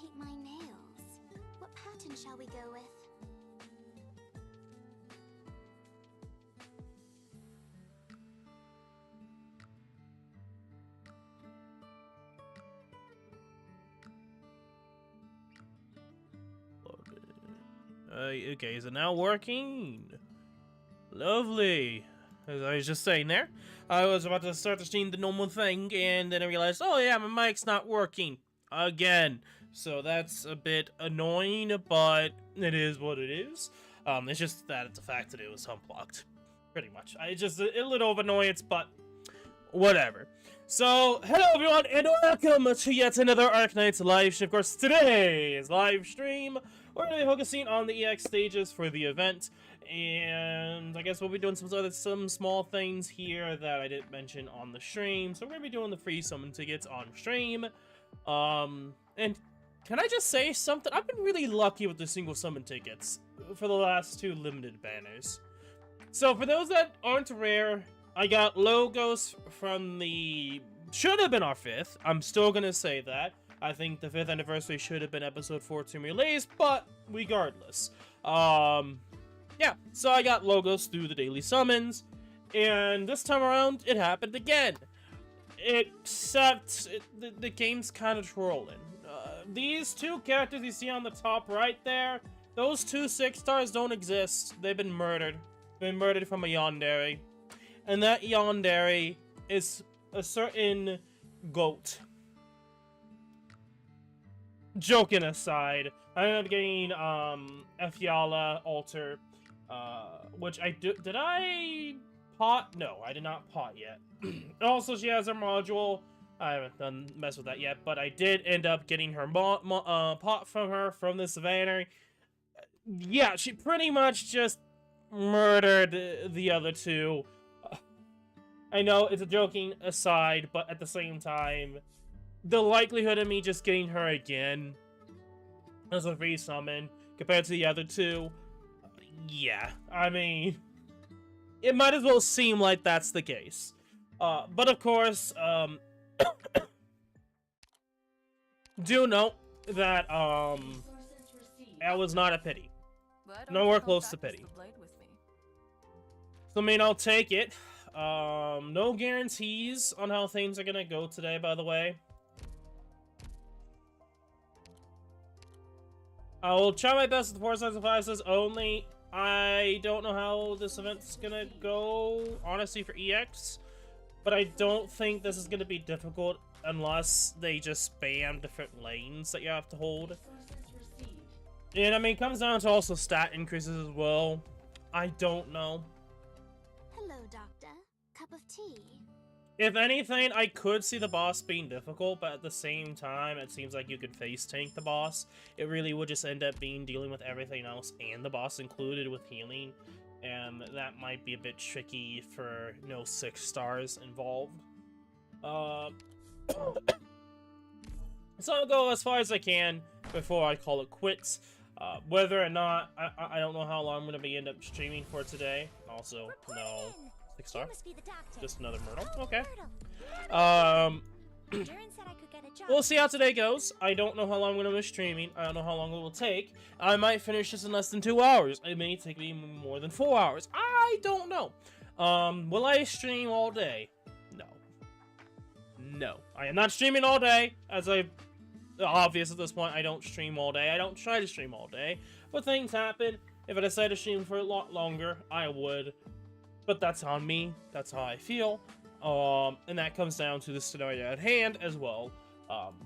paint my nails. What pattern shall we go with? Okay, is it now working? Lovely. As I was just saying there, I was about to start the stream the normal thing, and then I realized, oh yeah, my mic's not working again. So that's a bit annoying, but it is what it is. It's just that it's a fact that it was unblocked, pretty much. I just a little of annoyance, but whatever. So, hello everyone, and welcome to yet another Arknights live stream. Of course, today's live stream, we're going to be focusing on the EX stages for the event, and I guess we'll be doing some small things here that I didn't mention on the stream. So we're going to be doing the free summon tickets on stream, and can I just say something? I've been really lucky with the single summon tickets for the last two limited banners. So for those that aren't rare, I got logos from the... should have been our 5th. I'm still going to say that. I think the 5th anniversary should have been episode 14 released, but regardless. Yeah, so I got logos through the daily summons, and this time around, it happened again. Except, the game's kind of trolling. These two characters you see on the top right there, those two 6-stars don't exist. They've been murdered. Been murdered from a yandere. And that yandere is a certain goat. Joking aside, I ended up getting Efiala Alter, which did I pot? No, I did not pot yet. Also, she has her module. I haven't done mess with that yet, but I did end up getting her pot from her from this banner. Yeah, she pretty much just murdered the other two. I know it's a joking aside, but at the same time, the likelihood of me just getting her again as a free summon compared to the other two, yeah, I mean, it might as well seem like that's the case. But of course, do note that that was not a pity. Nowhere close to pity. So I mean, I'll take it. No guarantees on how things are gonna go today, by the way. I will try my best with 4 sides and 5 sides only. I don't know how this event's gonna go, honestly, for EX. But I don't think this is gonna be difficult unless they just spam different lanes that you have to hold. And I mean, it comes down to also stat increases as well. I don't know. Hello, Doctor. Cup of tea? If anything, I could see the boss being difficult, but at the same time, it seems like you could face tank the boss. It really would just end up being dealing with everything else and the boss included with healing, and that might be a bit tricky for no 6 stars involved. So I'll go as far as I can before I call it quits. Whether or not, I don't know how long I'm going to be end up streaming for today. Also, no 6-star. Just another Myrtle. Okay. We'll see how today goes. I don't know how long I'm going to be streaming. I don't know how long it will take. I might finish this in less than 2 hours. It may take me more than 4 hours. I don't know. Will I stream all day? No. No. I am not streaming all day, as obvious at this point. I don't stream all day. I don't try to stream all day. But things happen. If I decide to stream for a lot longer, I would. But that's on me. That's how I feel. And that comes down to the scenario at hand as well.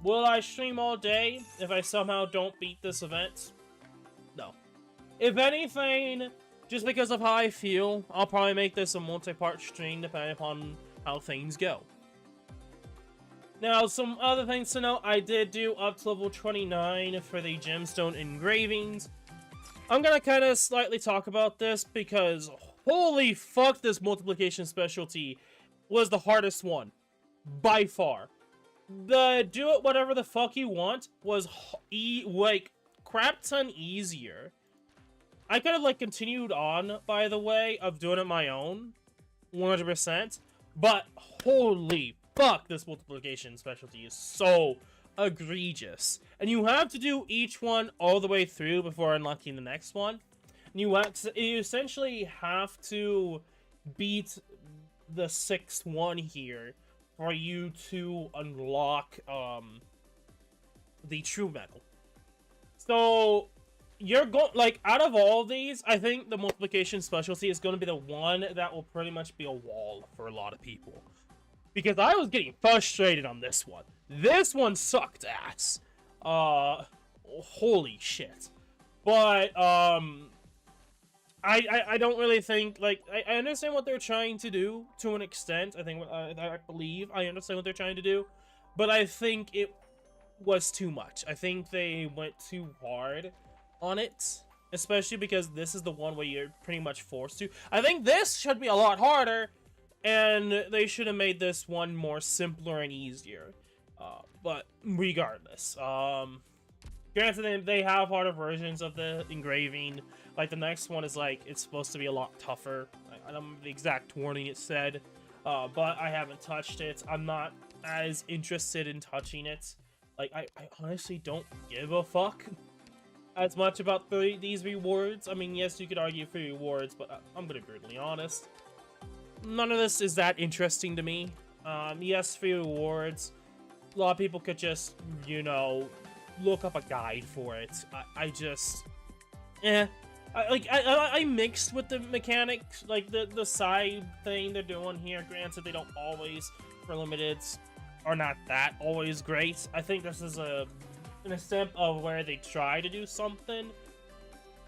Will I stream all day if I somehow don't beat this event? No. If anything, just because of how I feel, I'll probably make this a multi-part stream depending upon how things go. Now, some other things to note, I did do up to level 29 for the gemstone engravings. I'm gonna kind of slightly talk about this because holy fuck, this multiplication specialty was the hardest one. By far. The do it whatever the fuck you want was like crap ton easier. I could have like continued on, by the way, of doing it my own 100%, but holy fuck, this multiplication specialty is so egregious. And you have to do each one all the way through before unlocking the next one. And you essentially have to beat the 6th one here for you to unlock the true medal. So you're going, like, out of all these, I think the multiplication specialty is going to be the one that will pretty much be a wall for a lot of people. Because I was getting frustrated on this one. This one sucked ass. Holy shit. But, I don't really think, like, I understand what they're trying to do to an extent. I believe I understand what they're trying to do. But I think it was too much. I think they went too hard on it. Especially because this is the one where you're pretty much forced to. I think this should be a lot harder. And they should have made this one more simpler and easier. But regardless, granted, they have harder versions of the engraving. Like, the next one is, like, it's supposed to be a lot tougher. I don't remember the exact wording it said, but I haven't touched it. I'm not as interested in touching it. Like, I honestly don't give a fuck as much about these rewards. I mean, yes, you could argue for rewards, but I'm gonna be brutally honest. None of this is that interesting to me. Yes, for rewards, a lot of people could just, you know, look up a guide for it. I just, I mixed with the mechanics, like the side thing they're doing here. Granted, they don't always, for limiteds, are not that always great. I think this is an attempt of where they try to do something.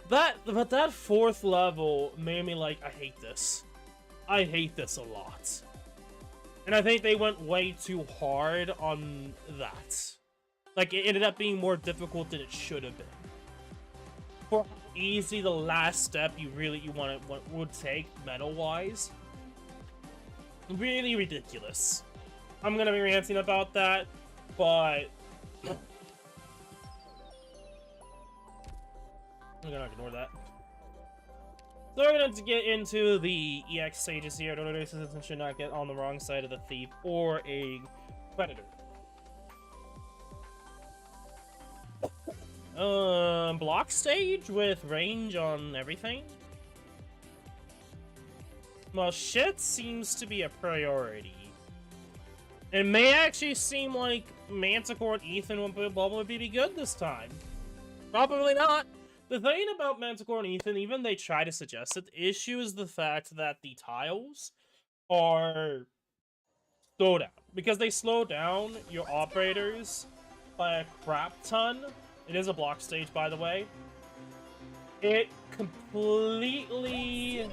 But that 4th level made me like, I hate this. I hate this a lot. And I think they went way too hard on that. Like, it ended up being more difficult than it should have been. For how easy the last step would take medal-wise. Really ridiculous. I'm gonna be ranting about that, but I'm gonna ignore that. So we're going to get into the EX stages here. Donor citizens should not get on the wrong side of the thief or a predator. Block stage with range on everything? Well, shit seems to be a priority. It may actually seem like Manticore and Ethan would probably be good this time. Probably not. The thing about Manticore and Ethan, even they try to suggest it, the issue is the fact that the tiles are slowed down. Because they slow down your operators by a crap ton. It is a block stage, by the way. It completely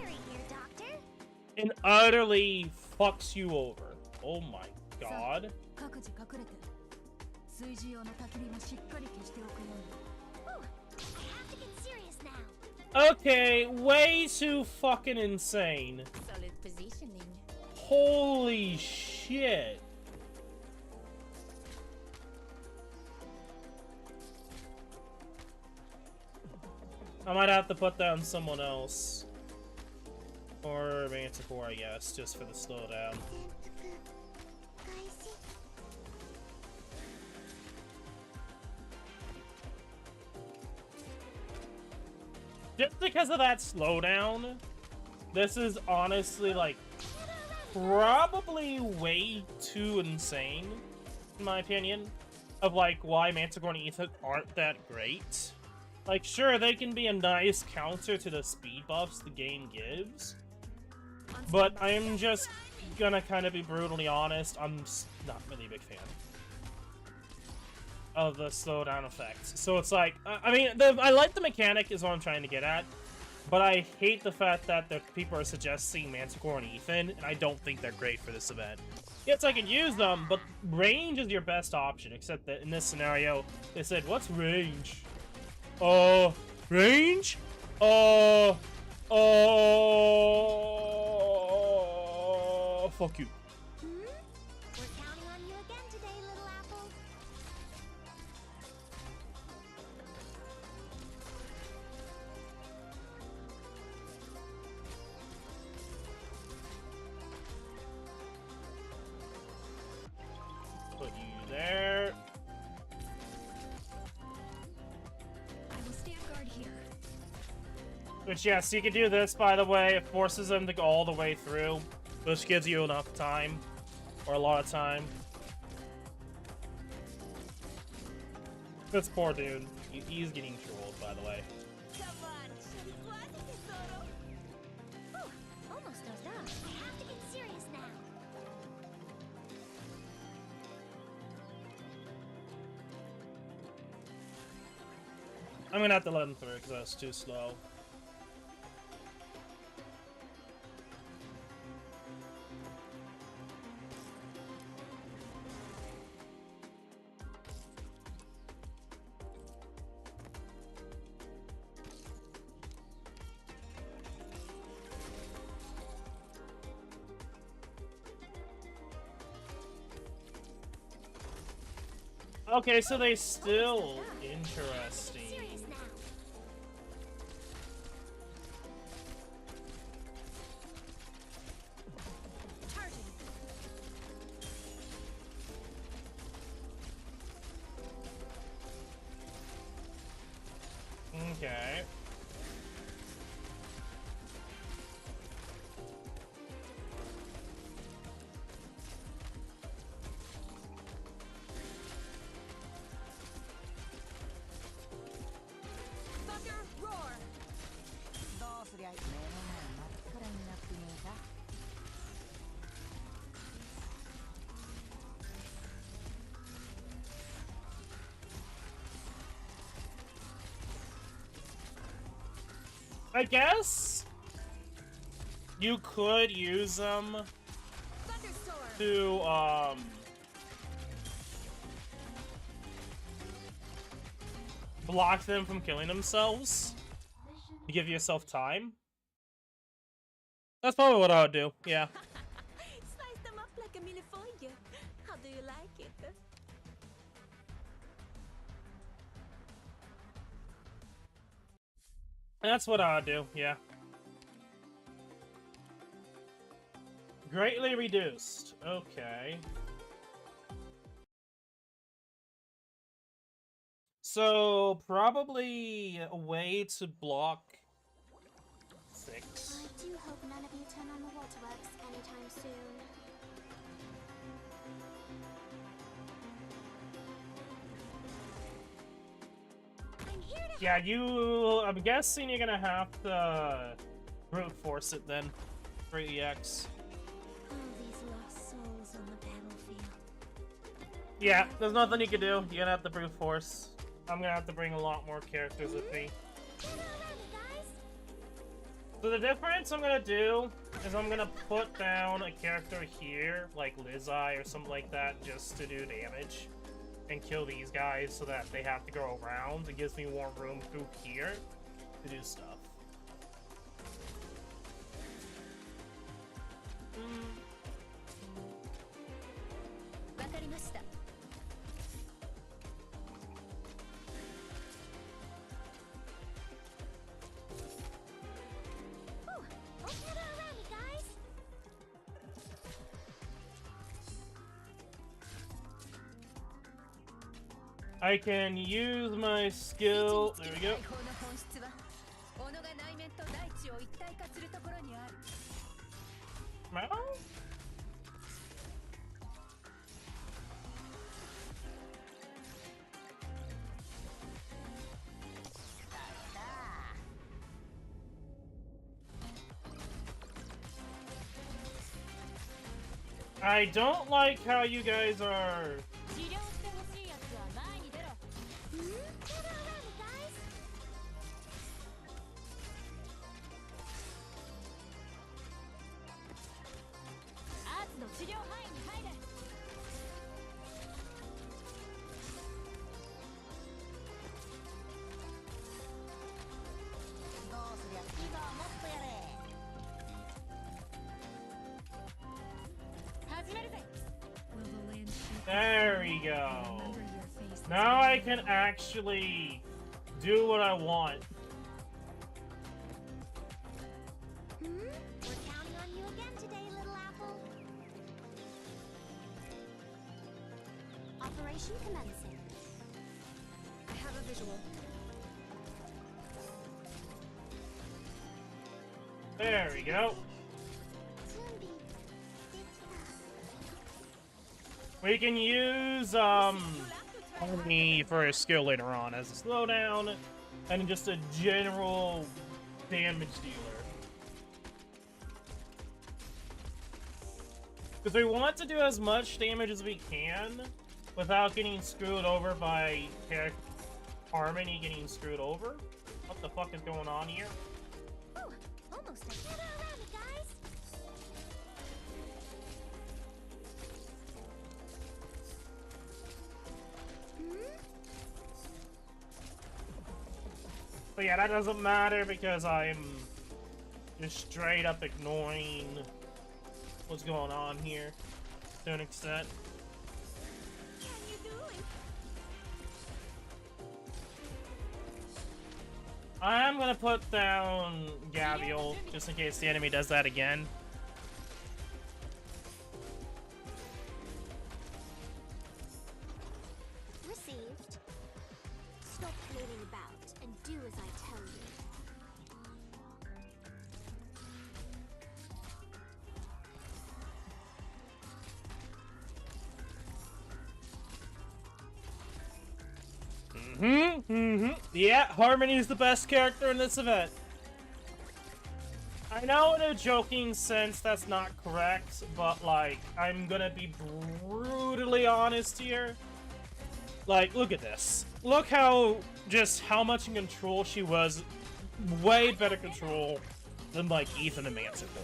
and utterly fucks you over. Oh my god. Okay, way too fucking insane. Solid positioning. Holy shit. I might have to put that on someone else. Or Manticore, I guess, just for the slowdown. Just because of that slowdown, this is honestly, like, probably way too insane, in my opinion, of, like, why Manticore and Ethan aren't that great. Like, sure, they can be a nice counter to the speed buffs the game gives, but I'm just gonna kind of be brutally honest, I'm not really a big fan of the slowdown effect. So it's like, I mean, I like the mechanic is what I'm trying to get at, but I hate the fact that the people are suggesting Manticore and Ethan, and I don't think they're great for this event. Yes, I can use them, but range is your best option, except that in this scenario, they said, what's range? Range? Fuck you. We're counting on you again today, little apple. Put you there. Which, yes, you can do this, by the way. It forces them to go all the way through, which gives you enough time. Or a lot of time. This poor dude. He's getting trolled, by the way. Come on, oh, almost dozed off. I have to get serious now. I'm gonna have to let him through because that's too slow. Okay, so they still interesting. Okay. I guess you could use them to, block them from killing themselves to give yourself time. That's probably what I would do, yeah. Slice them up like a millefeuille. How do you like it? That's what I would do, yeah. Greatly reduced. Okay. So, probably a way to block 6. I do hope none of you turn on the waterworks anytime soon. I'm here to Yeah, I'm guessing you're gonna have to brute force it then for EX. all these lost souls on the battlefield. Yeah, there's nothing you can do. You're gonna have to brute force. I'm gonna have to bring a lot more characters with me. Get all ready, guys. So the difference I'm gonna do is I'm gonna put down a character here, like Lizai or something like that, just to do damage. And kill these guys so that they have to go around. It gives me more room through here to do stuff. I can use my skill. There we go. Well? I don't like how you guys are. There we go. Now I can actually do what I want. We're counting on you again today, little apple. Operation commencing. I have a visual. There we go. We can use Harmony for a skill later on as a slowdown and just a general damage dealer. Because we want to do as much damage as we can without getting screwed over by Harmony getting screwed over. What the fuck is going on here? Ooh, almost a gather around it, guys. But yeah, that doesn't matter because I'm just straight up ignoring what's going on here to an extent. How you doing? I am gonna put down Gavial just in case the enemy does that again. Received. Stop floating about and do as I tell you. Yeah, Harmony is the best character in this event. I know in a joking sense that's not correct, but like, I'm gonna be brutally honest here. Like, look at this. Look how much in control she was. Way better control than like Ethan and Manticore.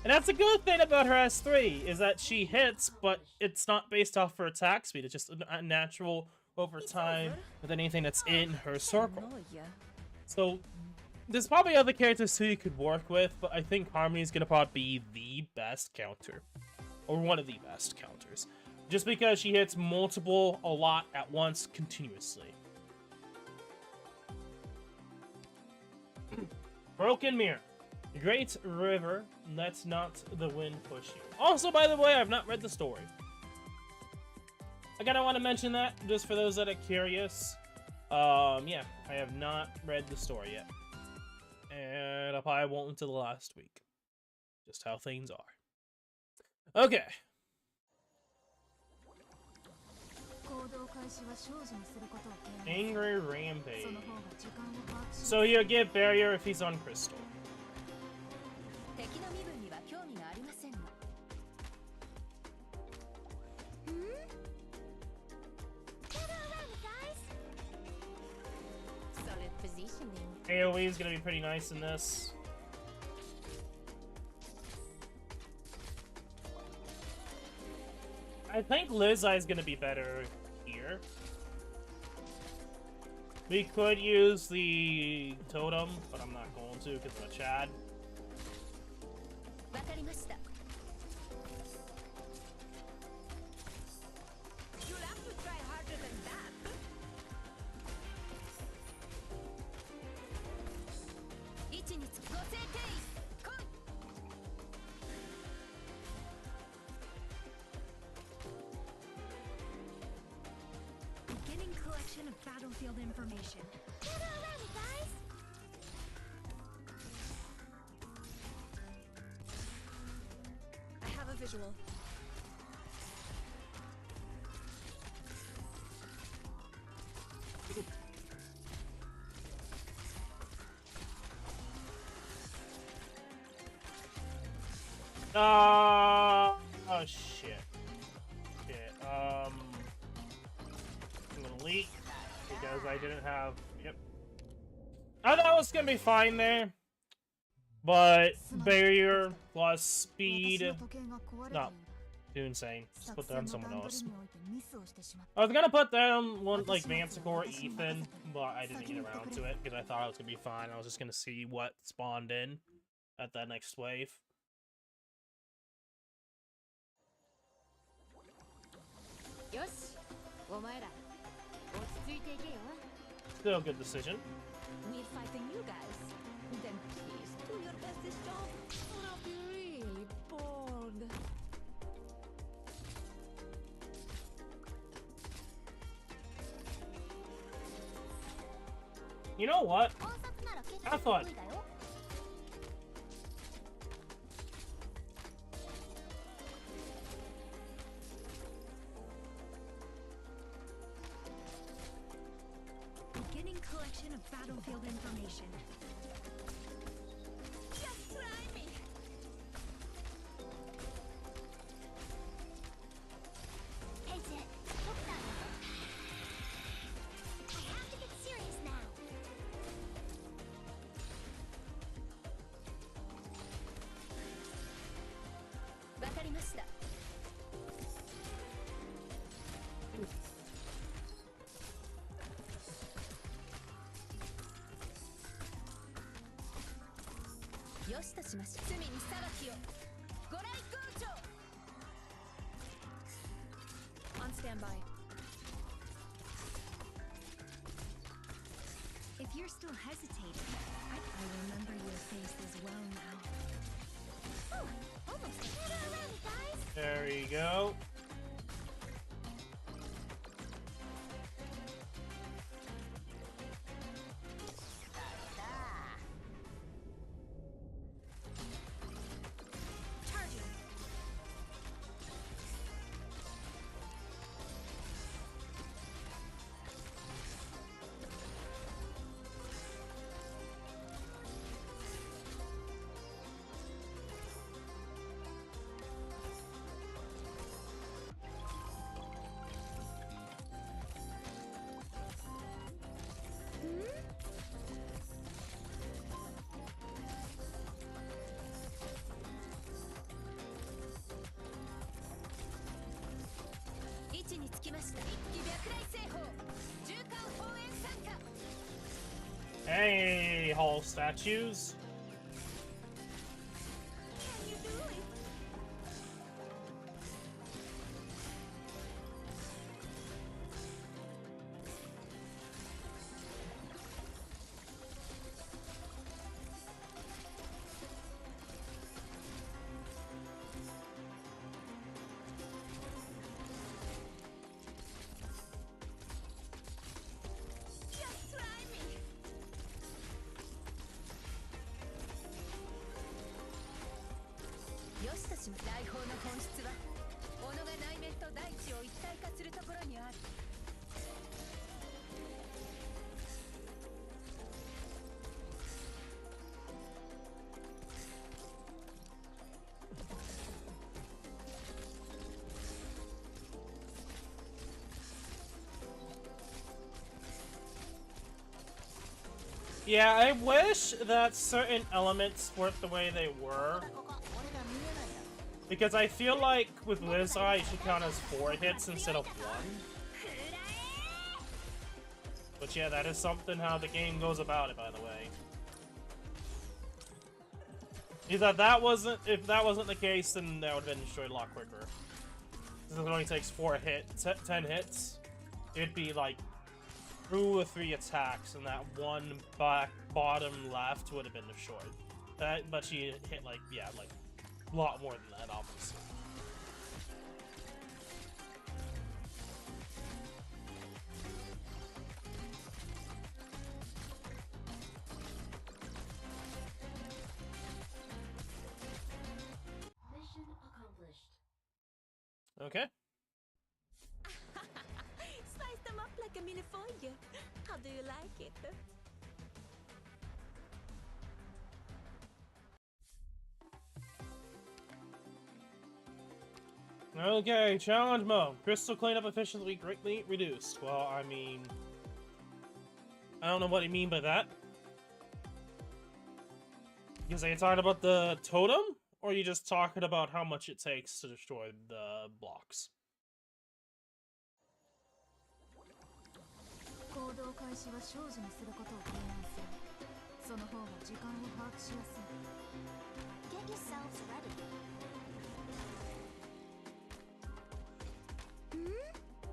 And that's a good thing about her S3, is that she hits, but it's not based off her attack speed. It's just a natural over time with anything that's in her circle. So there's probably other characters too you could work with, but I think Harmony is gonna probably be the best counter, or one of the best counters, just because she hits multiple a lot at once continuously. Broken Mirror. Great River, let's not the wind push you. Also, by the way, I've not read the story. I kinda want to mention that, just for those that are curious. Yeah, I have not read the story yet. And I probably won't until the last week. Just how things are. Okay. Angry Rampage. So he'll get barrier if he's on Crystal. AoE is gonna be pretty nice in this. I think Lizai is gonna be better here. We could use the totem, but I'm not going to because I'm a Chad. Beginning collection of battlefield information. Get around it, guys! I have a visual. Oh shit. Shit. I'm gonna leak because I didn't have. Yep. I thought it was gonna be fine there, but barrier plus speed. No, too insane. Just put down someone else. I was gonna put down one like Manticore, Ethan, but I didn't get around to it because I thought it was gonna be fine. I was just gonna see what spawned in at that next wave. Still a good decision. We're fighting you guys. Then please do your best this job, or I'll be really bored. You know what? Have fun. battlefield information. Just try me. Hey, Jet. I have to get serious now. わかりました。よしとしましょう。罪に裁きを。ご来光庁。On standby. If you're still hesitating, I remember your face as well now. Oh, almost got it around, guys. There you go. Charging. Hey, Hall statues. Can you do it? Just try me. よしとしま大砲の本質は己が内面と大地を一体化するところにある。Yeah, I wish that certain elements weren't the way they were. Because I feel like with Lizard, it should count as 4 hits instead of 1. But yeah, that is something how the game goes about it, by the way. If that wasn't the case, then that would have been destroyed a lot quicker. Since it only takes 10 hits, it'd be like 2 or 3 attacks, and that one bottom left would have been destroyed. But she hit like, yeah, like a lot more than that, obviously. Mission accomplished. Okay. Slice them up like a millefeuille. How do you like it? Okay, challenge mode. Crystal cleanup efficiency greatly reduced. Well, I mean, I don't know what you mean by that. Because are you talking about the totem? Or are you just talking about how much it takes to destroy the blocks? 行動開始は少女にすることを提案する。その方が時間を把握しやすい。Get yourselves ready.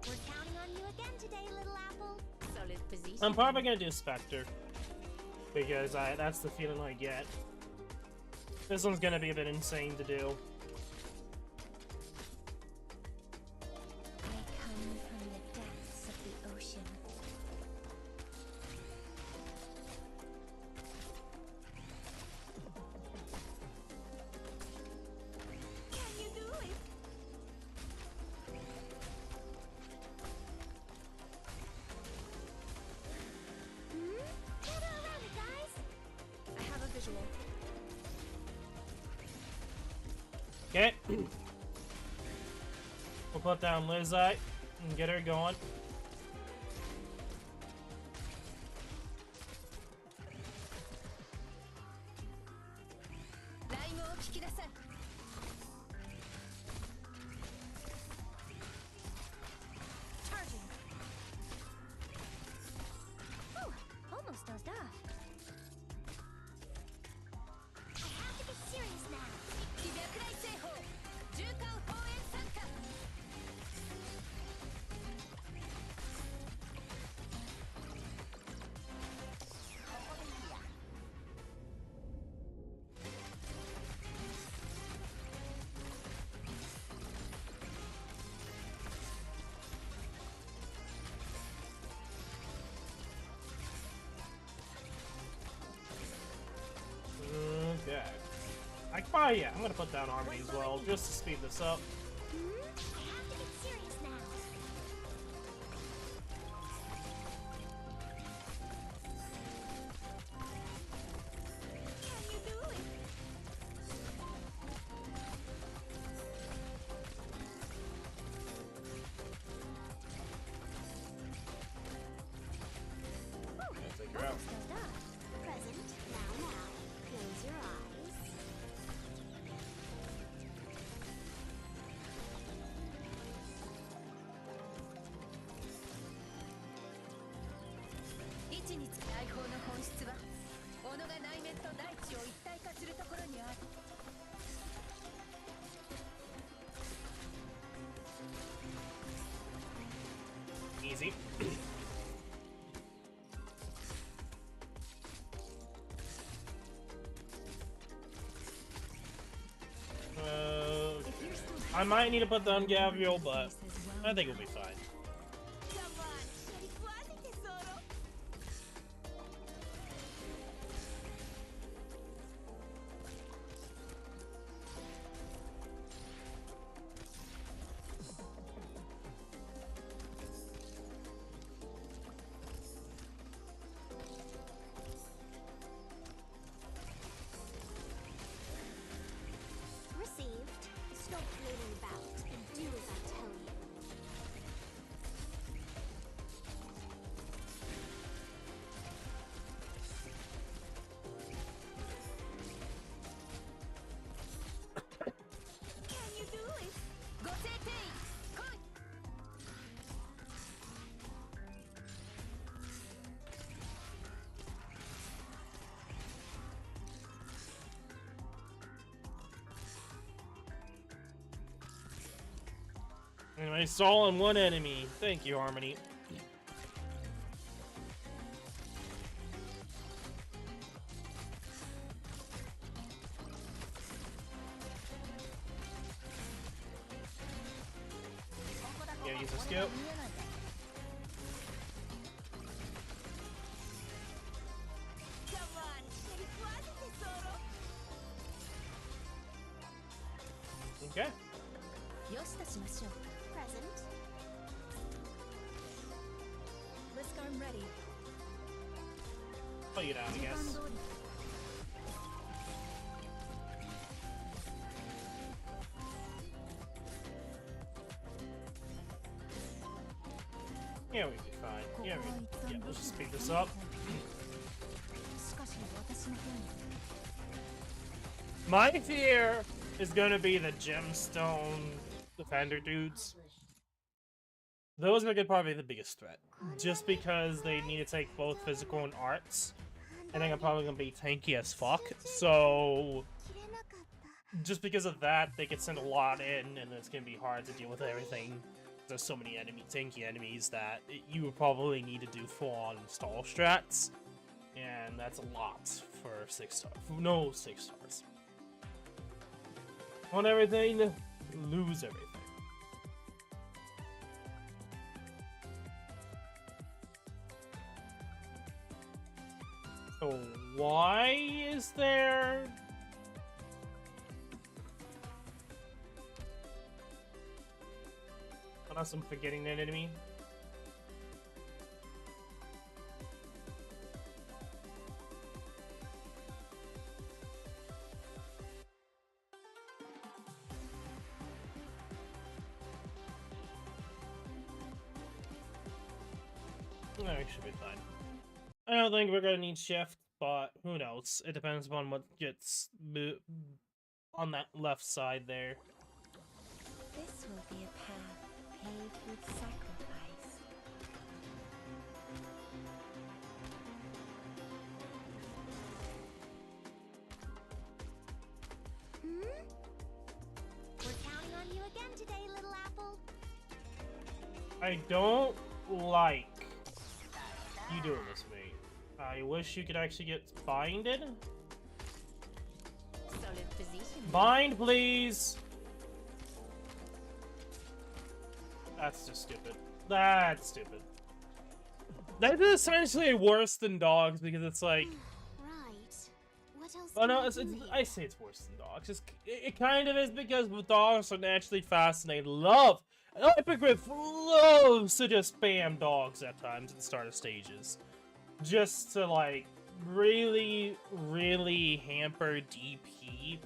We're counting on you again today, little apple. Solid position. I'm probably gonna do Spectre. Because that's the feeling I get. This one's gonna be a bit insane to do. I come from the depths of the ocean. Can you do it? Get Okay. We'll put down Lizette and get her going. Charging. Oh, almost dozed off. I have to be serious now. 気脈大製法循環放映参加 Okay. Yeah, I'm gonna put down Harmony as well, just to speed this up. I have to get serious now. Can you do it? Let's take her out. Almost dozed off. Present. Now. Close your eyes. 位置につく大砲の本質は己が内面と大地を一体化するところにある Easy. I might need to put down Gabriel, but I think we'll be fine. Received. Stop flailing about and do as I tell you. Can you do it? Go take it. Come. Anyway, Saul and one enemy. Thank you, Harmony. Yeah, use a skill. Come on, Okay. よしとしましょう。Present. Blisk arm ready. Put you down, I guess. Yeah, we'll be fine. Yeah, let's just speed this up. My fear is gonna be the gemstone defender dudes. Those are probably the biggest threat. Just because they need to take both physical and arts. I think I'm probably gonna be tanky as fuck. So just because of that, they could send a lot in, and it's gonna be hard to deal with everything. There's so many tanky enemies that you would probably need to do full-on install strats, and that's a lot for 6 stars. No 6 stars. Want everything, lose everything. So why is there... Unless I'm forgetting an enemy. No, we should be fine. I don't think we're gonna need shift, but who knows? It depends upon what gets on that left side there. This will be a path paved with sacrifice. We're counting on you again today, little apple. I don't like you doing this to me. I wish you could actually get binded. Solid position. Bind, please! That's just stupid. That's stupid. That is essentially worse than dogs because it's like... Right. What else? Oh no, I say it's worse than dogs. It kind of is because dogs are naturally fascinated. Love! Hippogriff loves to just spam dogs at times at the start of stages. Just to, like, really, really hamper DP.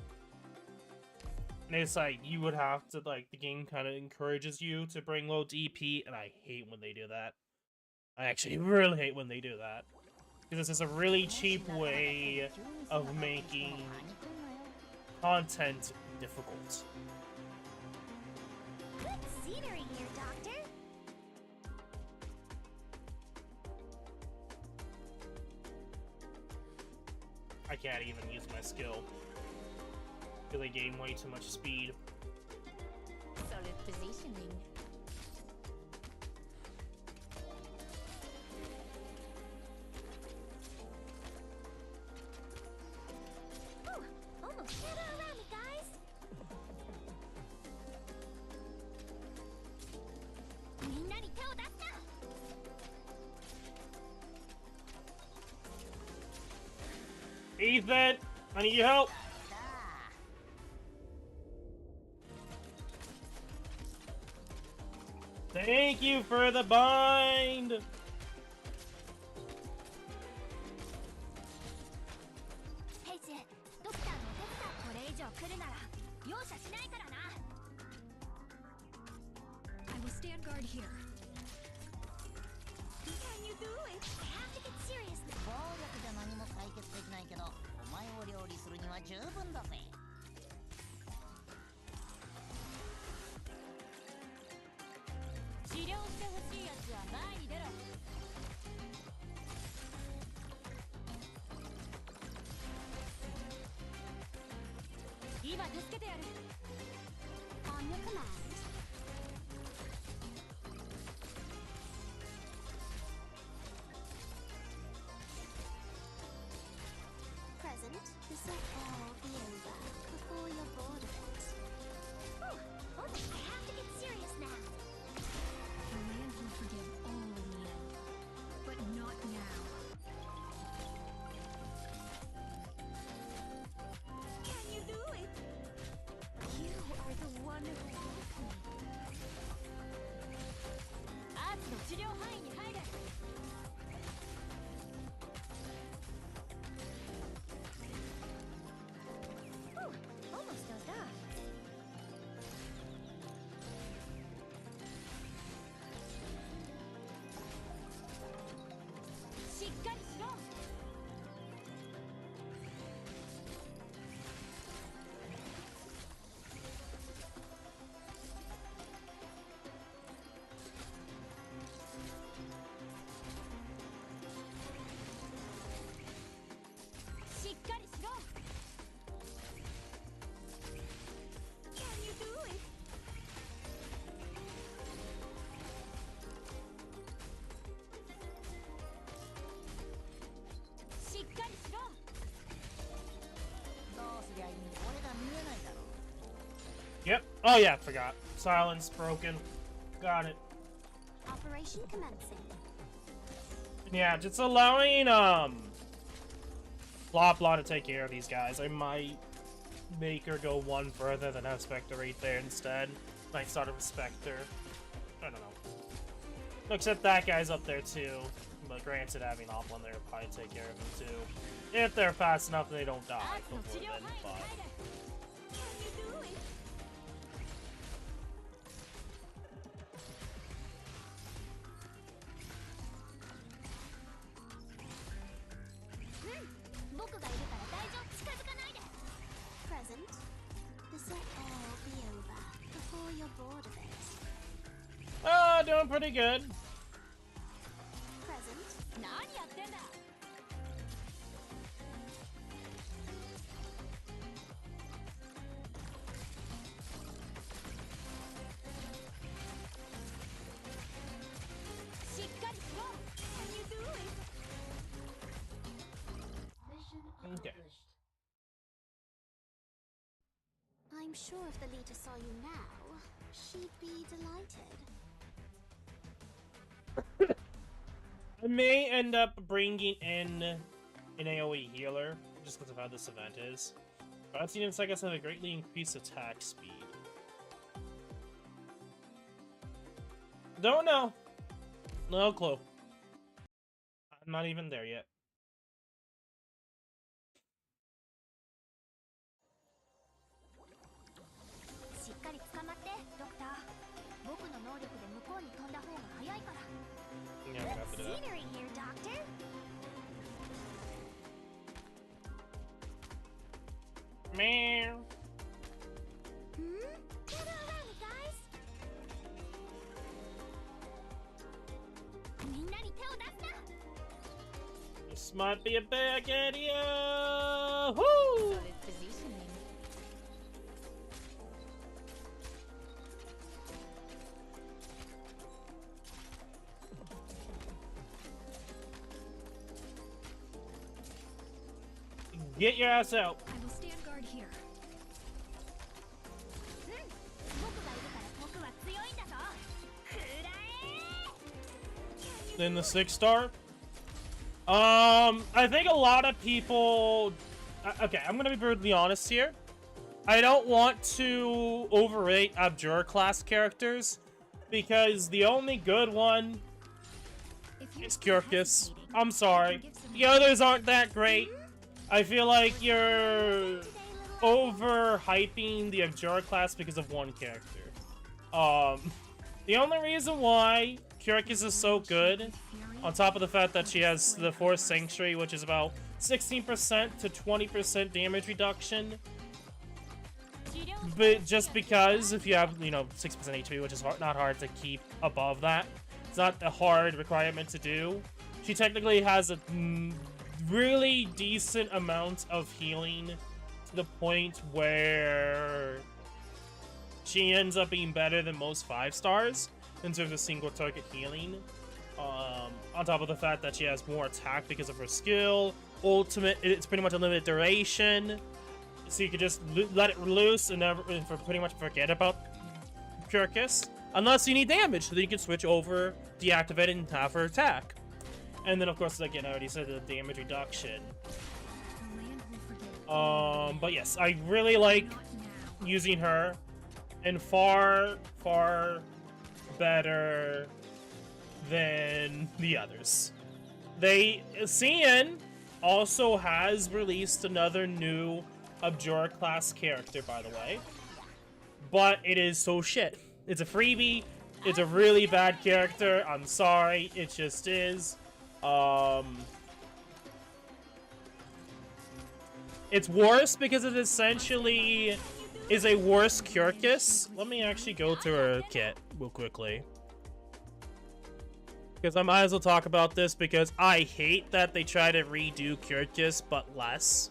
And it's like, you would have to, like, the game kind of encourages you to bring low DP, and I hate when they do that. I actually really hate when they do that. Because this is a really cheap way of making content difficult. Good scenery here, Doctor. I can't even use my skill. Because I gain way too much speed. Solid positioning. Oh, almost gather around me, guys. Minna ni teo datta. Ethan, I need your help. Thank you for the bind. ペイチ、ドクターのお手伝い。これ以上来るなら容赦しないからな。I will stand guard here. Can you do it? I have to get serious now. 暴力じゃ何も解決できないけど、お前を料理するには十分だぜ。治療してほしいやつは前に出ろ。今助けてやる。On your command. Present, this will all be over before you're bored of it. Oh, I have to get serious now. The land will forgive all in the end, but not now. Can you do it? You are the one who helped me. アーツの治療範囲に入れ。Oh, almost dozed off. Can you do it? Yep. Oh yeah, forgot. Silence broken. Got it. Operation commencing. Yeah, just allowing Blah Blah to take care of these guys. I might make her go one further than have Spectre right there instead. Might start with Spectre. I don't know. Except that guy's up there too. But granted, having Oplin there will probably take care of him too. If they're fast enough, they don't die before then. But Can you do it? doing pretty good. Present. 何やってんだ。しっかりしろ。Can you do it? Okay. I'm sure if the leader saw you now, she'd be delighted. I may end up bringing in an AoE healer, just because of how this event is. But I've seen I guess have a greatly increased attack speed. Don't know. No clue. I'm not even there yet. しっかり捕まって、ドクター。僕の能力で向こうに飛んだ方が早いから。 Yeah, we're gonna have to do that. Scenery here, Doctor. Meow. Gather around me, guys. みんなに手を出すな。 This might be a bad idea. Woo! Solid positioning. Get your ass out. I will stand guard here. 僕がいるから僕は強いんだぞ。くらえ。 In the 6-star. I think a lot of people. Okay, I'm gonna be brutally honest here. I don't want to overrate Abjure class characters because the only good one is Kyrkis. I'm sorry. The others aren't that great. I feel like you're overhyping the Abjure class because of one character. The only reason why Kyrkis is so good, on top of the fact that she has the Force Sanctuary, which is about 16% to 20% damage reduction, but just because if you have, 6% HP, which is not hard to keep above that, it's not a hard requirement to do. She technically has a really decent amount of healing to the point where she ends up being better than most 5-stars in terms of single target healing. On top of the fact that she has more attack because of her skill, ultimate, it's pretty much a limited duration, so you could just let it loose and pretty much forget about Kyrkis, unless you need damage, so then you can switch over, deactivate it, and have her attack. And then, of course, again, I already said the damage reduction. But yes, I really like using her, and far, far better than the others. CN also has released another new Abjure class character, by the way. But it is so shit. It's a freebie. It's a really bad character. I'm sorry. It just is. It's worse because it essentially is a worse Kyrkis. Let me actually go to her kit real quickly, because I might as well talk about this, because I hate that they try to redo Kyrkis but less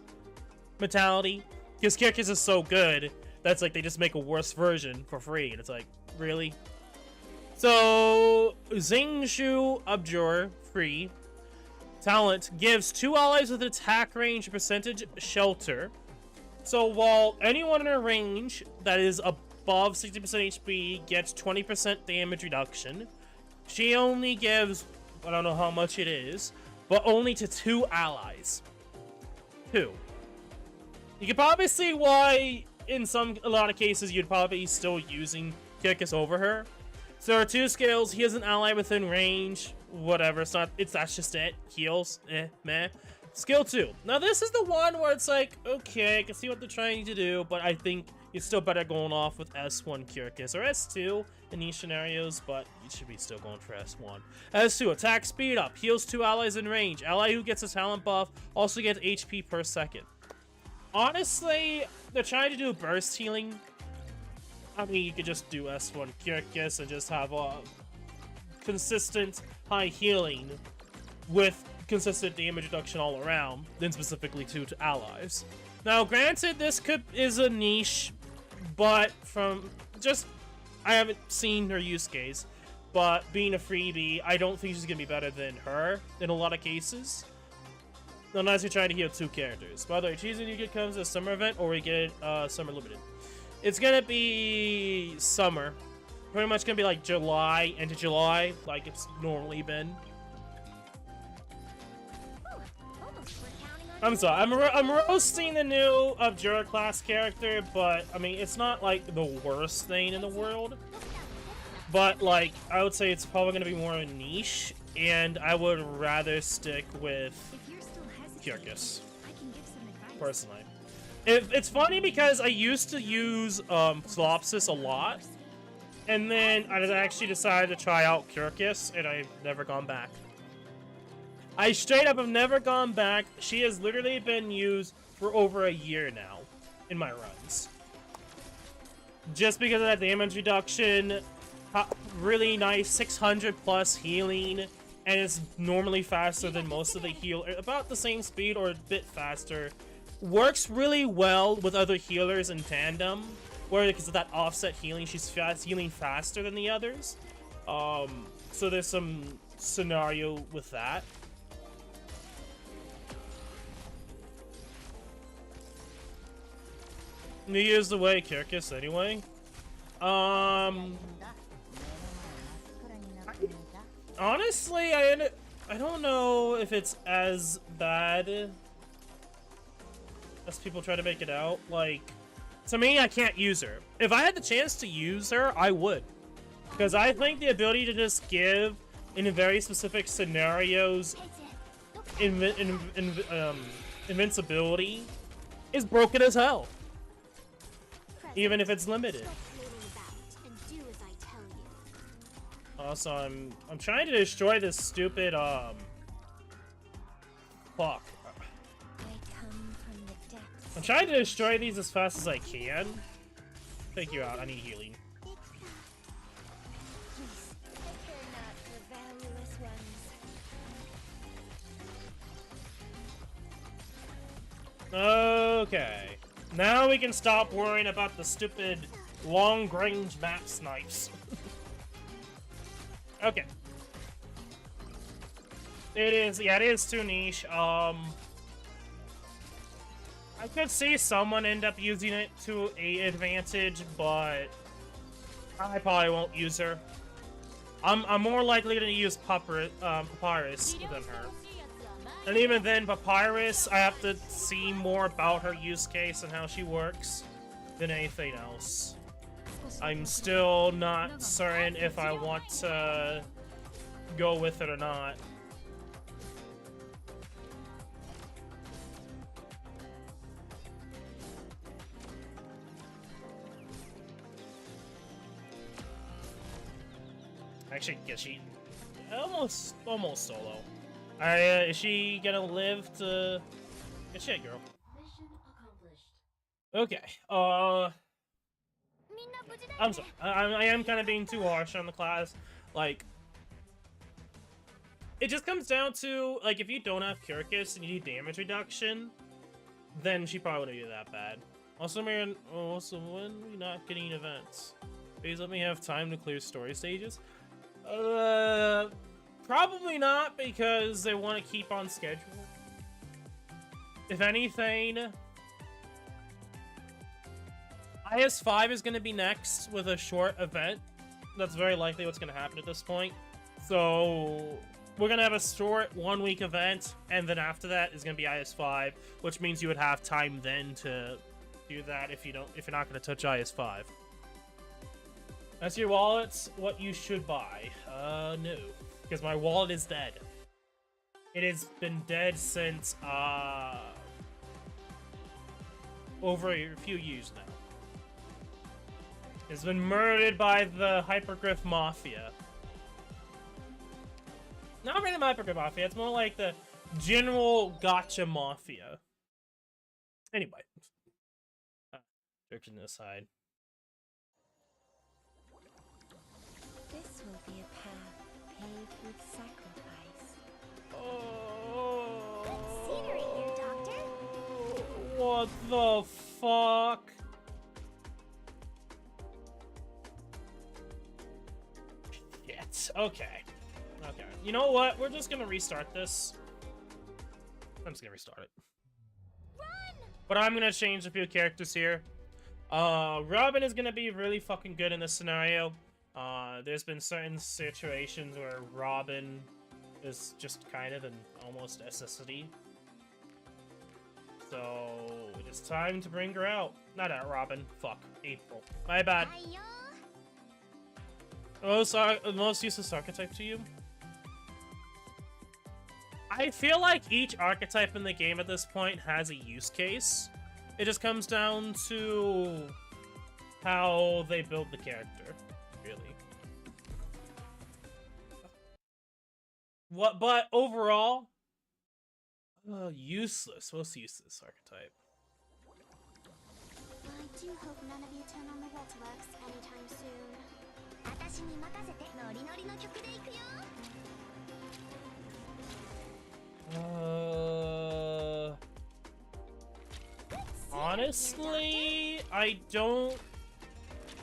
mentality, because Kyrkis is so good that's like they just make a worse version for free, and it's like, really? So Zingshu Abjure free talent gives 2 allies with attack range percentage shelter. So while anyone in her range that is above 60% HP gets 20% damage reduction, she only gives, I don't know how much it is, but only to 2 allies. 2. You can probably see why in a lot of cases you'd probably be still using Kyrkis over her. So there are 2 skills. He has an ally within range. Whatever, that's just it. Heals, meh. Skill 2. Now this is the one where it's like, okay, I can see what they're trying to do, but I think it's still better going off with S1 Kyrkis, or S2 in these scenarios, but you should be still going for S1. S2, attack speed up, heals 2 allies in range. Ally who gets a talent buff also gets HP per second. Honestly, they're trying to do burst healing. I mean, you could just do S1 Kyrkis and just have consistent high healing with consistent damage reduction all around than specifically to allies. Now, granted, this is a niche, but from just I haven't seen her use case, but being a freebie, I don't think she's gonna be better than her in a lot of cases. Unless you're trying to heal 2 characters. By the way, choosing you get comes a summer event or we get summer limited. It's gonna be summer. Pretty much gonna be like July, into July, like it's normally been. I'm sorry, I'm roasting the new Abjura class character, but I mean it's not like the worst thing in the world. But like I would say it's probably gonna be more a niche, and I would rather stick with Kyrkis, personally. It's funny because I used to use Solopsis a lot, and then I actually decided to try out Kyrkis, and I've never gone back. I straight up have never gone back. She has literally been used for over a year now in my runs. Just because of that damage reduction, really nice 600 plus healing, and it's normally faster than most of the heal, about the same speed or a bit faster. Works really well with other healers in tandem, where because of that offset healing, she's healing faster than the others. So there's some scenario with that. New Year's the way, Kyrkis, anyway. Honestly, I don't know if it's as bad as people try to make it out. Like, to me, I can't use her. If I had the chance to use her, I would. Because I think the ability to just give, in very specific scenarios, invincibility is broken as hell. Even if it's limited. Also, I'm trying to destroy this stupid, fuck. I'm trying to destroy these as fast as I can. Take you out, I need healing. Okay. Now we can stop worrying about the stupid long-range map snipes. Okay. It is too niche. I could see someone end up using it to a advantage, but I probably won't use her. I'm more likely to use Papyrus than her. And even then, Papyrus, I have to see more about her use case and how she works than anything else. I'm still not certain if I want to go with it or not. Actually, yeah, she almost solo. Is she gonna live to? Good shit, girl. Okay. I'm sorry. I am kind of being too harsh on the class. Like, it just comes down to like if you don't have Kyrkis and you need damage reduction, then she probably wouldn't be that bad. Also, when are we not getting events? Please let me have time to clear story stages. Probably not, because they want to keep on schedule. If anything, IS5 is going to be next with a short event. That's very likely what's going to happen at this point. So we're going to have a short 1-week event, and then after that is going to be IS5, which means you would have time then to do that if you're not going to touch IS5. As your wallets, what you should buy? No. Because my wallet is dead. It has been dead since, over a few years now. It's been murdered by the Hypergriff Mafia. Not really the Hypergriff Mafia, it's more like the general gotcha mafia. Anyway. Joking aside. This will be a path with sacrifice. Oh. Good scenery here, Doctor. What the fuck? Shit. Okay. Okay. You know what? We're just gonna restart this. I'm just gonna restart it. But I'm gonna change a few characters here. Robin is gonna be really fucking good in this scenario. There's been certain situations where Robin is just kind of an almost necessity. So it is time to bring her out. Not out, Robin. Fuck. April. My bad. Most useless archetype to you? I feel like each archetype in the game at this point has a use case. It just comes down to how they build the character, really. But overall, useless. Most useless archetype. I do hope none of you turn on the waterworks anytime soon. 私に任せてノリノリの曲でいくよ。Honestly, I don't...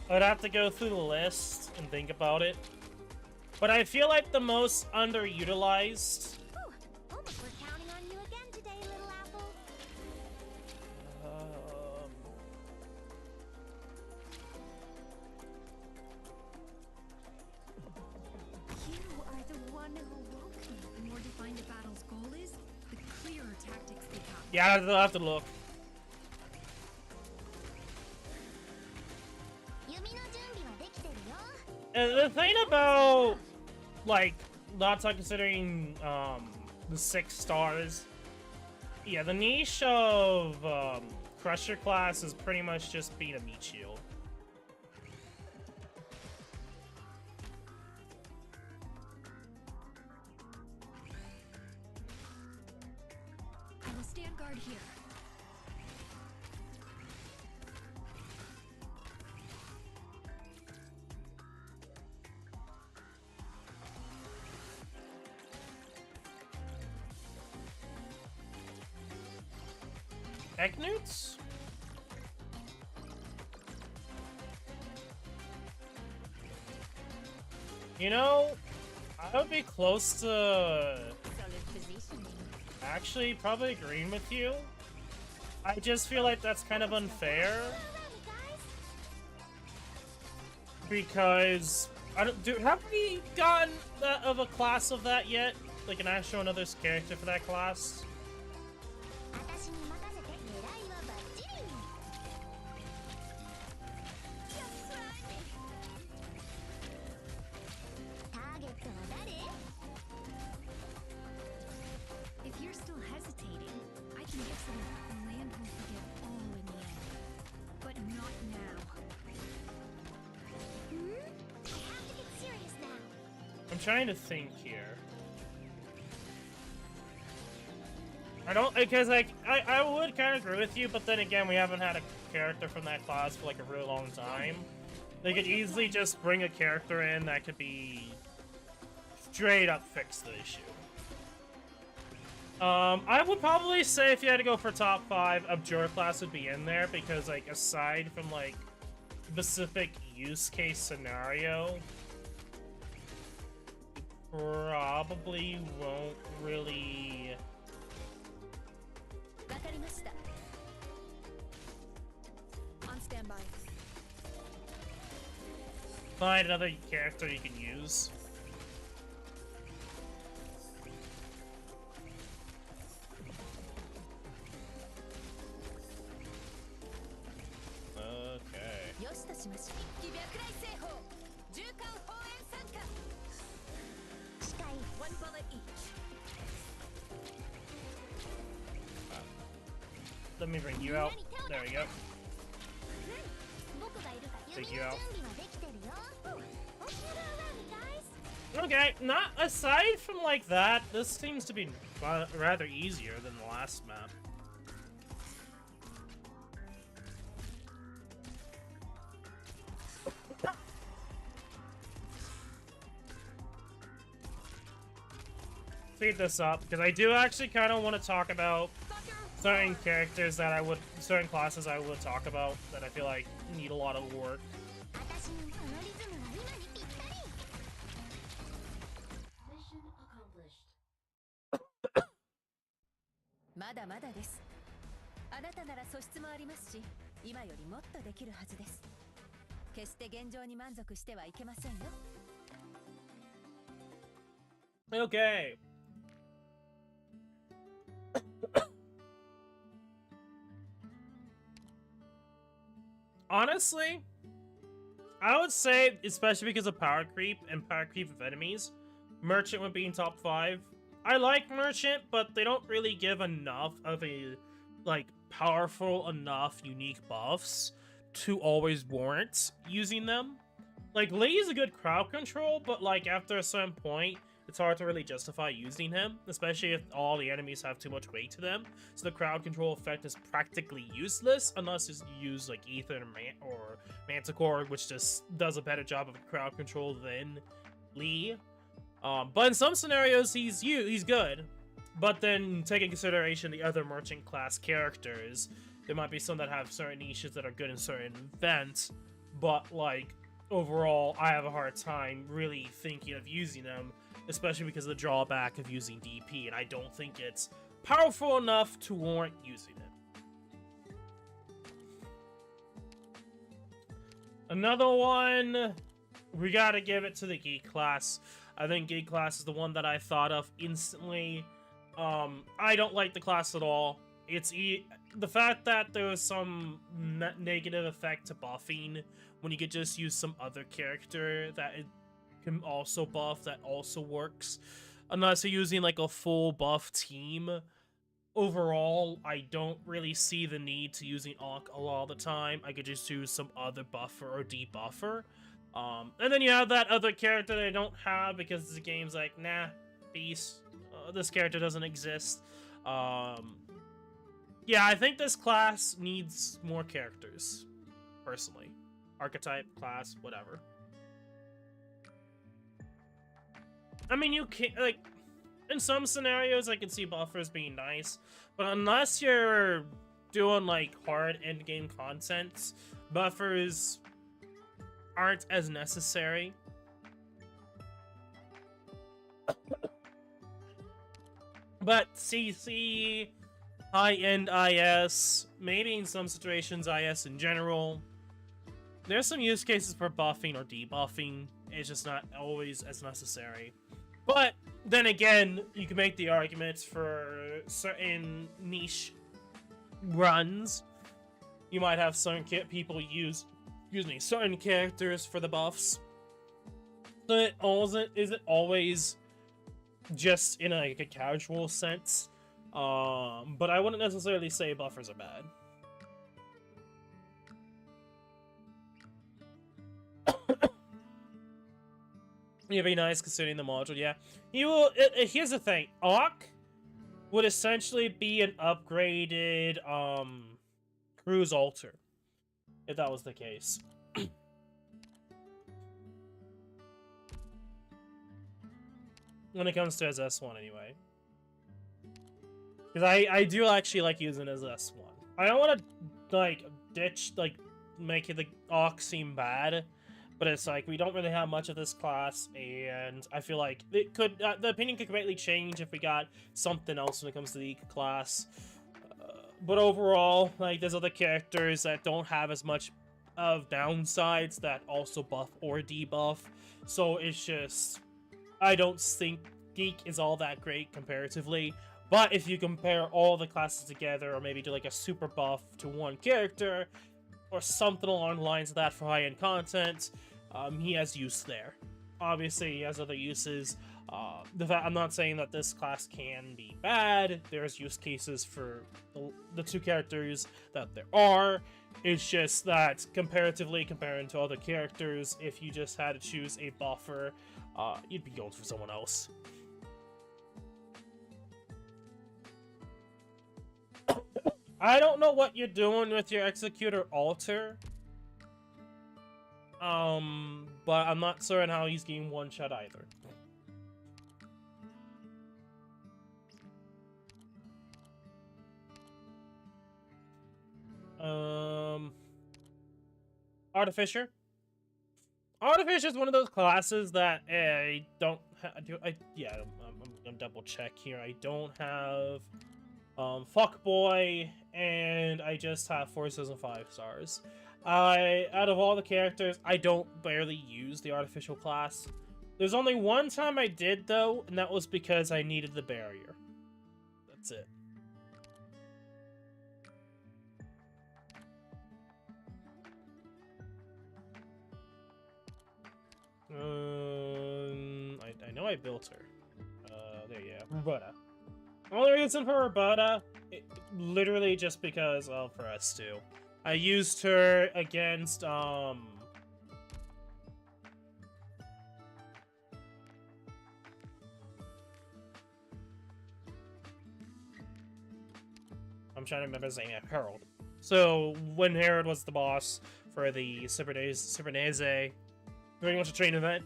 I'd have to go through the list and think about it. But I feel like the most underutilized... Almost we're counting on you again today, little apple. You are the one who woke me. The more defined a battle's goal is, the clearer tactics become. Yeah, I'll have to look. 弓の準備はできてるよ。 And the thing about, like, not considering, the 6 stars, yeah, the niche of, Crusher class is pretty much just being a meat shield. I will stand guard here. Arknights? You know, I would be close to Solid positioning. actually probably agreeing with you. I just feel like that's kind of unfair because I don't have we gotten that of a class of that yet? Like an actual another character for that class? 私に任せて狙いはバッチリ。ターゲットは誰？ If you're still hesitating, I can get some land will forgive all in the end. But not now. I have to get serious now. I'm trying to think here. I don't, because like, I would kind of agree with you, but then again, we haven't had a character from that class for like a really long time. They could easily just bring a character in that could be straight up fix the issue. I would probably say if you had to go for top 5, Abjure class would be in there, because like, aside from like, specific use case scenario, probably won't really... わかりました。On standby. Find another character you can use. Okay. よしとしまし。気脈来製法。縦貫砲炎参加。視界 one bullet each. Let me bring you out. There we go. 僕がいるから Take 弓 you の out. 準備はできてるよ。Okay, not aside from like that, this seems to be rather easier than the last map. speed this up because I do actually kind of want to talk about certain characters that certain classes I would talk about that I feel like need a lot of work. 私にこのリズムは今にぴったり。 まだまだです。あなたなら素質もありますし、今よりもっとできるはずです。決して現状に満足してはいけませんよ。Okay. Honestly, I would say, especially because of power creep and power creep of enemies, Merchant would be in top 5. I like Merchant, but they don't really give enough of a, like, powerful enough unique buffs to always warrant using them. Like, Lee is a good crowd control, but, like, after a certain point, it's hard to really justify using him, especially if all the enemies have too much weight to them. So the crowd control effect is practically useless unless you use like Ethan or Manticore, which just does a better job of crowd control than Lee. But in some scenarios, he's good. But then take in consideration the other merchant class characters, there might be some that have certain niches that are good in certain events. But like overall, I have a hard time really thinking of using them, especially because of the drawback of using DP, and I don't think it's powerful enough to warrant using it. Another one, we gotta give it to the Geek class. I think Geek class is the one that I thought of instantly. I don't like the class at all. It's the fact that there was some negative effect to buffing when you could just use some other character that can also buff, that also works. Unless you're using like a full buff team. Overall, I don't really see the need to using Auk a lot of the time. I could just use some other buffer or debuffer. And then you have that other character that I don't have because the game's like, nah, peace. This character doesn't exist. Yeah, I think this class needs more characters, personally. Archetype, class, whatever. I mean, you can't, like, in some scenarios, I can see buffers being nice, but unless you're doing, like, hard endgame content, buffers aren't as necessary. But CC, high-end IS, maybe in some situations IS in general, there's some use cases for buffing or debuffing. It's just not always as necessary. But then again, you can make the arguments for certain niche runs. You might have certain people use, certain characters for the buffs. So it isn't always just in like a casual sense. But I wouldn't necessarily say buffers are bad. It'd be nice considering the module, yeah. You will. Here's the thing: Auk would essentially be an upgraded Cruise Alter, if that was the case. When it comes to his S1, anyway. Because I do actually like using his S1. I don't want to like ditch make the Auk seem bad. But it's like, we don't really have much of this class, and I feel like it could, the opinion could greatly change if we got something else when it comes to the class. But overall, like, there's other characters that don't have as much of downsides that also buff or debuff. So it's just, I don't think Geek is all that great comparatively. But if you compare all the classes together, or maybe do like a super buff to one character, or something along the lines of that for high-end content, he has use there. Obviously, he has other uses. I'm not saying that this class can be bad. There's use cases for the two characters that there are. It's just that, comparatively, comparing to other characters, if you just had to choose a buffer, you'd be going for someone else. I don't know what you're doing with your Executor Alter. But I'm not certain how he's getting one shot either. Artificer. Artificer is one of those classes that I don't yeah, I'm gonna double check here. I don't have Fuckboy, and I just have 4s and 5-stars. Out of all the characters, I don't barely use the artificial class. There's only one time I did though, and that was because I needed the barrier. That's it. I know I built her. There you go. Roberta. Only reason for Roberta, literally just because of for S2. I used her against, I'm trying to remember his name, Harold. So, when Harold was the boss for the Cybernese pretty much a train event,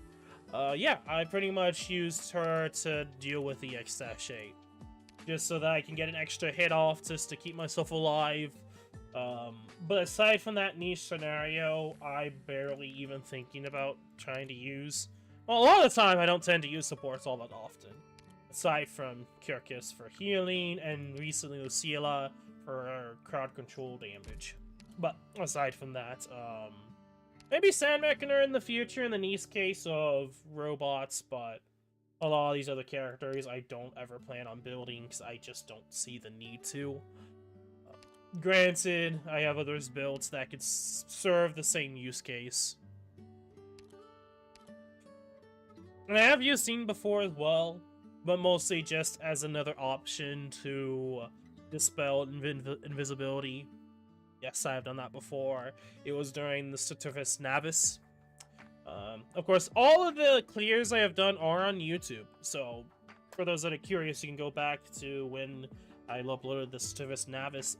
yeah, I pretty much used her to deal with the X-8. Just so that I can get an extra hit off just to keep myself alive. But aside from that niche scenario, I barely even thinking about trying to use... Well, a lot of the time, I don't tend to use supports all that often. Aside from Kirkus for healing, and recently Lucilla for crowd control damage. But aside from that, maybe Sandmechaner in the future in the niche case of robots, but a lot of these other characters I don't ever plan on building because I just don't see the need to. Granted, I have others built that could serve the same use case. And I have used Scene before as well, but mostly just as another option to dispel invisibility. Yes, I have done that before. It was during the Certifus Navis. Of course, all of the clears I have done are on YouTube, so for those that are curious, you can go back to when I uploaded the Certifus Navis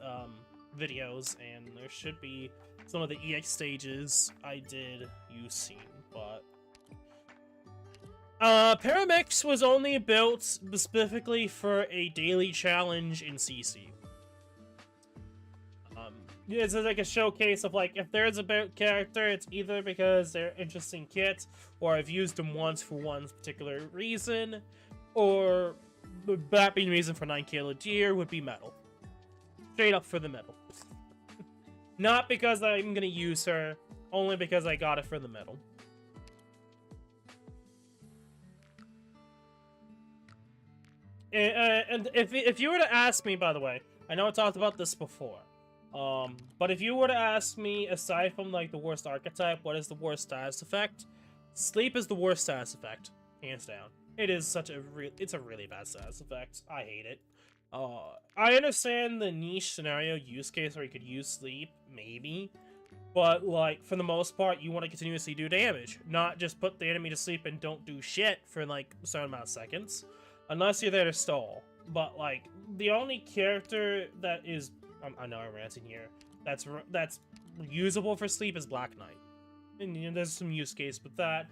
videos, and there should be some of the EX stages I did use Scene, but... Paramix was only built specifically for a daily challenge in CC. It's like a showcase of, like, if there's a character, it's either because they're interesting kit, or I've used them once for one particular reason, or that being reason for 9K Deer would be metal. Straight up for the metal. Not because I'm gonna use her, only because I got it for the metal. And if you were to ask me, by the way, I know I talked about this before, but if you were to ask me, aside from, like, the worst archetype, what is the worst status effect? Sleep is the worst status effect, hands down. It is such a it's a really bad status effect. I hate it. I understand the niche scenario use case where you could use sleep, maybe, but, like, for the most part, you want to continuously do damage, not just put the enemy to sleep and don't do shit for, like, a certain amount of seconds, unless you're there to stall. But, like, the only character that is, I know I'm ranting here, that's usable for sleep is Black Knight. And, you know, there's some use case with that,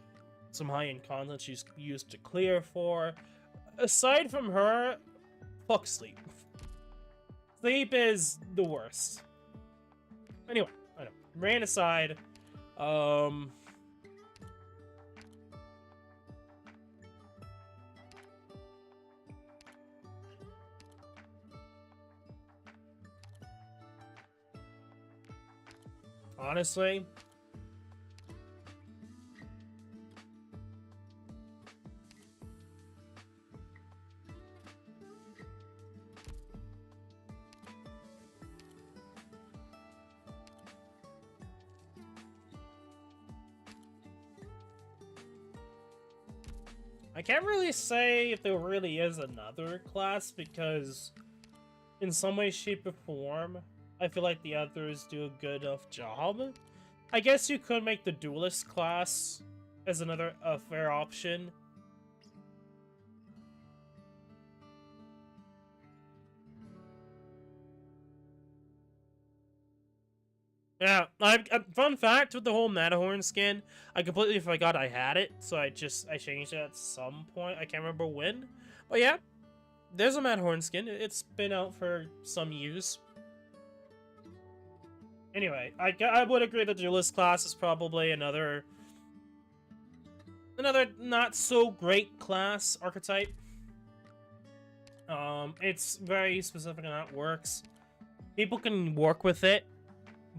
some high-end content she's used to clear for. Aside from her, fuck sleep. Sleep is the worst. Anyway, I know. Rant aside, honestly, I can't really say if there really is another class, because in some way, shape, or form, I feel like the others do a good enough job. I guess you could make the duelist class as another fair option. Yeah, fun fact with the whole Matterhorn skin, I completely forgot I had it, so I changed it at some point. I can't remember when, but yeah, there's a Matterhorn skin. It's been out for some years. Anyway, I would agree that duelist class is probably another not so great class archetype. It's very specific on how it works. People can work with it,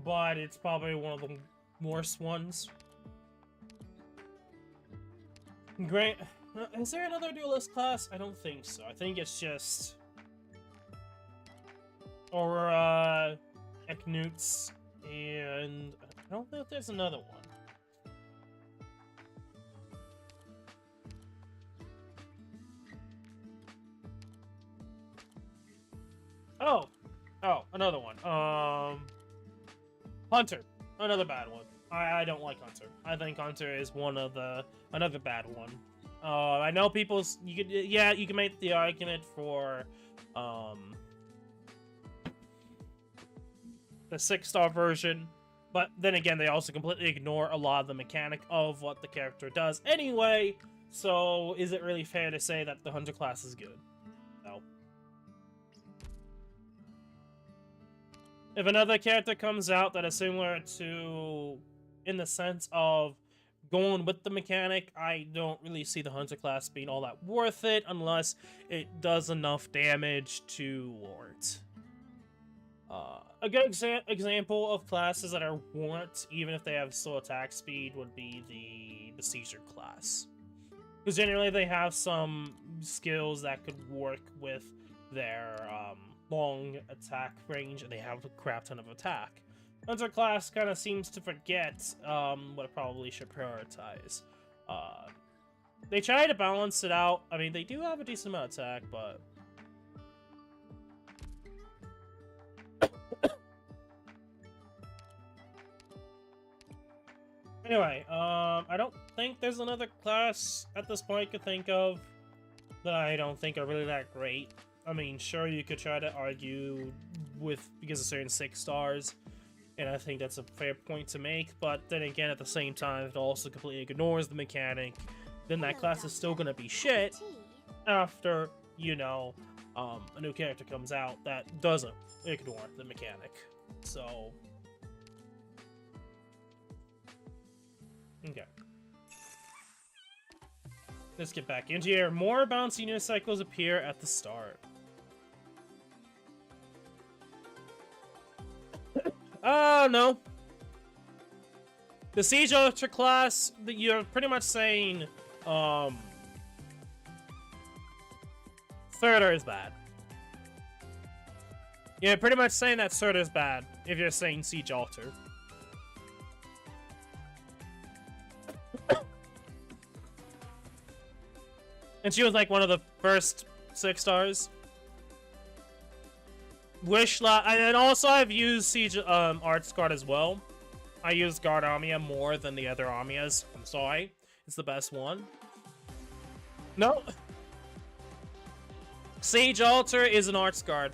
but it's probably one of the worst ones. Great. Is there another duelist class? I don't think so. I think it's just... Or, Arknights, and... I don't know if there's another one. Oh, another one. Hunter. Another bad one. I don't like Hunter. I think Hunter is another bad one. I know you can make the argument for, the 6-star version, but then again, they also completely ignore a lot of the mechanic of what the character does anyway, so is it really fair to say that the Hunter class is good? No. If another character comes out that is similar to, in the sense of going with the mechanic, I don't really see the Hunter class being all that worth it unless it does enough damage to warrant. A good example of classes that are warrant, even if they have slow attack speed, would be the Besieger class. Because generally they have some skills that could work with their long attack range, and they have a crap ton of attack. Hunter class kind of seems to forget what it probably should prioritize. They try to balance it out. I mean, they do have a decent amount of attack, but... Anyway, I don't think there's another class at this point I could think of that I don't think are really that great. I mean, sure, you could try to argue because of certain 6 stars, and I think that's a fair point to make, but then again, at the same time, if it also completely ignores the mechanic, then that class is still gonna be shit after, you know, a new character comes out that doesn't ignore the mechanic. So... Okay. Let's get back into here. More bouncy unicycles appear at the start. Oh, no. The Siege Ultra class, you're pretty much saying, Surtur is bad. You're pretty much saying that Surtur is bad, if you're saying Siege Alter. And she was like one of the first 6 stars. And also I've used Siege Arts Guard as well. I use Guard Amia more than the other Amias. I'm sorry. It's the best one. No. Siege Alter is an Arts Guard.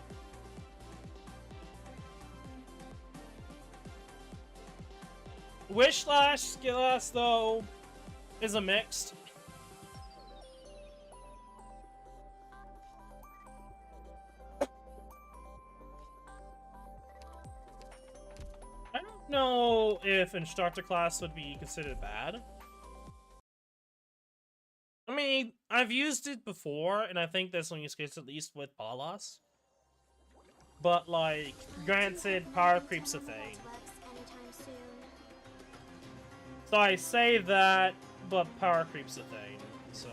Wishlash Skillas, though, is a mixed. I don't know if Instructor class would be considered bad. I mean, I've used it before, and I think there's some use case at least with Palas. But, like, granted, power creep's a thing. So I say that, but power creep's a thing, so...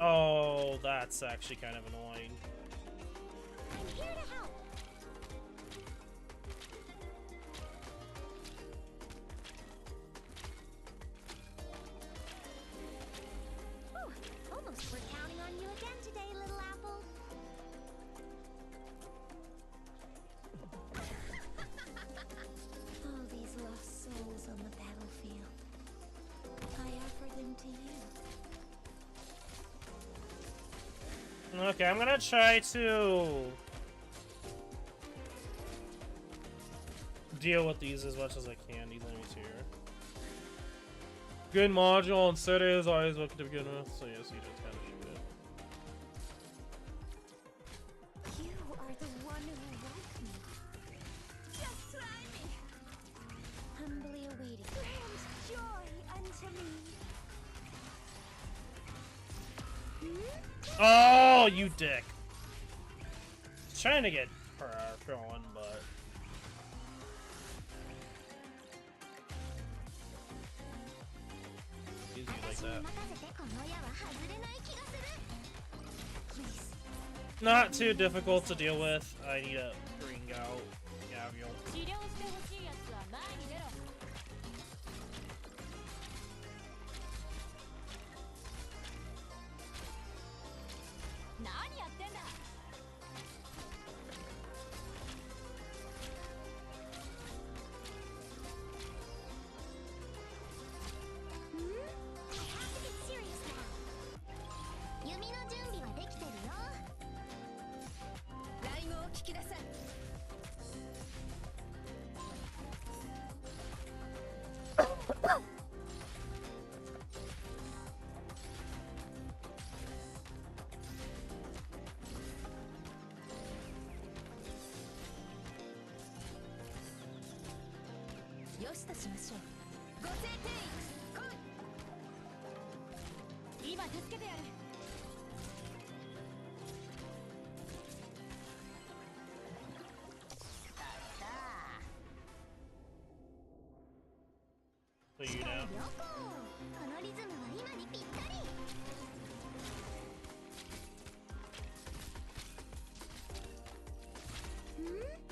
Oh, that's actually kind of annoying. I'm here to help. Almost we're counting on you again today, little apple. All these lost souls on the battlefield. I offer them to you. Okay, I'm gonna try to deal with these as much as I can, these enemies here. Good module, and Surtur is always looking to begin with, so yes, you just kind of shoot Oh, you dick. Trying to get her going, but easy like that. Not too difficult to deal with. I need to bring out Gabriel. 治療してほしいやつは前に出ろ。何やってんだ。弓の準備はできてるよ。ライムを聞きなさい。よしとしましょう。ご聖天来い。今助けてやる。So you know. このリズムは今にぴったり。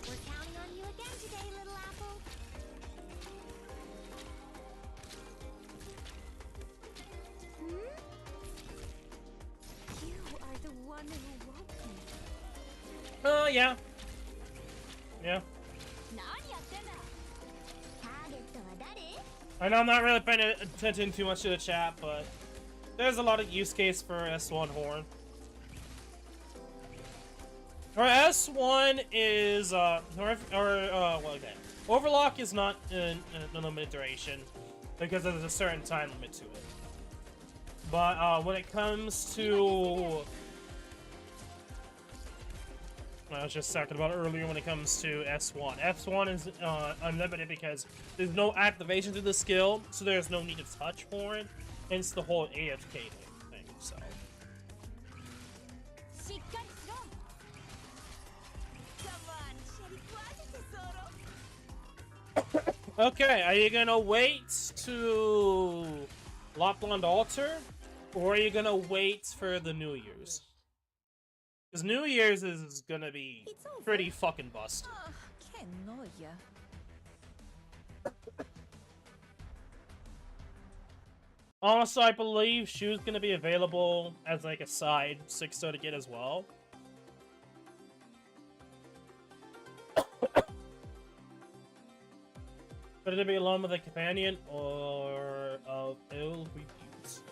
We're counting on you again today, little apple. You are the one who woke me. Yeah. Yeah. 何やってんだ。ターゲットは誰？ I know I'm not really paying attention too much to the chat, but there's a lot of use case for S1 horn. Or S1 is well, okay. Overlock is not in a limited duration because there's a certain time limit to it. But when it comes to, I was just talking about earlier when it comes to S1. S1 is unlimited because there's no activation to the skill, so there's no need to touch horn. Hence the whole AFK thing. So. しっかりしろ。 Come on, シェリフ当ててソロ。 Okay, are you gonna wait to Lapland Altar, or are you gonna wait for the New Year's? Because New Year's is gonna be pretty fucking busted. ああ、ケンノイヤ。 Also, I believe Shu's gonna be available as like a side 6-star to get as well. But it'll be along with a companion or of ill reviews.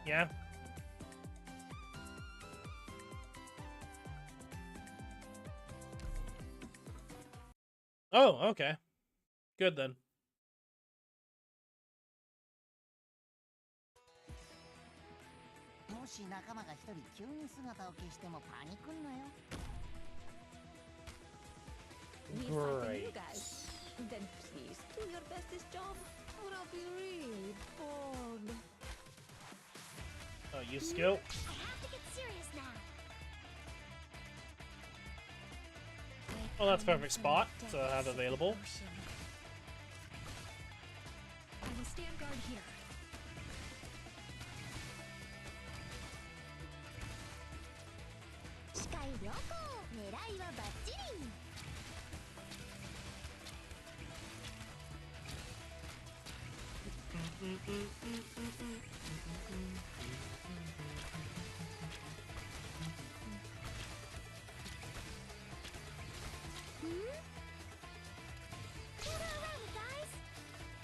Yeah. Oh, okay. Good then. もし仲間が一人急に姿を消してもパニクんなよ。 We fight the new Great. guys. Then please do your bestest job, or I'll be really bored. Oh, you skill? I have to get serious now. Well, that's a perfect spot to have available. I will stand guard here. 視界良好。狙いはバッチリ。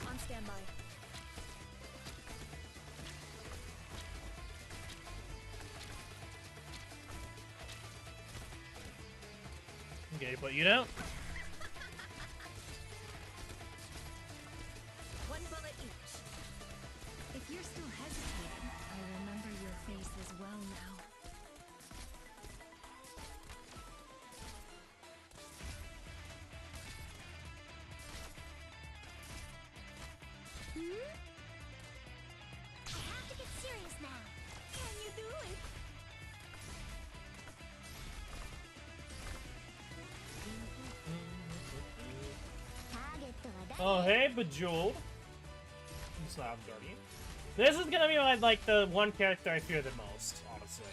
On standby. Okay, but you don't. One bullet each. If you're still hesitating, I remember your face as well now. Oh, hey, Bejeweled. Slab Guardian. This is gonna be like the one character I fear the most, honestly.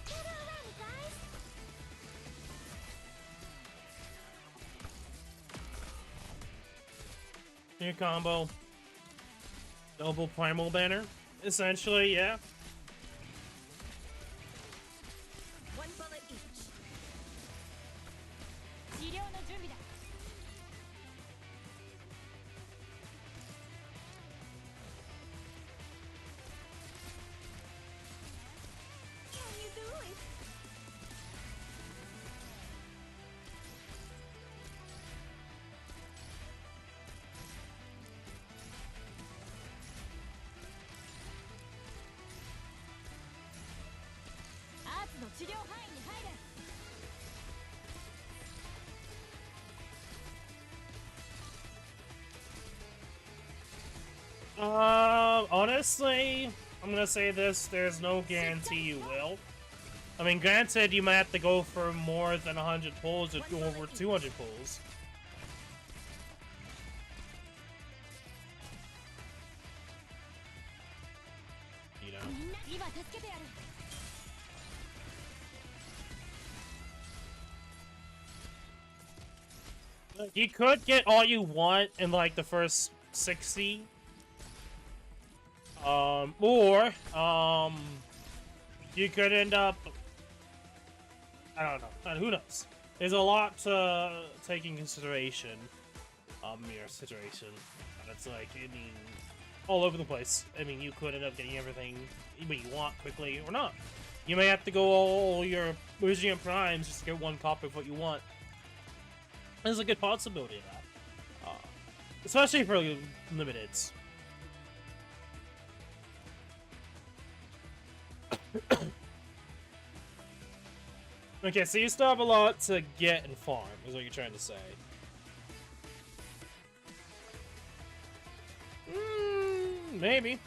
Get around, guys! New combo. Double primal banner. Essentially, yeah. One bullet each. 治療の準備だ Can you do it? Honestly, I'm gonna say this, there's no guarantee you will. I mean, granted, you might have to go for more than 100 pulls or go over 200 pulls. You know? 今助けてやる You could get all you want in, like, the first 60. Or, you could end up... I don't know. Who knows? There's a lot to take in consideration. Your situation. And it's like, I mean, all over the place. I mean, you could end up getting everything you want quickly, or not. You may have to go all your Museum Primes just to get one copy of what you want. There's a good possibility of that. Especially for limiteds. Okay, so you still have a lot to get and farm, is what you're trying to say. Maybe.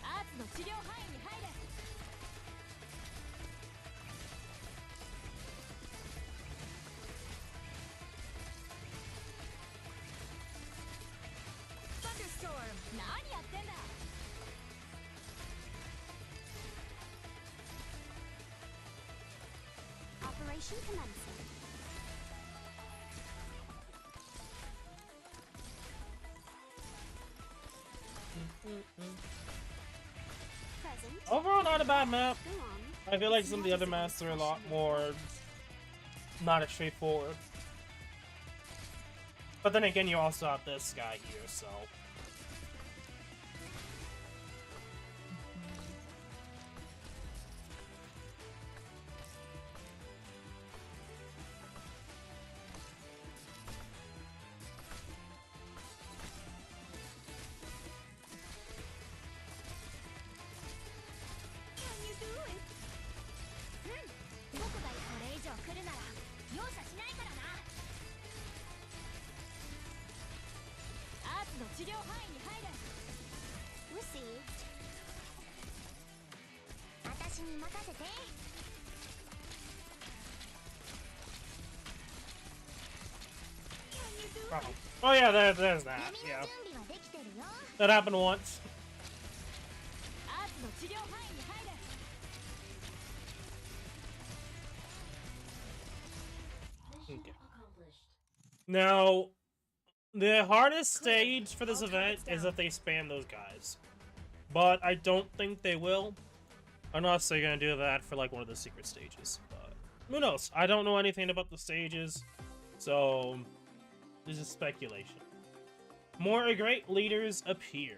アーツの治療範囲に入れ Thunderstorm. 何やってんだ Operation commencing. Present. Overall, not a bad map. Go on. I feel like some of the other maps are a lot more not as straightforward. But then again, you also have this guy here, so. Can you do it? 僕がこれ以上来るなら容赦しないからなアーツの治療範囲に入れ Received. 私に任せて Can you do Oh, it? oh yeah, there's that. 弓の Yeah, 準備はできてるよ that happened once. アーツの治療範囲に入れ Okay. Now, the hardest stage for this event is if they spam those guys. But I don't think they will. Unless they're gonna do that for like one of the secret stages. But who knows? I don't know anything about the stages. So, this is speculation. More great leaders appear.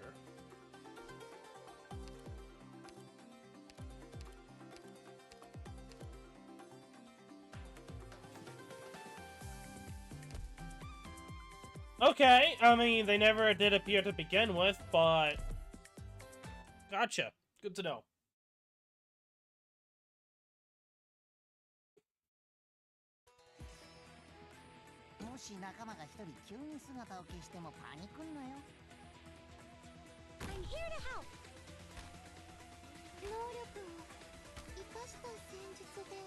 Okay, I mean, they never did appear to begin with, but... Gotcha. Good to know. もし仲間が一人急に姿を消してもパニクんなよ。 I'm here to help. 能力を生かした戦術で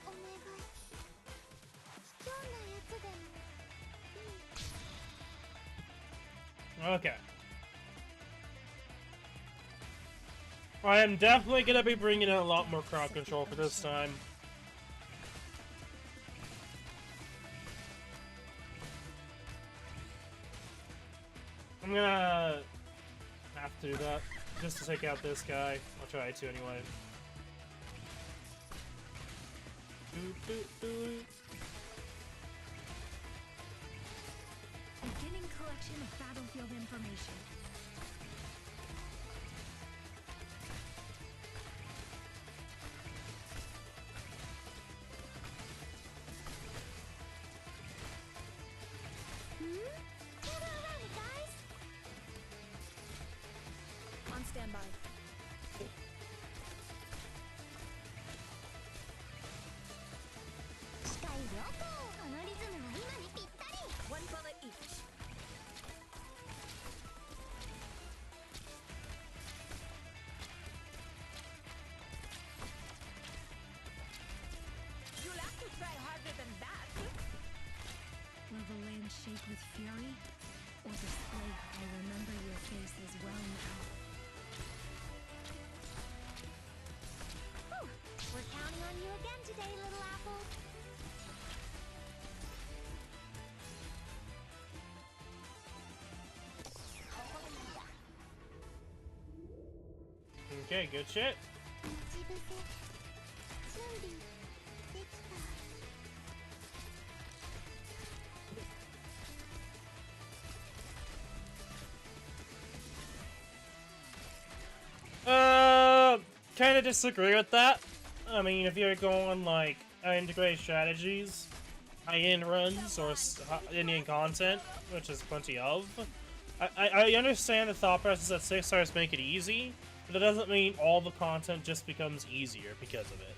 お願い。卑怯なやつでもいい。 Okay. I am definitely gonna be bringing in a lot more crowd control for this time. I'm gonna have to do that just to take out this guy. I'll try to anyway. Beginning collection of battlefield information. Gather around it, guys. On standby. 視界良好。このリズムは今にぴったり。 One bullet each. You'll have to try harder than that. Will the land shake with fury? Or display I remember your face as well now? Whew. We're counting on you again today, little apple. Okay, good shit. 待ち伏せ。準備できた。 Kind of disagree with that. I mean, if you're going like integrated strategies, high-end runs, or Indian content, which is plenty of, I understand the thought process that 6 stars make it easy, but it doesn't mean all the content just becomes easier because of it.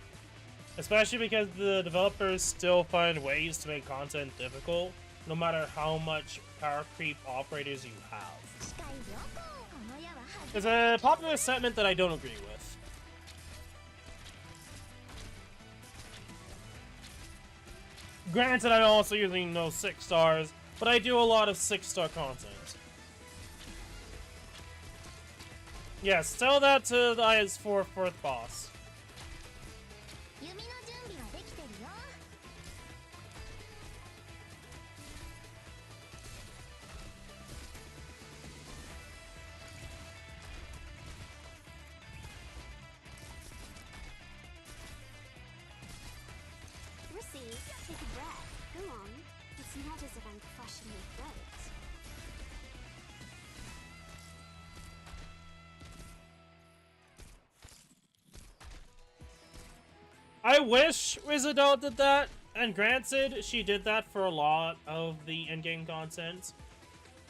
Especially because the developers still find ways to make content difficult, no matter how much power creep operators you have. 視界良好。この矢は外 It's a popular sentiment that I don't agree with. Granted, I'm also using no 6 stars, but I do a lot of 6-star content. Yes, tell that to the IS4 4th boss. 弓の準備はできてるよ。 Receive. Take a breath. Go on. It's not as if I'm crushing your throat. I wish Wizardol did that, and granted, she did that for a lot of the in-game content,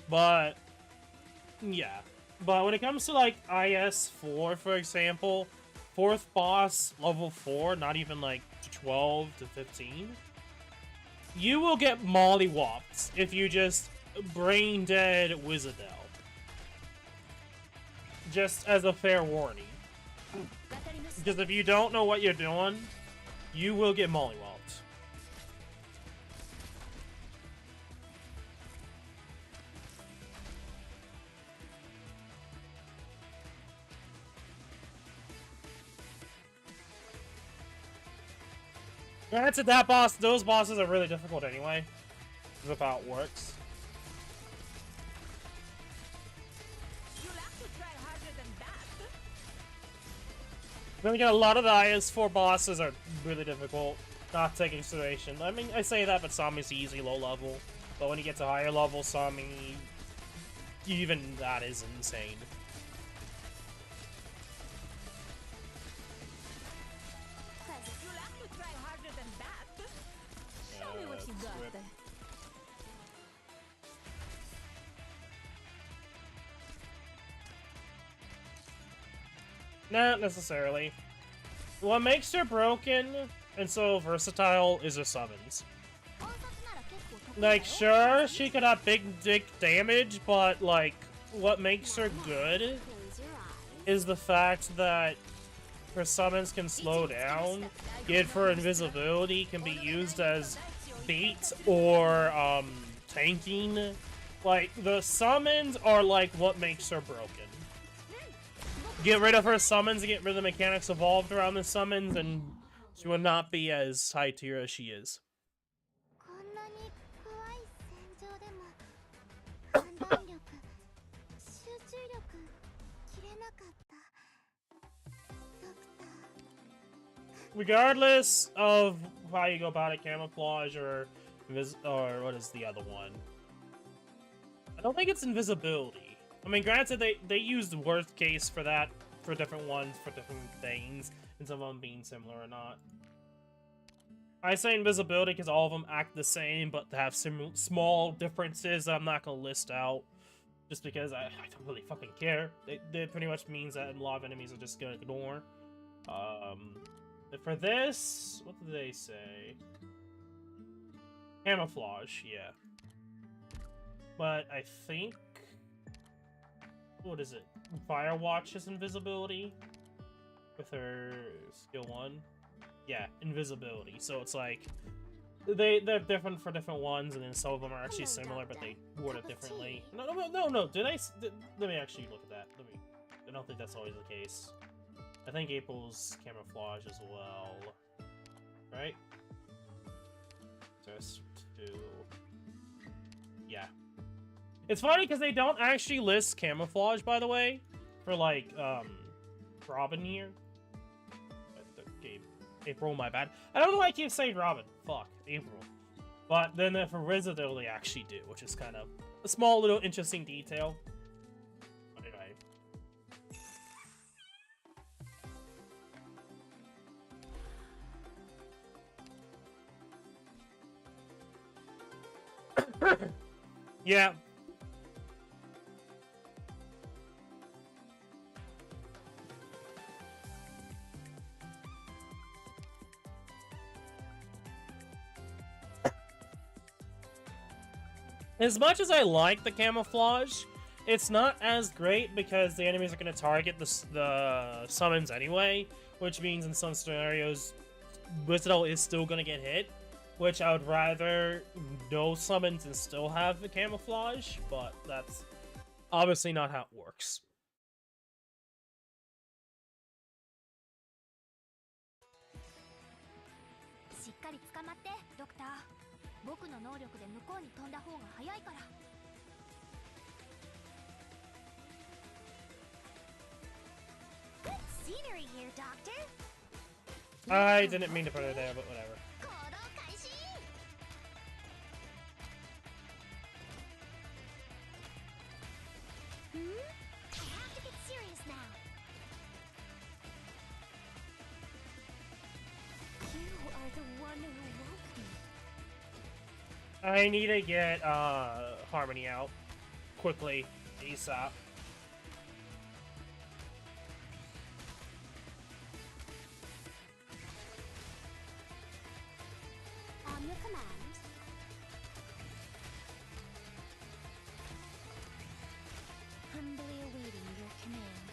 but yeah. But when it comes to like IS4, for example, 4th boss, level 4, not even like 12 to 15, you will get mollywopped if you just brain dead Wizardel. Just as a fair warning. Because if you don't know what you're doing, you will get mollywopped. Granted, that boss, those bosses are really difficult anyway. That's how it works. You'll have to try harder than that. Then again, a lot of the IS4 bosses are really difficult, not taking consideration. I mean, I say that, but Sami's easy, low level. But when you get to higher level, Sami, even that is insane. You'll have to try harder than that. Show me what you got. Rip. Not necessarily. What makes her broken and so versatile is her summons. 暗殺なら結構 Like, sure, she could have big dick damage, but, like, what makes her good Close your eyes. is the fact that her summons can slow down, yet for invisibility can be used as bait or, tanking. Like, the summons are, like, what makes her broken. Get rid of her summons and get rid of the mechanics evolved around the summons, and she would not be as high tier as she is. こんなに怖い戦場でも判断力集中力切れなかったドクター Regardless of how you go about it, camouflage or what is the other one? I don't think it's invisibility. I mean, granted, they used the worst case for that for different ones for different things, and some of them being similar or not. I say invisibility because all of them act the same, but they have small differences that I'm not gonna list out, just because I don't really fucking care. It pretty much means that a lot of enemies are just gonna ignore. For this, what did they say? Camouflage, yeah. But I think... What is it? Firewatch is invisibility? With her skill 1? Yeah, invisibility. So it's like... They're different for different ones, and then some of them are actually similar, but they word it differently. No. Let me actually look at that. I don't think that's always the case. I think April's camouflage as well. Right? Just to... Yeah. It's funny because they don't actually list camouflage, by the way, for like, Robin here. Okay, April, my bad. I don't know why I keep saying Robin. Fuck, April. But then for Rizzo, they actually do, which is kind of a small little interesting detail. But anyway. Yeah. As much as I like the camouflage, it's not as great because the enemies are going to target the summons anyway, which means in some scenarios, Wizardle is still going to get hit, which I would rather no summons and still have the camouflage, but that's obviously not how it works. しっかり捕まってドクター。僕の能力で向こうに飛んだ方が早いから。Good scenery here, Doctor. I didn't mean to put it there, but whatever. 行動開始。I have to get serious now. You are the one who woke me. I need to get Harmony out quickly, ASAP. On your command. Humbly awaiting your command.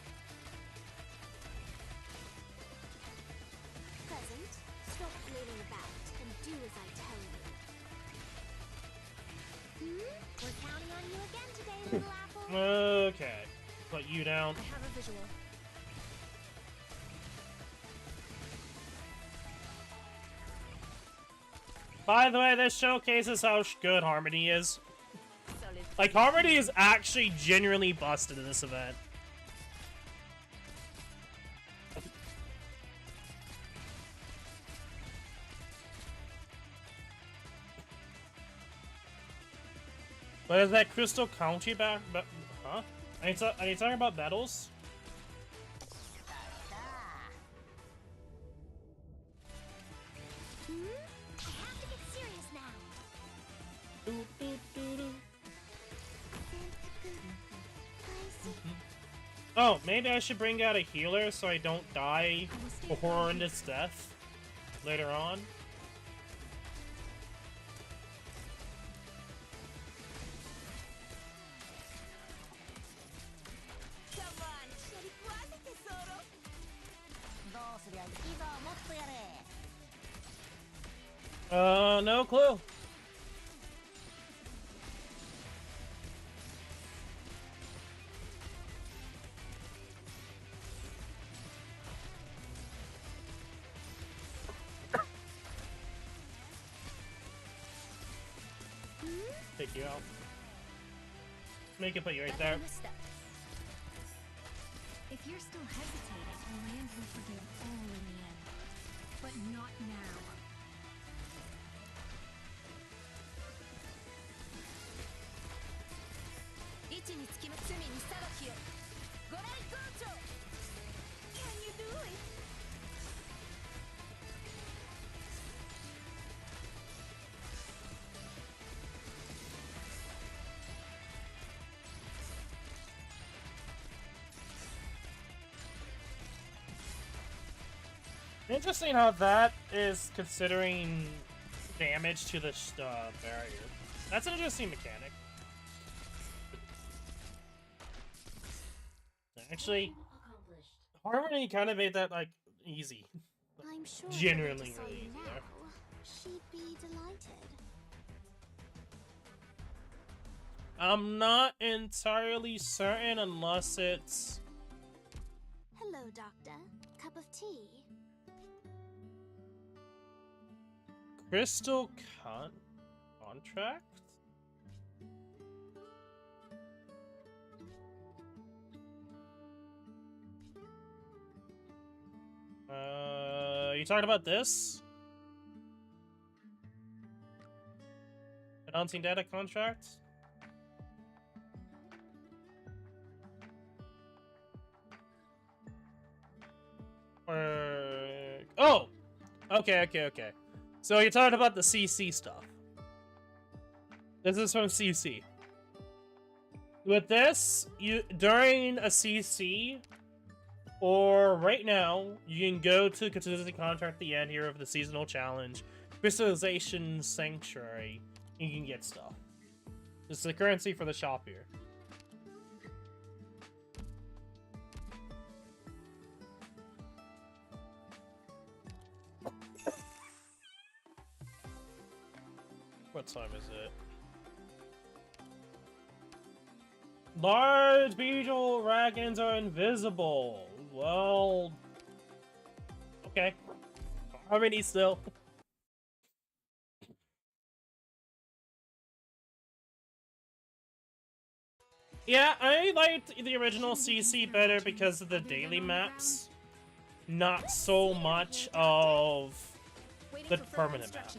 Present, stop flailing about and do as I tell you. We're counting on you again today, little apple. Okay, put you down. I have a visual. By the way, this showcases how good Harmony is. Like, Harmony is actually genuinely busted in this event. But is that Crystal County back? Huh? Are you talking about battles? I have to get serious now. Oh, maybe I should bring out a healer so I don't die a horrendous death later on. No clue. Take you out. Make it put you right there. If you're still hesitating, the land will forgive all in the end. But not now. 位置につきま罪に裁きをご来光庁 Can you do it? Interesting how that is considering damage to the barrier. That's an interesting mechanic. Actually, Harmony kind of made that like easy. I'm sure Genuinely if I were to really say easy now, there. she'd be delighted. I'm not entirely certain unless it's... Hello, Doctor. Cup of tea? Crystal contract? You talking about this? Announcing data contract? Oh! Okay. So you're talking about the CC stuff. This is from CC. With this, during a CC, or right now, you can go to contingency contract at the end here of the seasonal challenge, Crystallization Sanctuary, and you can get stuff. This is the currency for the shop here. What time is it? Large beetle dragons are invisible. Well, okay. How many still? Yeah, I liked the original CC better because of the daily maps. Not so much of the permanent map.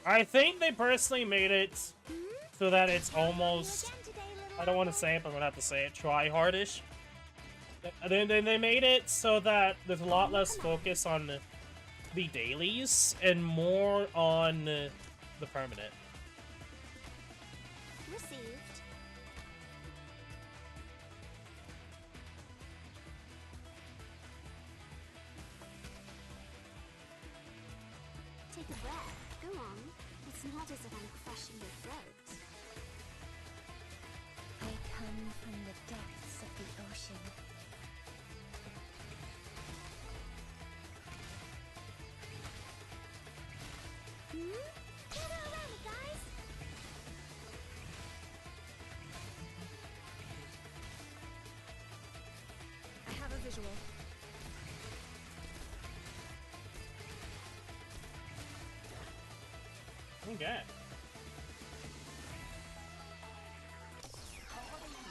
I think they personally made it so that it's almost, I don't want to say it, but I'm gonna have to say it, try-hardish. They made it so that there's a lot less focus on the dailies and more on the permanent. Received. Take a breath. Go on. It's not as if I'm crushing your throat. I come from the depths of the ocean. Gather around, guys! I have a visual. Okay.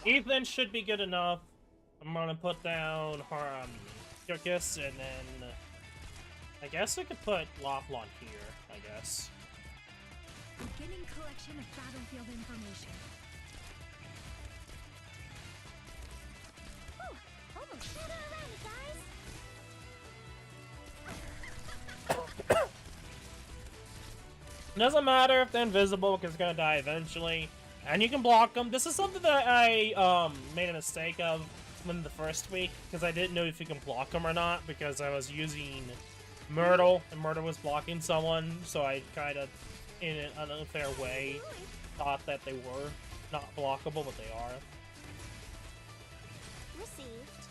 Ethan should be good enough. I'm gonna put down Kirkus, and then I guess I could put Loplan here, I guess. Beginning collection of battlefield information. Almost. Gather around, guys! Doesn't matter if they're invisible because they're gonna die eventually, and you can block them. This is something that I made a mistake of in the first week because I didn't know if you can block them or not because I was using Myrtle and Myrtle was blocking someone, so I kind of, in an unfair way, thought that they were not blockable, but they are. Received.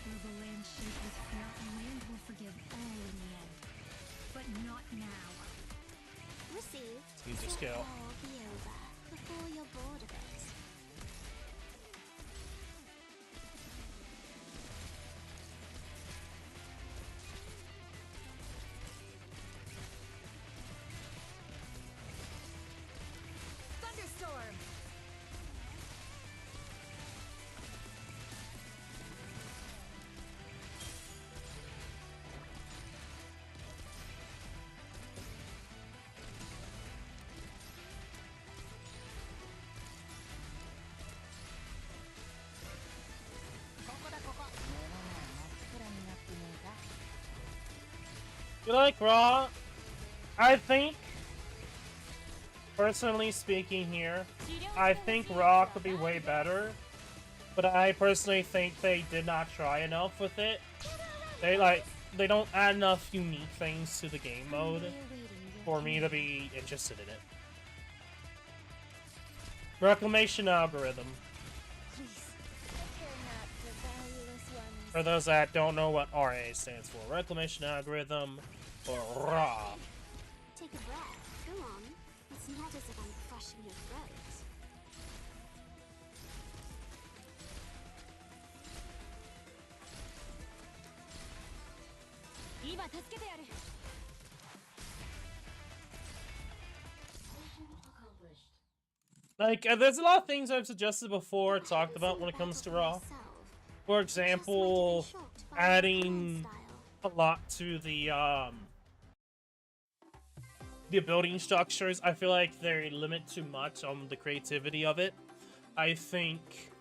Will the land shake with fear? The land will forgive all in the end, but not now. Received. Use your skill. All be over before you're bored of it. Thunderstorm! You like Raw? I think, personally speaking here, I think Raw could be way better. But I personally think they did not try enough with it. They don't add enough unique things to the game mode for me to be interested in it. Reclamation algorithm. For those that don't know what RA stands for, Reclamation Algorithm, or RA. Take a breath. Go on. It's not as if I'm crushing your throat. Like, there's a lot of things I've suggested before, talked about when it comes to Raw. For example, adding a lot to the building structures. I feel like they limit too much on the creativity of it. I think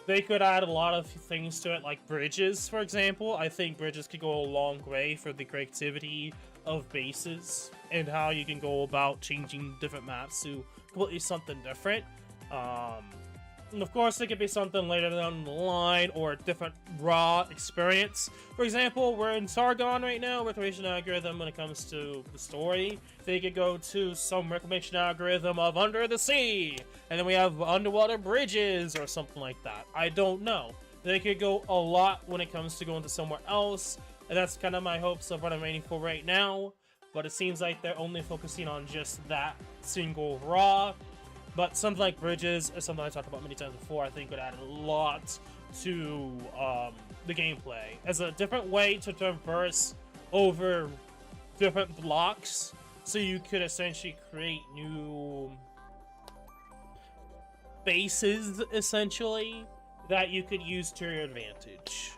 they could add a lot of things to it, like bridges, for example. I think bridges could go a long way for the creativity of bases and how you can go about changing different maps to completely something different. And of course, it could be something later down the line or a different Raw experience. For example, we're in Sargon right now, Reclamation Algorithm when it comes to the story. They could go to some Reclamation Algorithm of Under the Sea, and then we have underwater bridges or something like that. I don't know. They could go a lot when it comes to going to somewhere else, and that's kind of my hopes of what I'm waiting for right now. But it seems like they're only focusing on just that single Raw. But something like bridges is something I talked about many times before. I think would add a lot to the gameplay as a different way to traverse over different blocks, so you could essentially create new bases, essentially, that you could use to your advantage.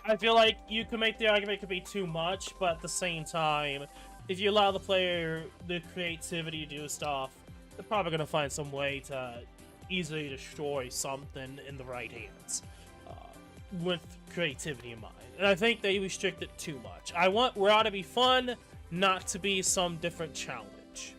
I feel like you could make the argument it could be too much, but at the same time, if you allow the player the creativity to do stuff, they're probably going to find some way to easily destroy something in the right hands with creativity in mind. And I think they restrict it too much. I want Raw to be fun, not to be some different challenge.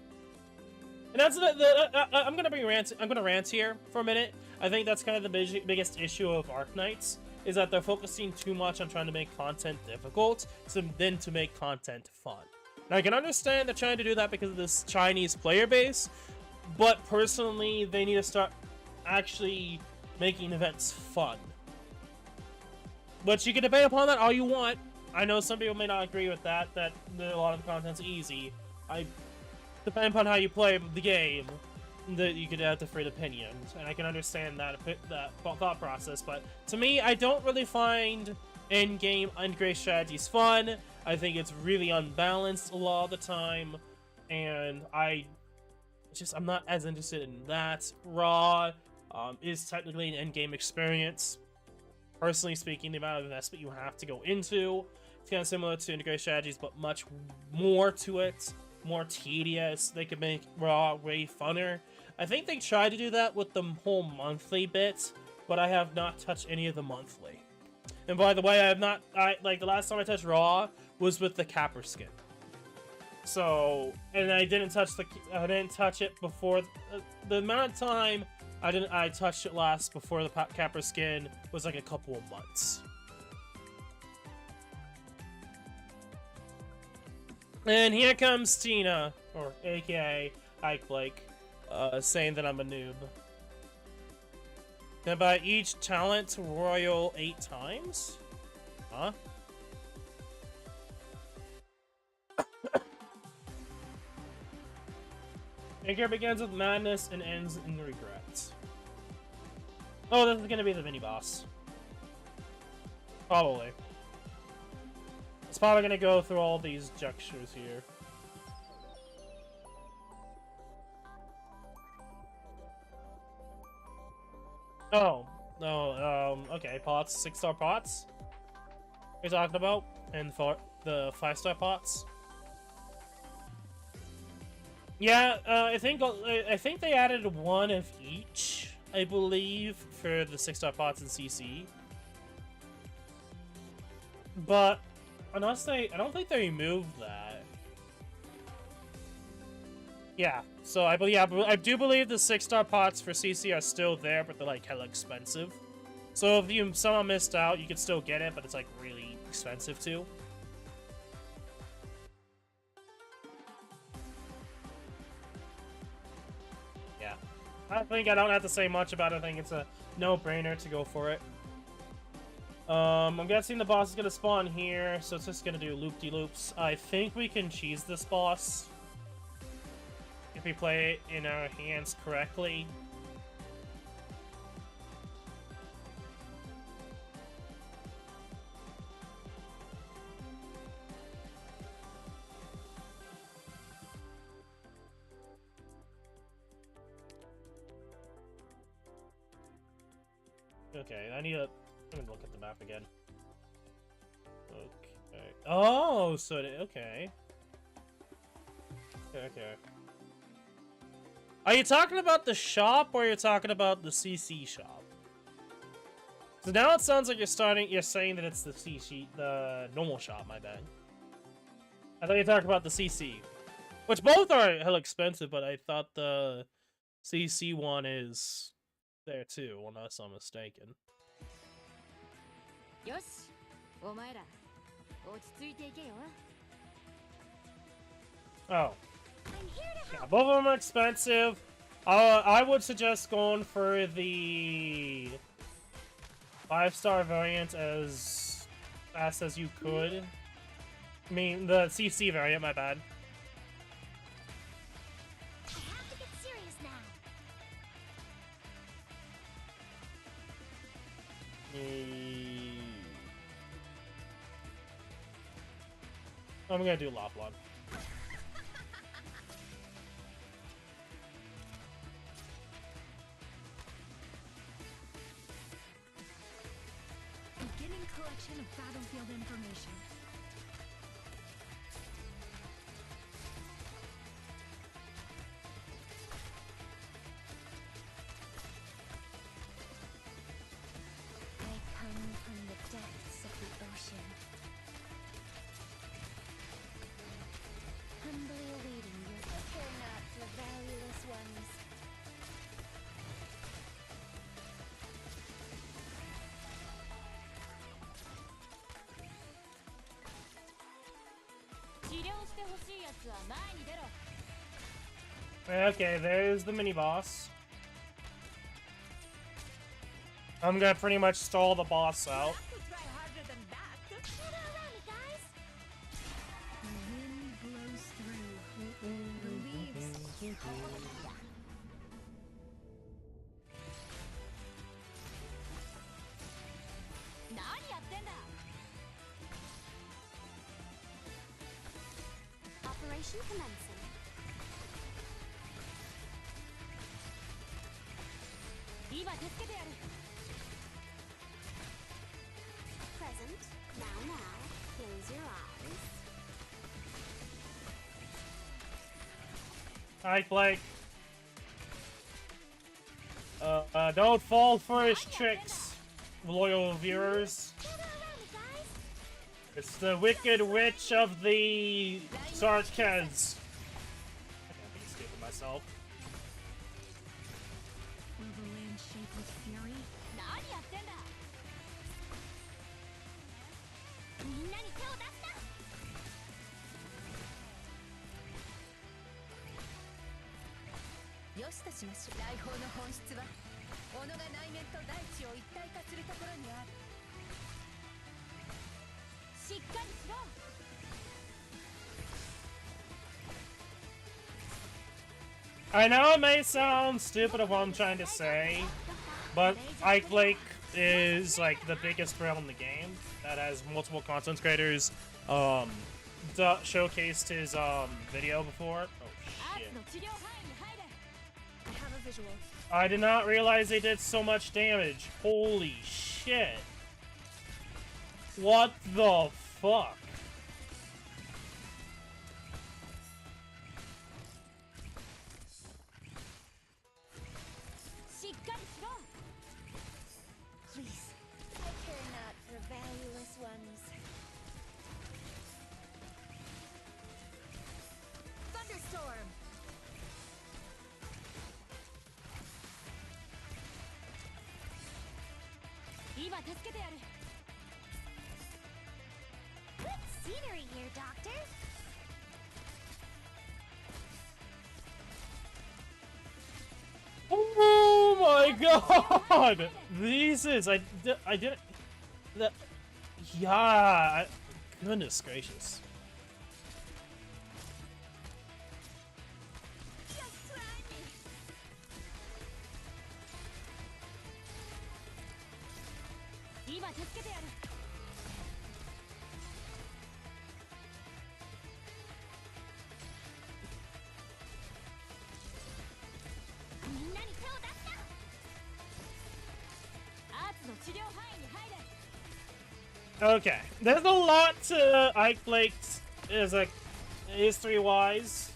And that's I'm going to rant here for a minute. I think that's kind of the biggest issue of Arknights, is that they're focusing too much on trying to make content difficult than to make content fun. Now, I can understand they're trying to do that because of this Chinese player base, but personally, they need to start actually making events fun. But you can debate upon that all you want. I know some people may not agree with that a lot of the content's easy. Depending upon how you play the game, that you could have different opinions, and I can understand that thought process. But to me, I don't really find in-game integrated strategies fun. I think it's really unbalanced a lot of the time, and I'm not as interested in that. Raw is technically an in-game experience. Personally speaking, the amount of investment you have to go into, it's kind of similar to integrated strategies, but much more to it, more tedious. They could make Raw way funner. I think they tried to do that with the whole monthly bit, but I have not touched any of the monthly. And by the way, the last time I touched Raw was with the Capper skin. So, and I didn't touch it before the amount of time I touched it last before the Capper skin was like a couple of months. And here comes Tina, or aka Ike Blake, saying that I'm a noob. Can I buy each talent royal 8 times? Huh? Anger begins with madness and ends in regrets. Oh, this is gonna be the mini boss. Probably. It's probably gonna go through all these gestures here. Oh, no, okay, pots, 6-star pots? We're talking about? And for the 5-star pots? Yeah, I think they added one of each, I believe, for the 6-star pots in CC. But unless I don't think they removed that. Yeah, so I do believe the 6-star pots for CC are still there, but they're like hella expensive. So if you somehow missed out, you can still get it, but it's like really expensive too. Yeah, I think I don't have to say much about it. I think it's a no-brainer to go for it. I'm guessing the boss is gonna spawn here, so it's just gonna do loop-de-loops. I think we can cheese this boss if we play it in our hands correctly. Okay, I'm gonna look at the map again. Okay. Oh, so okay. Okay. Are you talking about the shop or are you talking about the CC shop? So now it sounds like you're saying that it's the CC, the normal shop, my bad. I thought you were talking about the CC. Which both are hell expensive, but I thought the CC one is there too, unless I'm mistaken. よし、お前ら落ち着いていけよ。 Oh. Yeah, both of them are expensive. I would suggest going for the 5-star variant as fast as you could. I mean, the CC variant, my bad. I have to get serious now. I'm gonna do Loflon. Beginning collection of battlefield information. I come from the depths of the ocean, humbly awaiting your care not for valueless ones. Okay, there's the mini boss. I'm gonna pretty much stall the boss out. The wind blows through. The leaves. Operation commencing. Present. Now. Close your eyes. Alright, Blake. Don't fall for his tricks, loyal viewers. It's the Wicked Witch of the Sarkaz. I can't be escaping myself. Will the land shake with fury? I know it may sound stupid of what I'm trying to say, but Ike Lake is like the biggest rail in the game that has multiple content creators showcased his video before. Oh shit. I have a visual. I did not realize they did so much damage. Holy shit. What the fuck? Please. I care not for valueless ones. Thunderstorm. Good scenery here, Doctor. Oh my god! This is I didn't that yeah goodness gracious. Okay, there's a lot to Ike Blake's is like history-wise.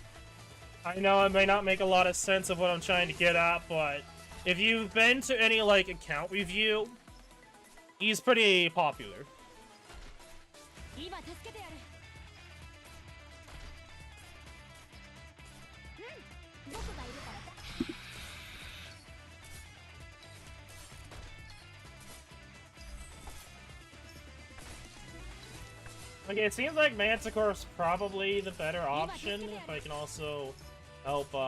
I know it may not make a lot of sense of what I'm trying to get at, but if you've been to any like account review, he's pretty popular. Okay, it seems like Manticore's probably the better option if I can also help They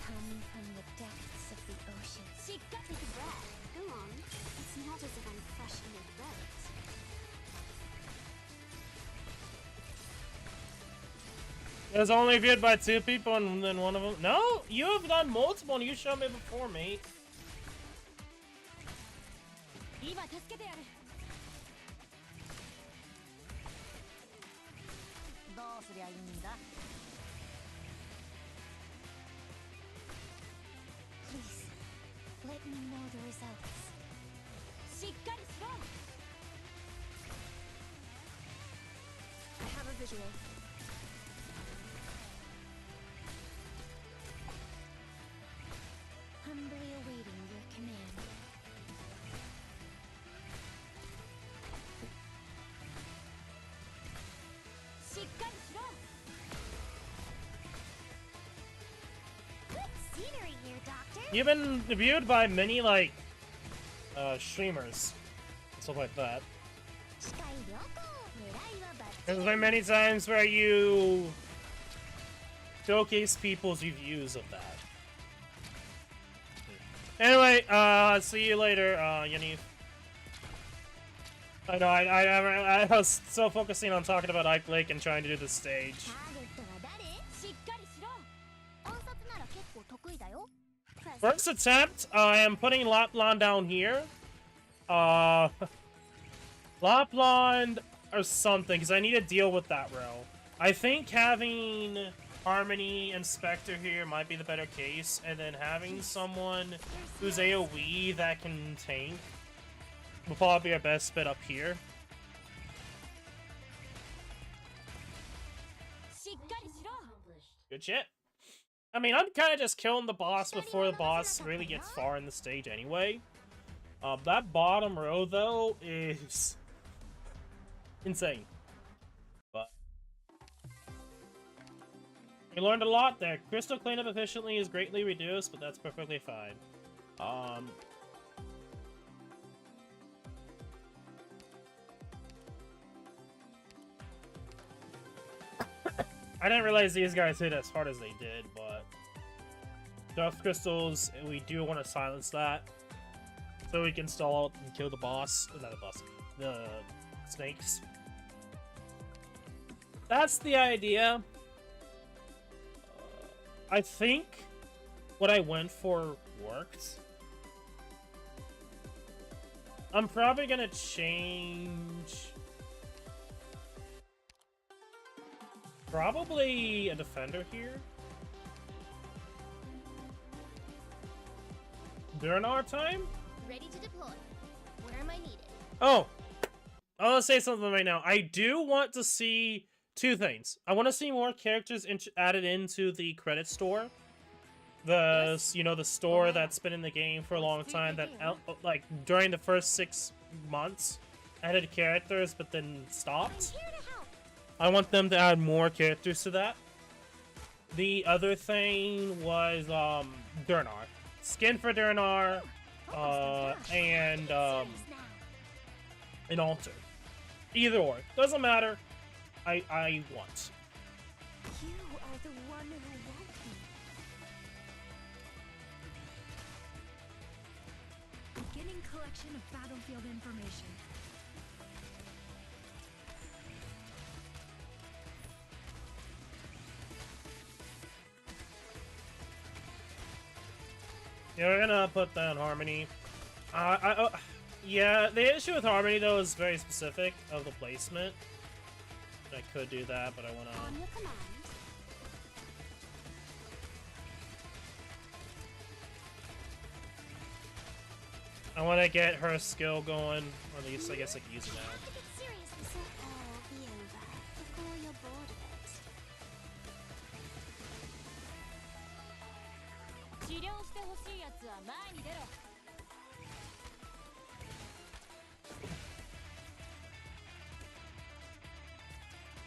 come from the depths of the ocean. Take a breath. Go on. It's not as if I'm fresh in your throat. It was only viewed by 2 people and then one of them. No, you have done multiple and you showed me before, mate. どうすりゃいいんだ Please, let me know the results. I have a visual. Humbly awaiting your command. Good scenery here, Doctor. You've been viewed by many like streamers, stuff like that. There's been many times where you showcase people's reviews of that. Anyway, see you later, Yanif. I know, I was so focusing on talking about Ike Lake and trying to do the stage. First attempt, I am putting Lapland down here. Lapland or something, because I need to deal with that row. I think having Harmony and Spectre here might be the better case, and then having someone who's AoE that can tank will probably be our best bet up here. Good shit. I mean, I'm kind of just killing the boss before the boss really gets far in the stage anyway. That bottom row, though, is insane. But we learned a lot there. Crystal cleanup efficiently is greatly reduced, but that's perfectly fine. I didn't realize these guys hit as hard as they did, but Death Crystals, we do want to silence that. So we can stall out and kill the boss. Not the boss. The snakes. That's the idea. I think what I went for worked. I'm probably gonna change... Probably a defender here. During our time? Ready to deploy. Where am I needed? Oh! I want to say something right now. I do want to see two things. I want to see more characters added into the credit store. The, you know, the store that's been in the game for a long time that, like, during the first 6 months, added characters but then stopped. I want them to add more characters to that. The other thing was, Durnar. Skin for Durnar, and, an altar. Either or. Doesn't matter. I want. You are the one who won't be. Beginning collection of battlefield information. Yeah, we're gonna put down Harmony. Yeah, the issue with Harmony, though, is very specific of the placement. I could do that, but I wanna... On your command. I wanna get her skill going, or at least I guess I can use it now. To get serious, this will all be over before you're bored of it. 治療してほしいやつは前に出ろ。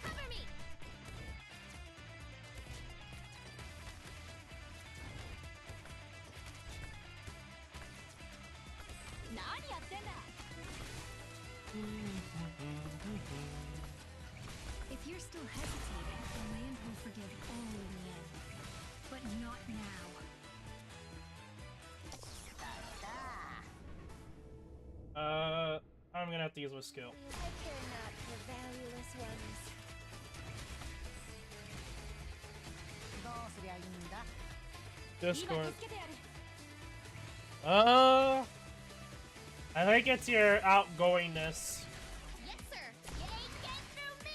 Cover me. 何やってんだ。If you're still hesitating, the land will forgive all in the end. But not now. I'm gonna have to use my skill. I care not for valueless ones. どうすりゃいいんだ。 Discord. 助けてやる。I think it's your outgoingness. Yes, sir. You ain't getting through me.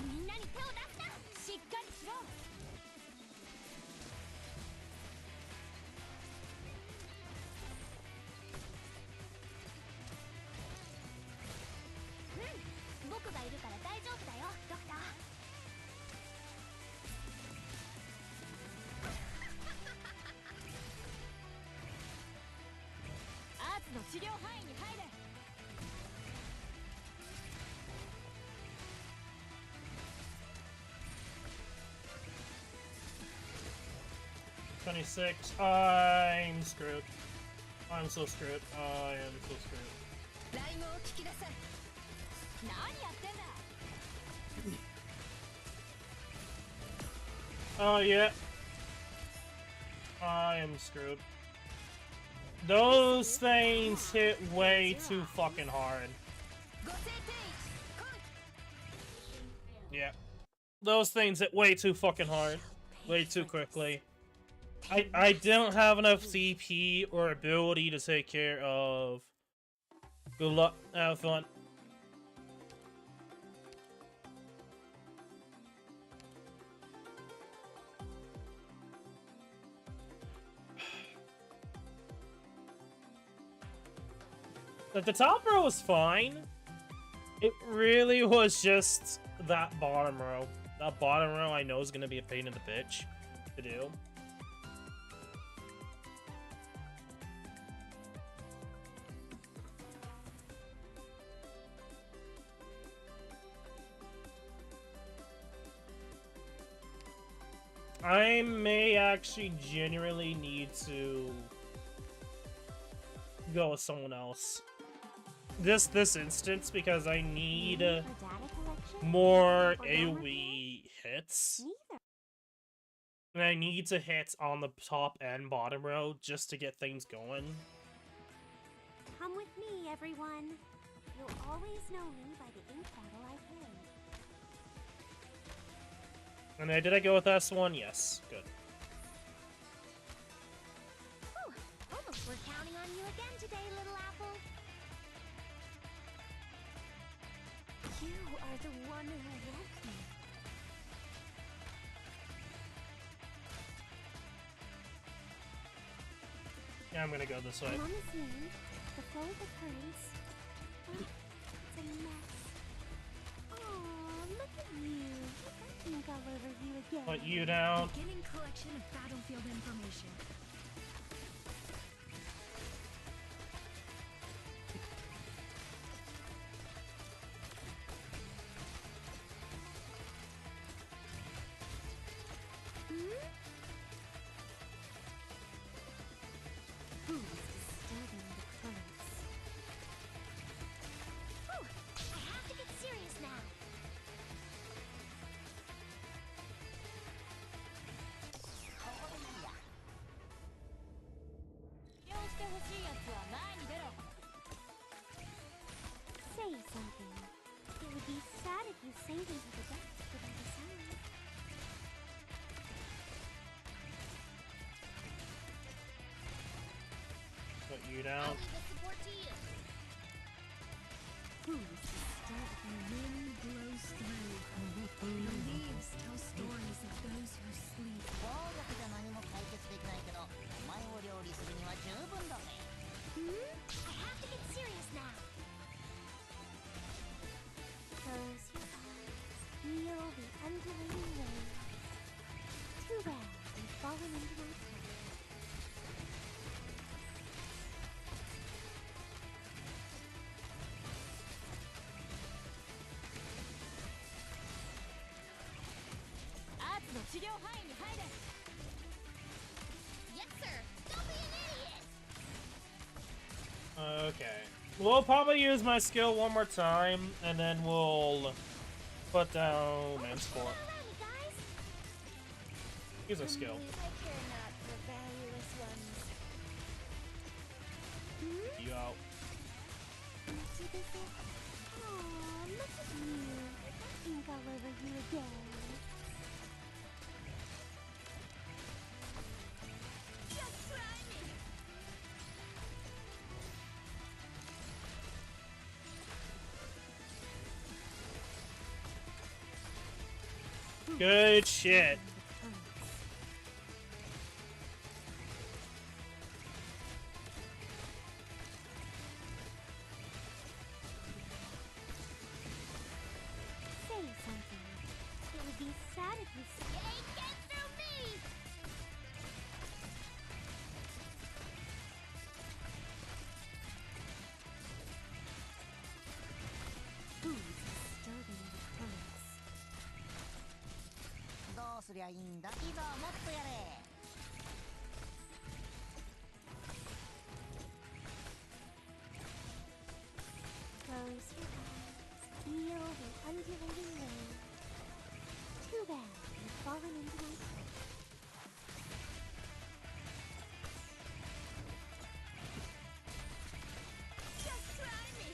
みんなに手を出すな。しっかりしろ。 僕がいるから大丈夫だよ、ドクター。アーツの治療範囲に入れ。26. I'm screwed. I'm so screwed. I am so screwed. ライムを聞きなさい。何やってんだ。 Oh, yeah. I am screwed. Those things hit way too fucking hard. ご静停位。 Yeah. Those things hit way too fucking hard. Way too quickly. I don't have enough CP or ability to take care of... Good luck. Have fun. Like, the top row was fine. It really was just that bottom row. That bottom row I know is gonna be a pain in the bitch to do. I may actually genuinely need to go with someone else. This instance, because I need more AoE hits. And I need to hit on the top and bottom row just to get things going. Come with me, everyone. You'll always know me by the ink bottle I carry. And did I go with S1? Yes. Good. Whew, almost we're counting on you again today, little apple. You are the one who woke me. Yeah, I'm gonna go this way. Mama's name, the flow of the currents. Oh, it's a mess. Oh, look at you. I think all over you again. Put you down. Beginning collection of battlefield information. Who's disturbing the currents? Whew, I have to get serious now. Say something. It would be sad if you sank into the depths without a sound. Put you down. Who's disturbing? The wind blows through. The leaves tell stories of those who sleep. 暴力じゃ何も解決できないけど、お前を料理するには十分だぜ。I have to get serious now. Close your eyes. Feel the undulating waves. Too bad you've fallen into my trap. Yes, sir. Don't be an idiot. Okay. We'll probably use my skill one more time, and then we'll put down and sport. Alrighty, guys. Use a skill. I care not for valueless ones. You out. See this? Aw, look at you. I think all over you again. Just try me. Good shit. Say something. It would be sad if you ain't get through me. Who's disturbing the currents? どうすりゃいいんだ。いざもっとやれ。Close your eyes. Feel the undulating waves. Too bad you've fallen into my trap. Just try me.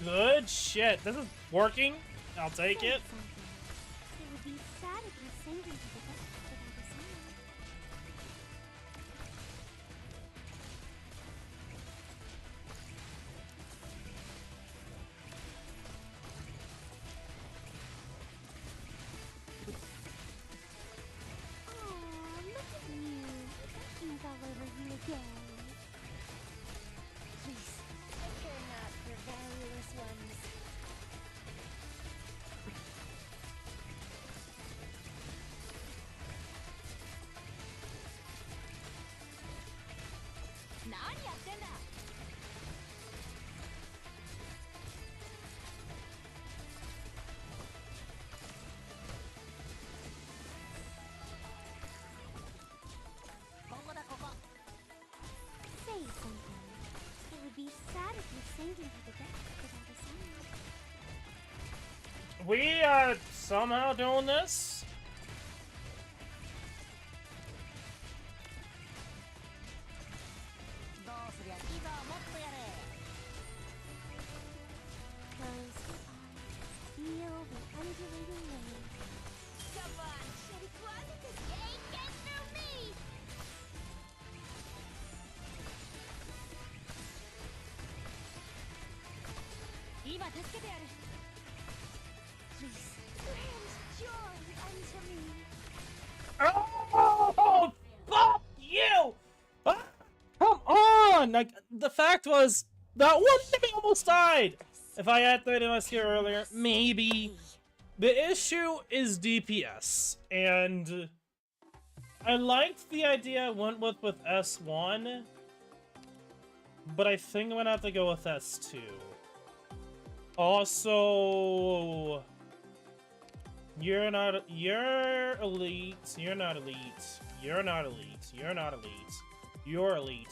Good shit. This is working. I'll take Say it. something. It would be sad if you sank into the depths without a sound. Aw, look at you. Ink all over you again. Please, I care not for valueless ones. Say something. It would be sad if you sank into the depths without a sound. We are somehow doing this. Like, the fact was, that one enemy almost died! If I had 30 less here earlier, maybe. The issue is DPS, and I liked the idea I went with S1, but I think I'm gonna have to go with S2. Also, you're elite, you're not elite, you're not elite, you're elite,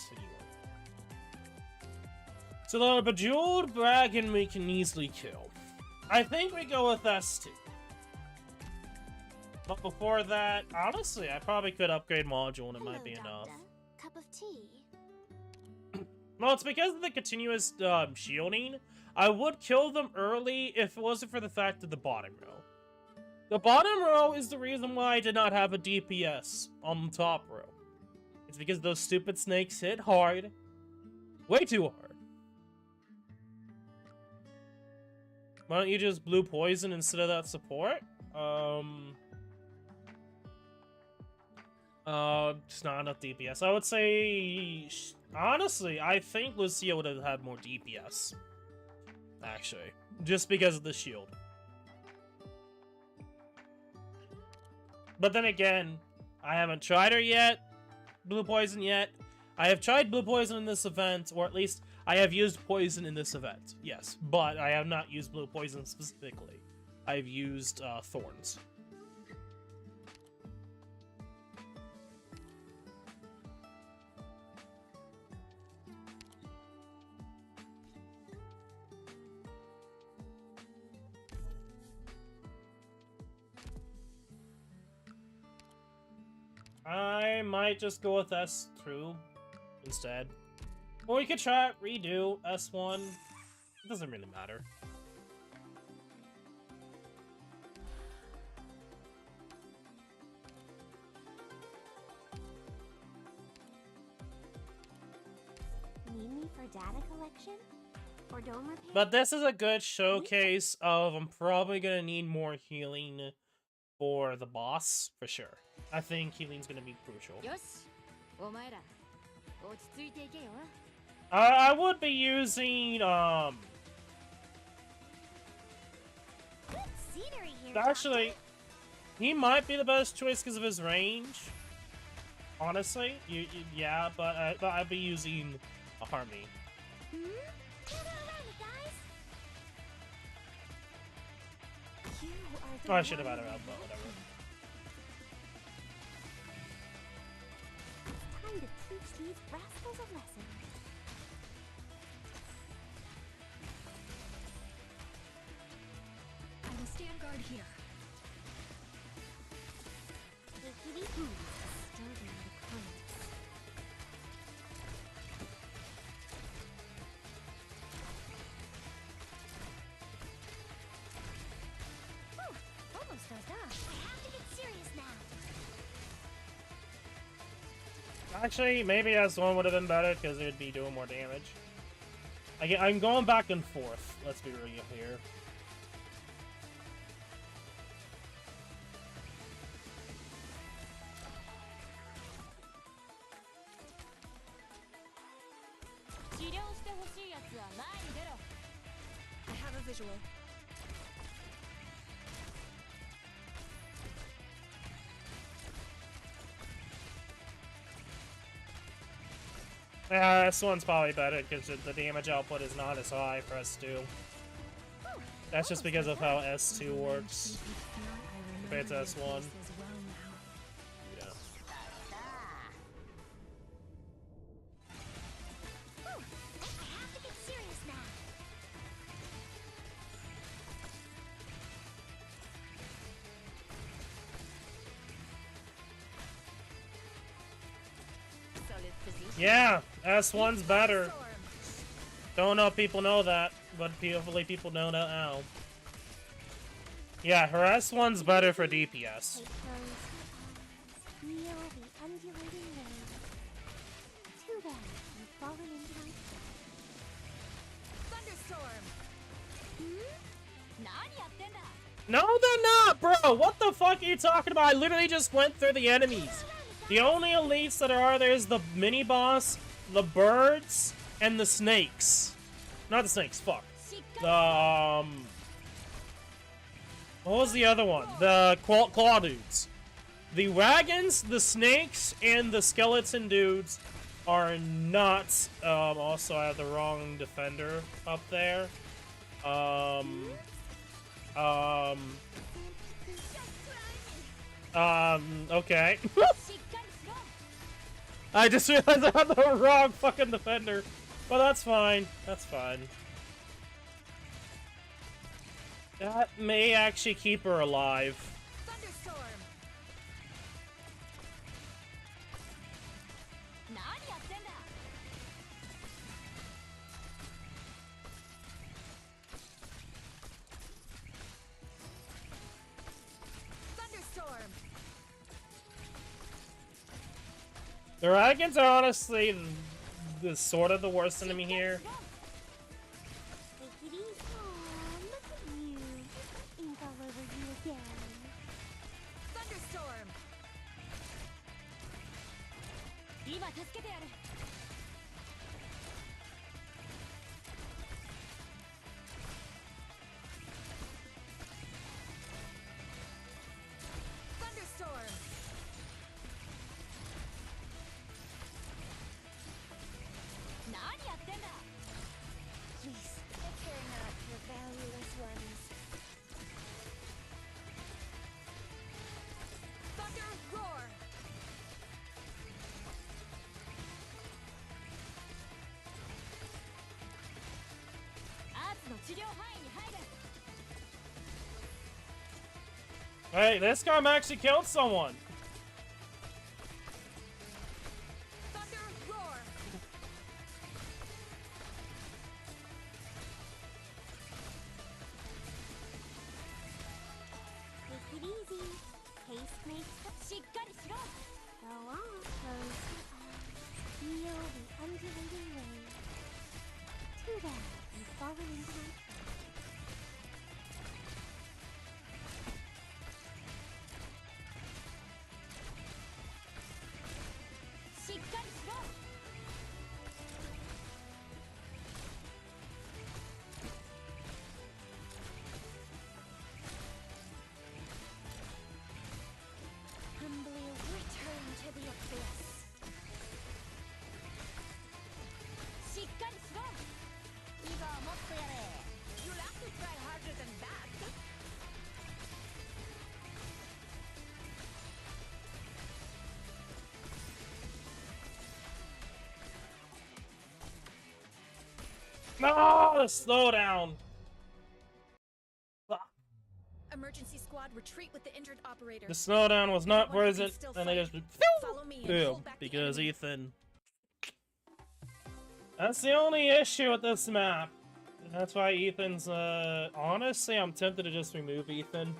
so the Bejeweled Dragon we can easily kill. I think we go with S2. But before that, honestly, I probably could upgrade module and it might be enough. Cup of tea. Well, it's because of the continuous shielding. I would kill them early if it wasn't for the fact of the bottom row. The bottom row is the reason why I did not have a DPS on the top row. It's because those stupid snakes hit hard. Way too hard. Why don't you just blue poison instead of that support? Just not enough DPS. I would say, honestly, I think Lucia would have had more DPS. Actually, just because of the shield. But then again, I haven't tried her yet, blue poison yet. I have tried blue poison in this event, or at least I have used poison in this event, yes. But I have not used blue poison specifically. I've used thorns. I might just go with S2 instead. Or we could try redo S1. It doesn't really matter. Need me for data collection? Or dome repair? But this is a good showcase of I'm probably gonna need more healing for the boss, for sure. I think healing's gonna be crucial. I would be using, Good scenery here, actually, he might be the best choice because of his range. Honestly, yeah, but I'd be using a Harmony. Gather around me, guys. You are the Oh, I should have had one her out, but whatever. Time to teach these rascals a lesson. I will stand guard here. Wiggity who's disturbing the comments. Whew, almost dozed off. I have to get serious now. Actually, maybe S1 would have been better because it would be doing more damage. I'm going back and forth. Let's be real here. I have a visual. Yeah, S1's probably better because the damage output is not as high for S2. That's just because of how S2 works compared to S1. Yeah. I have to get serious now. Yeah, S1's better. Don't know if people know that, but hopefully people know that now. Yeah, her S1's better for DPS. Take those feel the undulating waves. Too bad you've fallen into my trap. Thunderstorm. No, they're not, bro! What the fuck are you talking about? I literally just went through the enemies. The only elites that are there is the mini-boss, the birds, and the snakes. Not the snakes, fuck. The, what was the other one? The claw dudes. The wagons, the snakes, and the skeleton dudes are nuts. Also, I have the wrong defender up there. Okay. I just realized I had the wrong fucking defender. But that's fine. That's fine. That may actually keep her alive. Thunderstorm. Thunderstorm. The dragons are honestly the sort of the worst enemy here. Take it easy. Aw, look at you. Ink all over you again. Thunderstorm. Thunderstorm. Please, spare not your valueless ones. Thunder roar. Hey, this guy actually killed someone. Thunder roar. Take it easy. Haste makes Go on, close your eyes. Feel the undulating waves. Too bad you've fallen into my trap. Humbly return to the abyss. You'll have to try harder than that. No, slow down. Emergency squad, retreat with the injured operator. The slowdown was not Everyone can present, still and I fight. just Follow me and boom hold back the because enemy. Ethan. That's the only issue with this map. That's why Ethan's. Honestly, I'm tempted to just remove Ethan.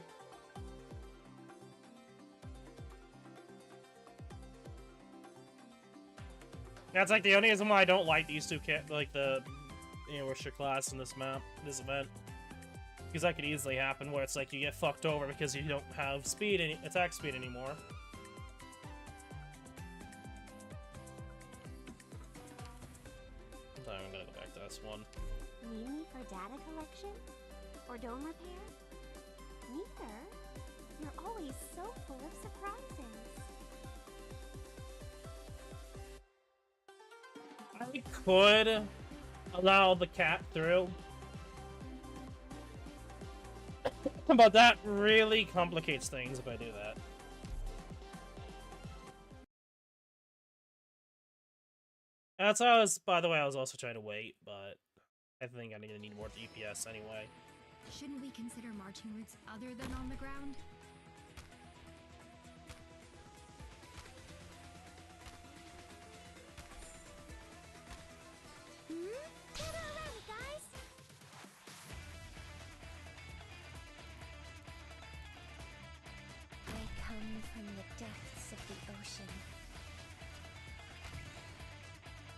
That's like the only reason why I don't like these two like the Worcester class in this map, this event. Because that could easily happen where it's like you get fucked over because you don't have attack speed anymore. I'm gonna go back to this one. Need me for data collection? Or dome repair? Neither. You're always so full of surprises. I could allow the cat through. But that really complicates things if I do that. That's how I was, by the way, I was also trying to wait, but I think I'm gonna need more DPS anyway. Shouldn't we consider marching routes other than on the ground? Gather around, guys! I come from the depths of the ocean.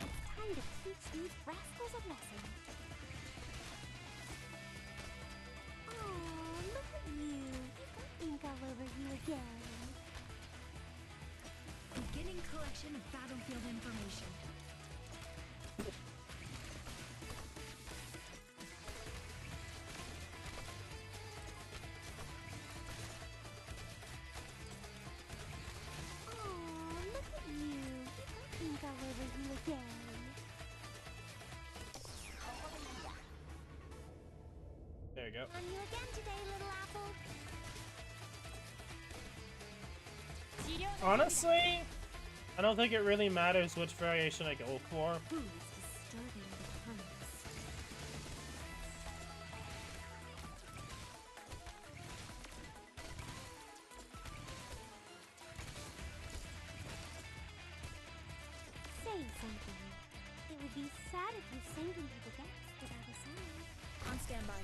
It's time to teach these rascals a lesson. Oh, look at you. You've got ink all over you again. Beginning collection of battlefield information. we go. On you again today, little apple. Honestly, I don't think it really matters which variation I go for. Who is disturbing the harmonies? Say something. It would be sad if you sank into the depths without a sound. On standby.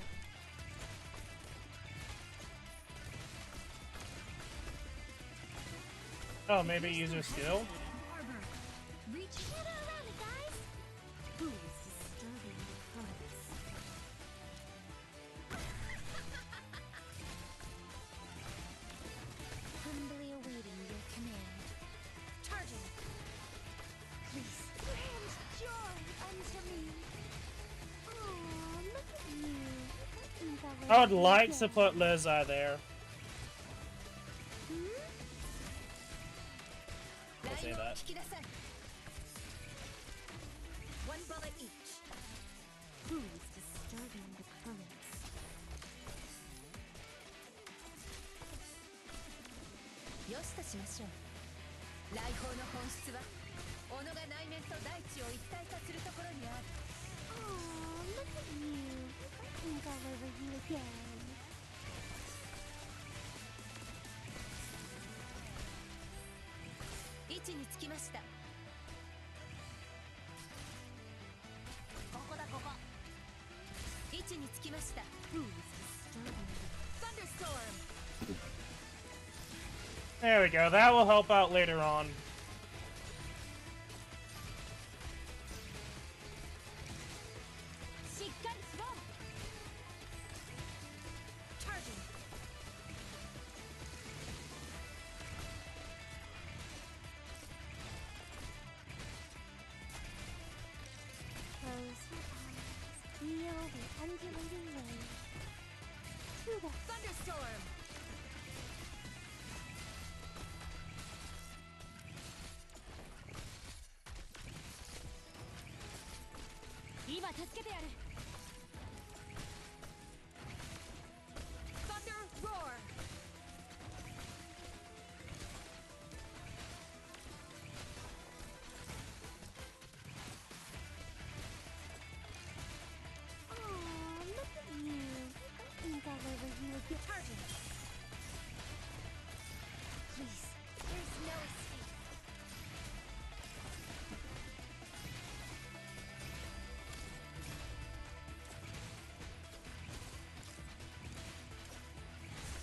Oh, maybe use your skill? Arbor, reach. Get around it, guys! Who is disturbing the harmonies? Humbly awaiting your command. Charging. Please grant joy unto me. Oh, look at you. Think I would like to put Liza there. I'll say that. 引き出さい One bullet each. Who is disturbing the currents? よしとしましょう来訪の本質は己が内面と大地を一体化するところにある Oh, look at you. I think I'll over you again. 位置につきましたここだここ。位置につきました Who is disturbing the Thunderstorm There we go. That will help out later on. しっかりしろ Charging. Close your eyes. Feel the undulating wave. To the Thunderstorm 今助けてやる Thunder Roar Oh, look at you. I think I'll over you again. Charging. Please, there's no escape.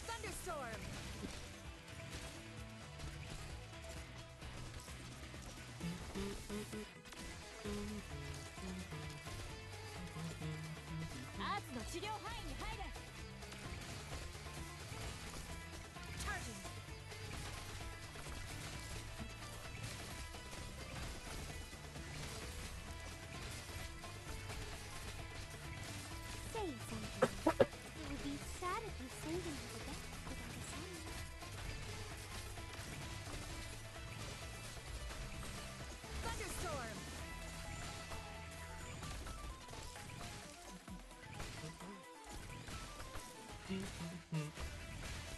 Thunderstorm アーツの治療範囲に入れ Charging. Say something. It would be sad if you sank into the depths without a sound. Thunderstorm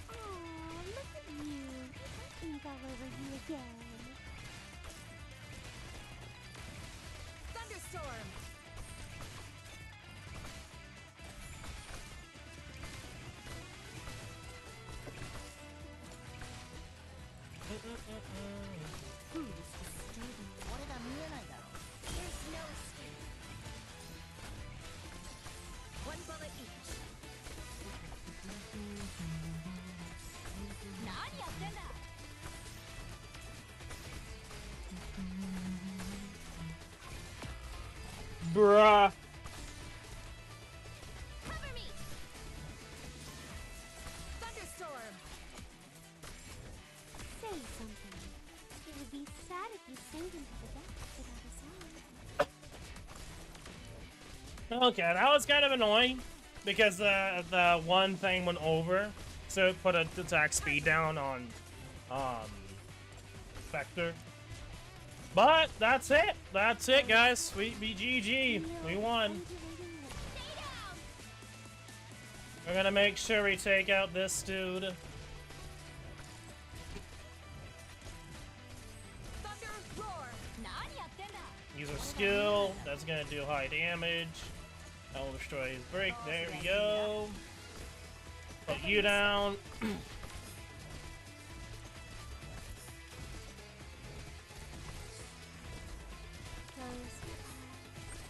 Oh, look at you. I think I'll over you again. Thunderstorm Who is disturbing 俺ら見えないだろ。 There's no escape. One bullet each 何やってんだ Bruh. Cover me Thunderstorm Say something. It would be sad if you sank into the depths without a sound. Okay, that was kind of annoying because the one thing went over, so it put a attack speed down on Spectre. But that's it. That's it, guys. Sweet BGG. We won. Undulating wave. Stay down! We're gonna make sure we take out this dude. Thunder roar. Nani yattenda? Use our skill. That's gonna do high damage. That will destroy his break. There we go. Put you down.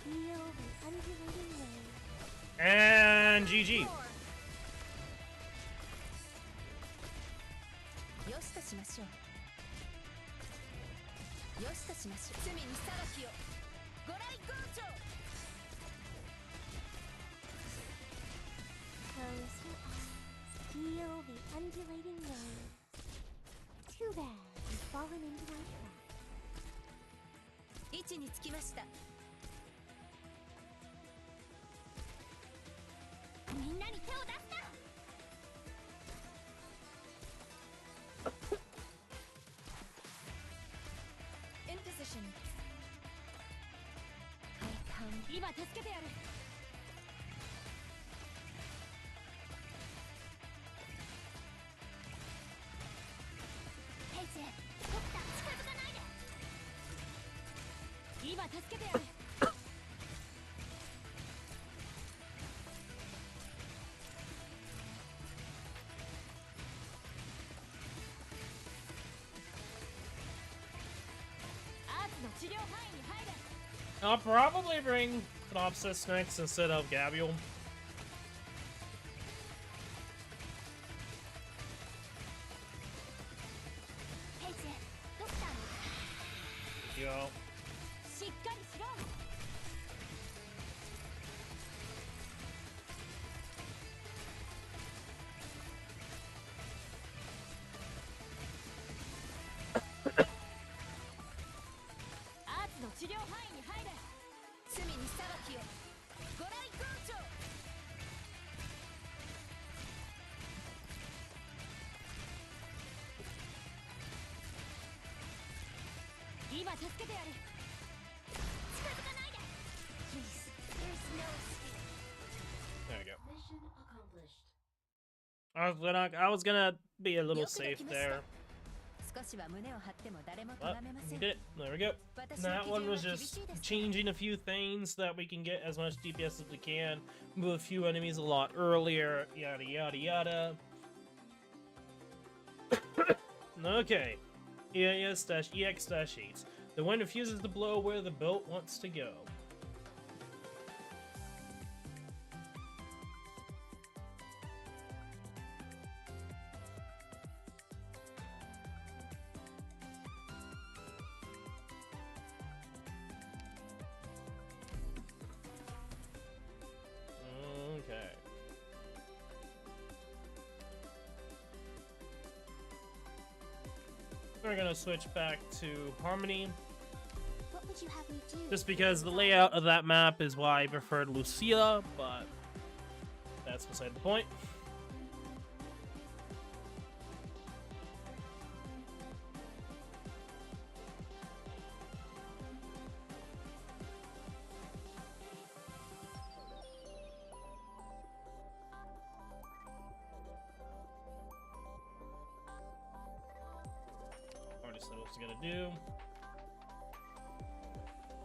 Feel the undulating wave. And GG. よしとしましょう。よしとしましょう。罪に裁きを。ご来光庁。 Close your eyes. Feel the undulating waves. Too bad you've fallen into my trap. 位置につきました。みんなに手を出すな。 In position. 今助けてやる。ペイジ、ドクター近づかないで。今助けてやる。アーツの治療範囲に入れ。 I'll probably bring Synopsis next instead of Gabriel. ペイジ、ドクターに Yo. しっかりしろ。アーツの治療範囲に入れ。罪に裁きを。ご来光庁。 今助けてやる。近づかないで。Please, there's no escape. There we go. Mission accomplished. I was gonna be a little よくで safe きました。 there. 少しは胸を張っても誰も But 咎めませ we ん。 did it. There we go. 私の That 基 one 準は was 厳 just しいです。 changing a few things that we can get as much DPS as we can, move a few enemies a lot earlier, yada yada yada. Okay. EX-EX-8. The wind refuses to blow where the boat wants to go. Okay. We're gonna switch back to Harmony, What would you have me do? just because the layout of that map is why I preferred Lucia, but that's beside the point. Already said what I was gonna do.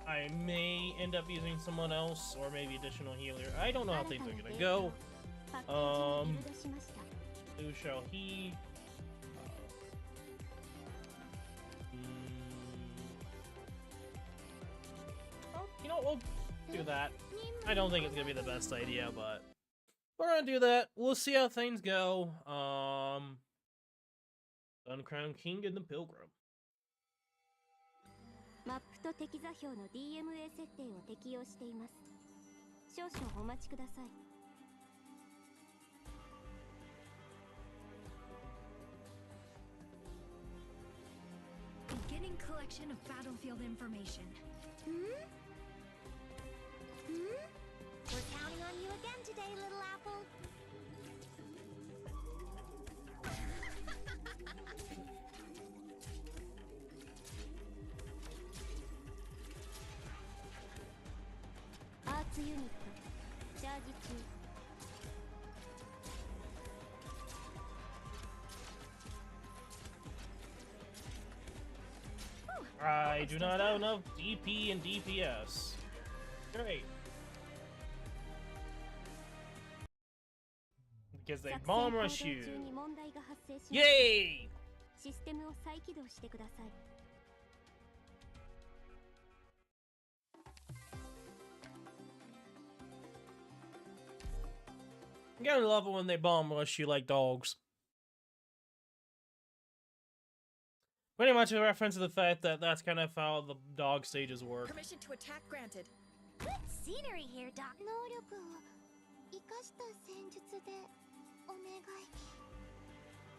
I may end up using someone else, or maybe additional healer. I don't know how things are gonna go. パッケージにビルドしました。 Who shall he? Oh, you know what? We'll do that. I don't think it's gonna be the best idea, but we're gonna do that. We'll see how things go. Uncrowned King and the Pilgrim. マップと敵座標の DMA 設定を適用しています。少々お待ちください。 Beginning collection of battlefield information. We're counting on you again today, little apple. Arts Unit チャージ中。I do not have enough DP and DPS. Great. Because they bomb rush you. Yay! システムを再起動してください。You gotta love it when they bomb rush you like dogs. Pretty much a reference to the fact that that's kind of how the dog stages work. Permission to attack granted. Good scenery here, Doc. 能力を生かした戦術でお願い。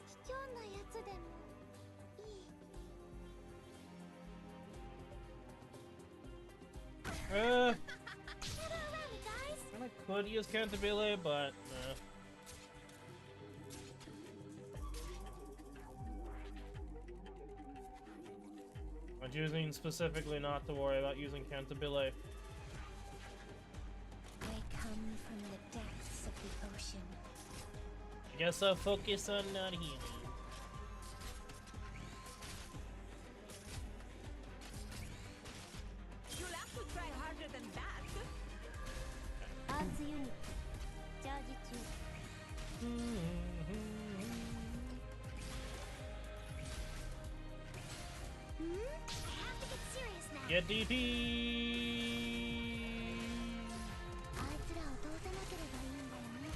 卑怯なやつでもいい。Kinda could use Cantabile, but nah. I'm choosing specifically not to worry about using Cantabile. They come from the depths of the ocean. I guess I'll focus on not healing. You'll have to try harder than that. アーツユニットチャージ中。I have to get serious now. Get DP! あいつらを通さなければいいんだよね。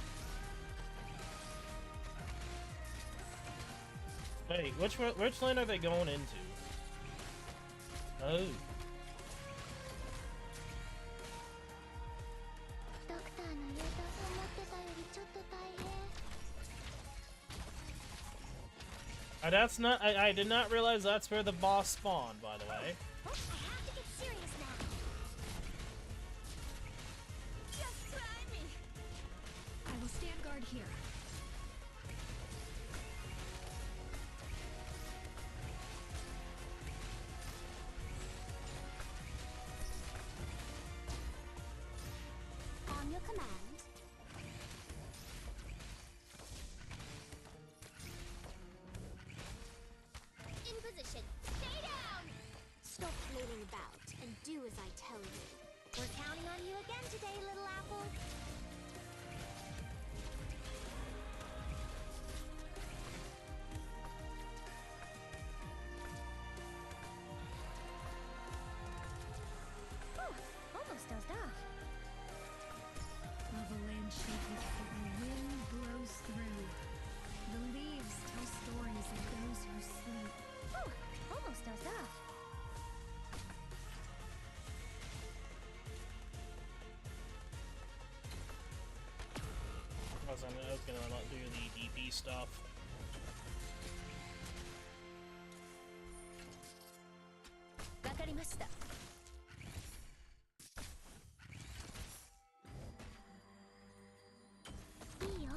Wait, which lane are they going into? Oh. ドクターの言うと思ってたよりちょっと大変。That's not. I did not realize that's where the boss spawned, by the way. I have to get serious now. Just try me. I will stand guard here. On your command. In position. Stay down! Stop flailing about and do as I tell you. We're counting on you again today, little apple. Whew, almost dozed off. While the land shakes, the wind blows through. The leaves tell stories of those who sleep. Whew, almost dozed off. I was gonna not do the DP stuff. Wakarimashita. Iyo.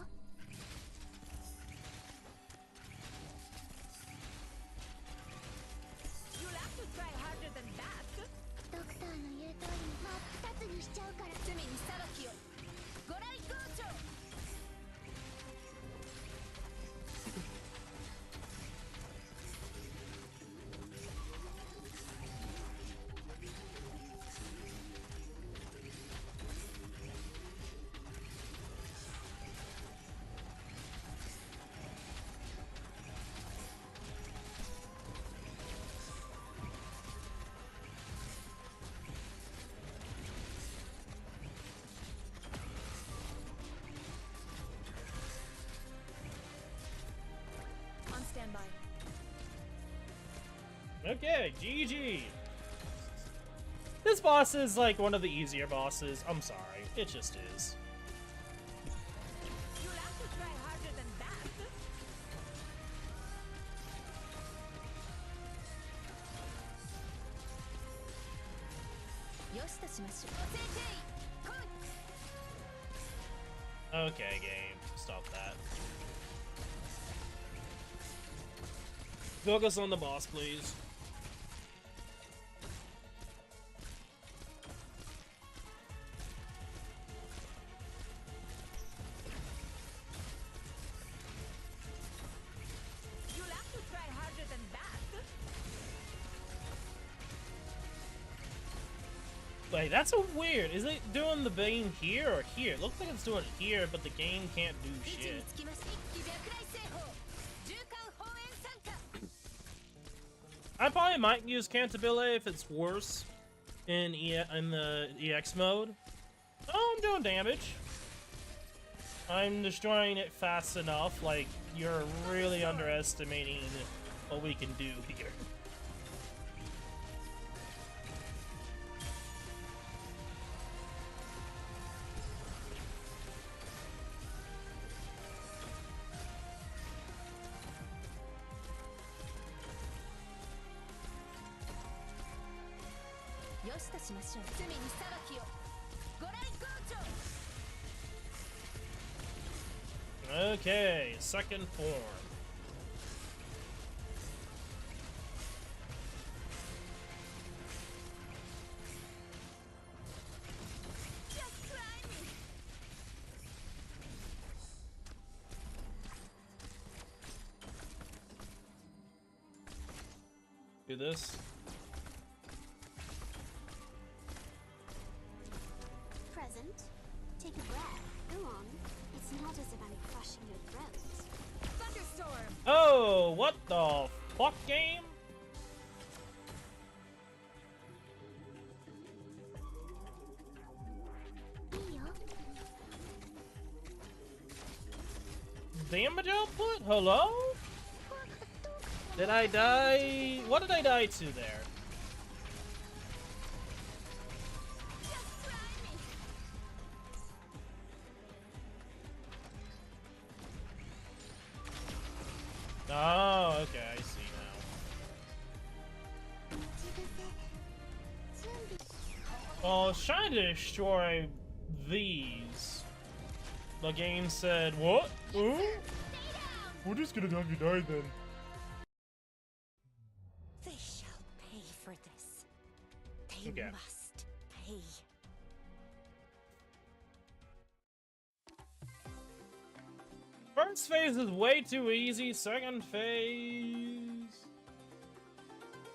You'll have to try harder than that. ドクターの言う通り真っ二つにしちゃうから。罪に裁きを。ご来光庁。On standby. Okay, GG. This boss is like one of the easier bosses. I'm sorry, it just is. You'll have to try harder than that. よしとしましょう。 Okay, game, stop that. Focus on the boss, please. You'll have to try harder than that. Wait, that's a weird. Is it doing the bane here or here? It looks like it's doing it here, but the game can't do shit. I probably might use Cantabile if it's worse in the EX mode. Oh, I'm doing damage. I'm destroying it fast enough. Like, you're really underestimating what we can do here. Okay, second form. Do this. Present. Take a breath. Go on. It's not as if I'm crushing your throat. Thunderstorm. Oh, what the fuck, game? Damage output? Hello? Did I die? What did I die to there? Oh, okay, I see now. Well, I was trying to destroy these. The game said, what? Ooh? We're just gonna have you die then. They shall pay for this. They Okay. must pay. First phase is way too easy. Second phase.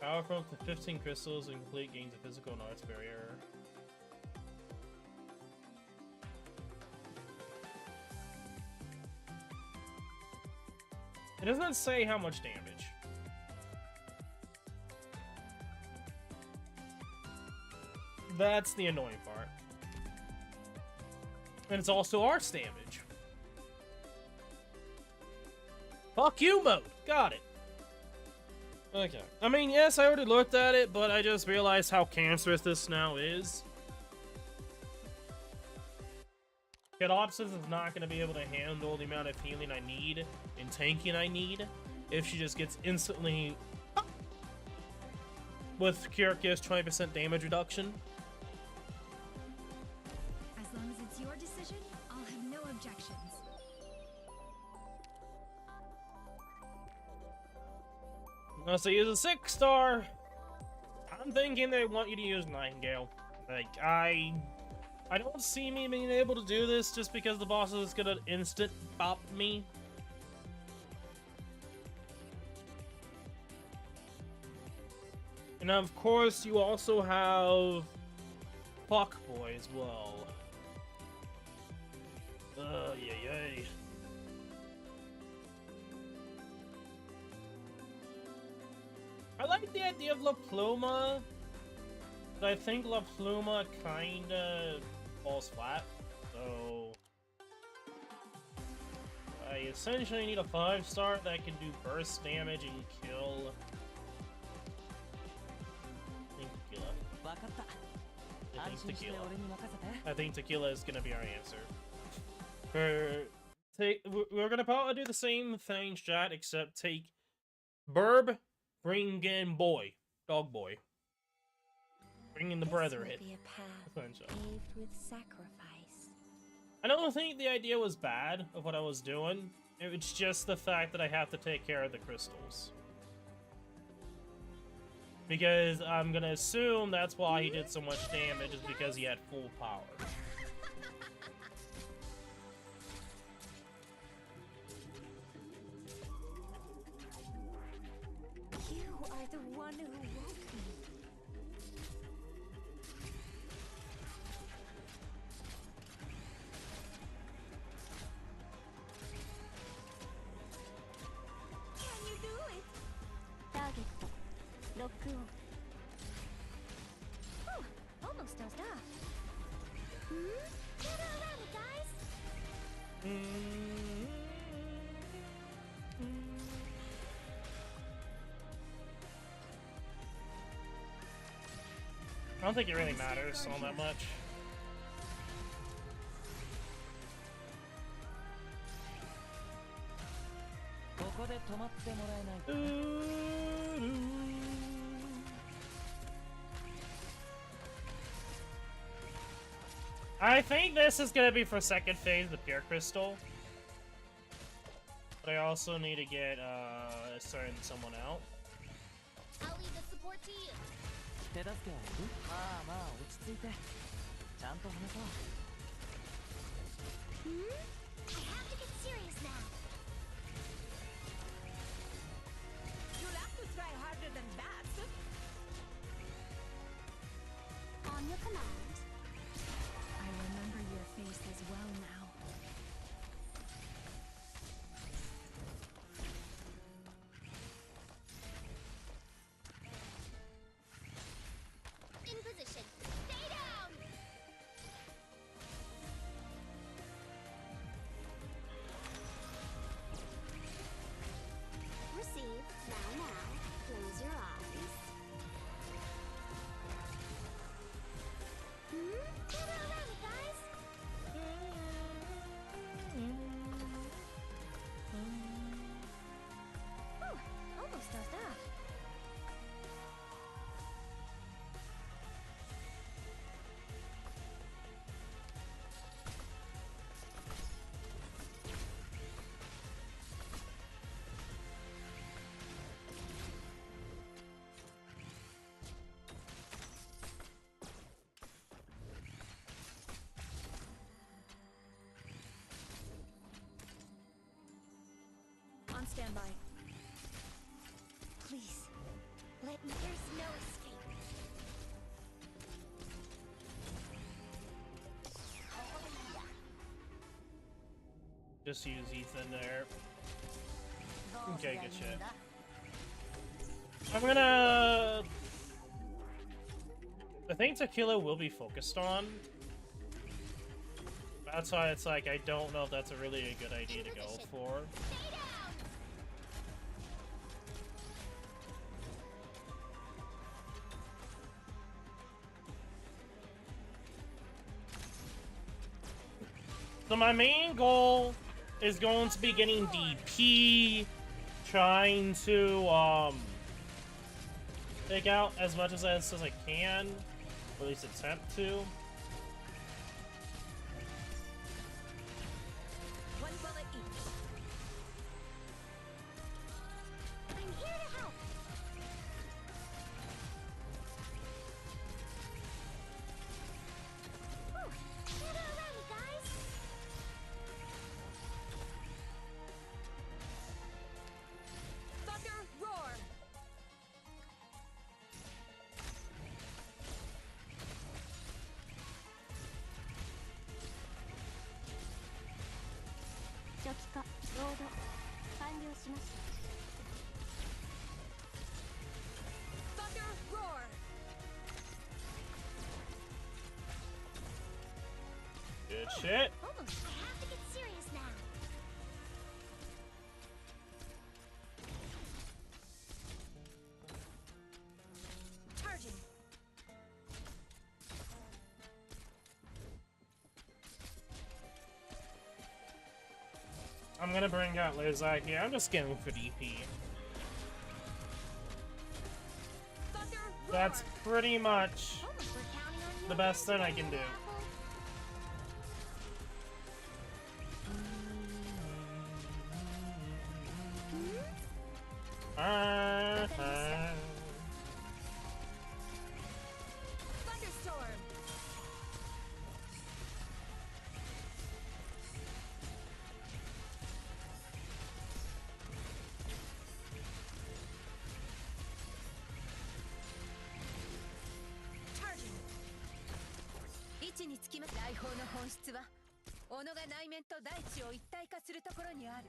Power from up to 15 crystals and complete gains a physical and arts barrier. It doesn't say how much damage. That's the annoying part. And it's also arts damage. Fuck you mode! Got it. Okay. I mean, yes, I already looked at it, but I just realized how cancerous this now is. Cadopsis is not going to be able to handle the amount of healing I need and tanking I need if she just gets instantly with Kyrkia's 20% damage reduction. As long as it's your decision, I'll have no objections. So use a 6-star. I'm thinking they want you to use Nightingale. Like, I don't see me being able to do this just because the boss is gonna instant bop me. And of course, you also have Fuckboy as well. Yay. I like the idea of La Pluma, but I think La Pluma kinda falls flat, so I essentially need a 5-star that can do burst damage and kill. I think Tequila is gonna be our answer. We're gonna probably do the same thing, chat, except take Burb, bring in Boy, Dog Boy. Bring in the Brotherhood. Be a path paved with sacrifice. I don't think the idea was bad of what I was doing. It's just the fact that I have to take care of the crystals. Because I'm gonna assume that's why he did so much damage, is because he had full power. You are the one who woke me. Gather around me, guys! I don't think it really matters all that much. ここで止まってもらえないかな。 I think this is gonna be for second phase, the pure crystal. But I also need to get starting someone out. I'll leave the support to you. 手助けはする？まあまあ落ち着いて。ちゃんと話そう。 I have to get serious now. You'll have to try harder than that. On your command. I remember your face as well now. In position. Stay down! Receive. Now. Close your eyes. Gather around me, guys! Whew, almost does that. On standby. Please, let me. There's no escape. Just use Ethan there. Okay, good shit. I'm gonna... I think Tequila will be focused on. That's why it's like, I don't know if that's a really a good idea to go for. Stay down! So my main goal is going to be getting DP, trying to take out as much as I can, or at least attempt to. One bullet each. I'm here to help. Whew. Gather around me, guys! Thunder roar. Thunder roar. Good shit. Almost. I have to get serious now. Charging. I'm gonna bring out Lizak here. I'm just getting for DP. Thunder roar. That's pretty much Almost. We're counting on you. the best thing I can do. Thunderstorm. Charging. 位置につきま来訪の本質は己が内面と大地を一体化するところにある。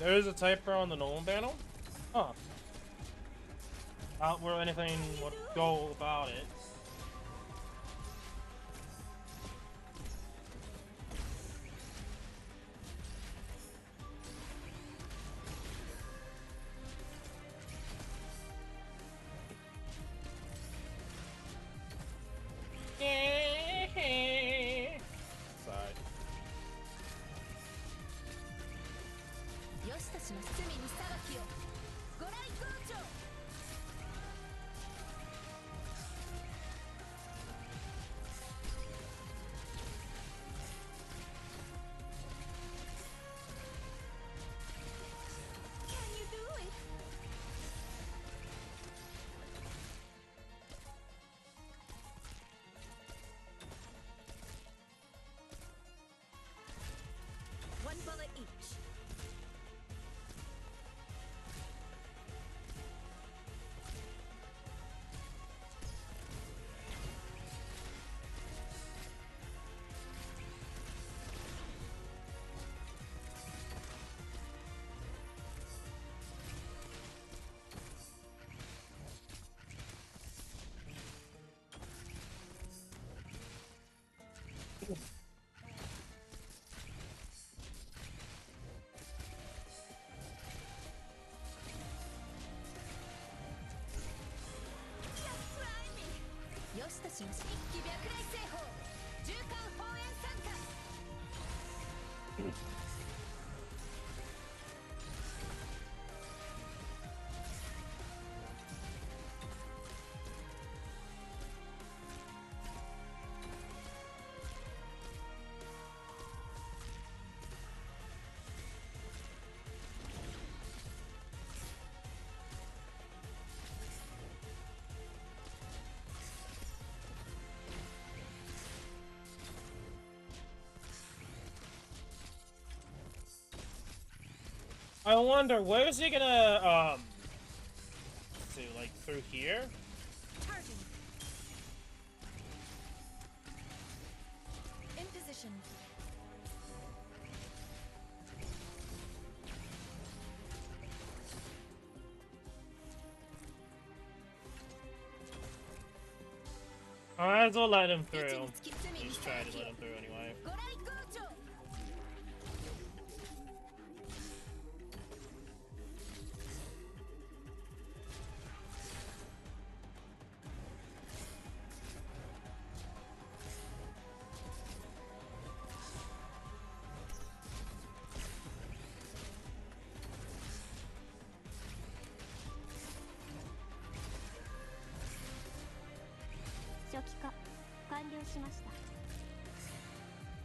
There is a typer on the Nolan panel? Huh. Not where anything would go about it. Sorry. よしとします罪に裁きをご来光庁 Can you do it? One bullet each. Try me. よしとします一気脈雷製法縦貫放煙参加 I wonder, where is he gonna, let's see, like, through here? Charging. In position. I might as well let him through. 位置につき罪に Just 裁 try to き let を him through anyway. ご来光庁 初期化完了しました。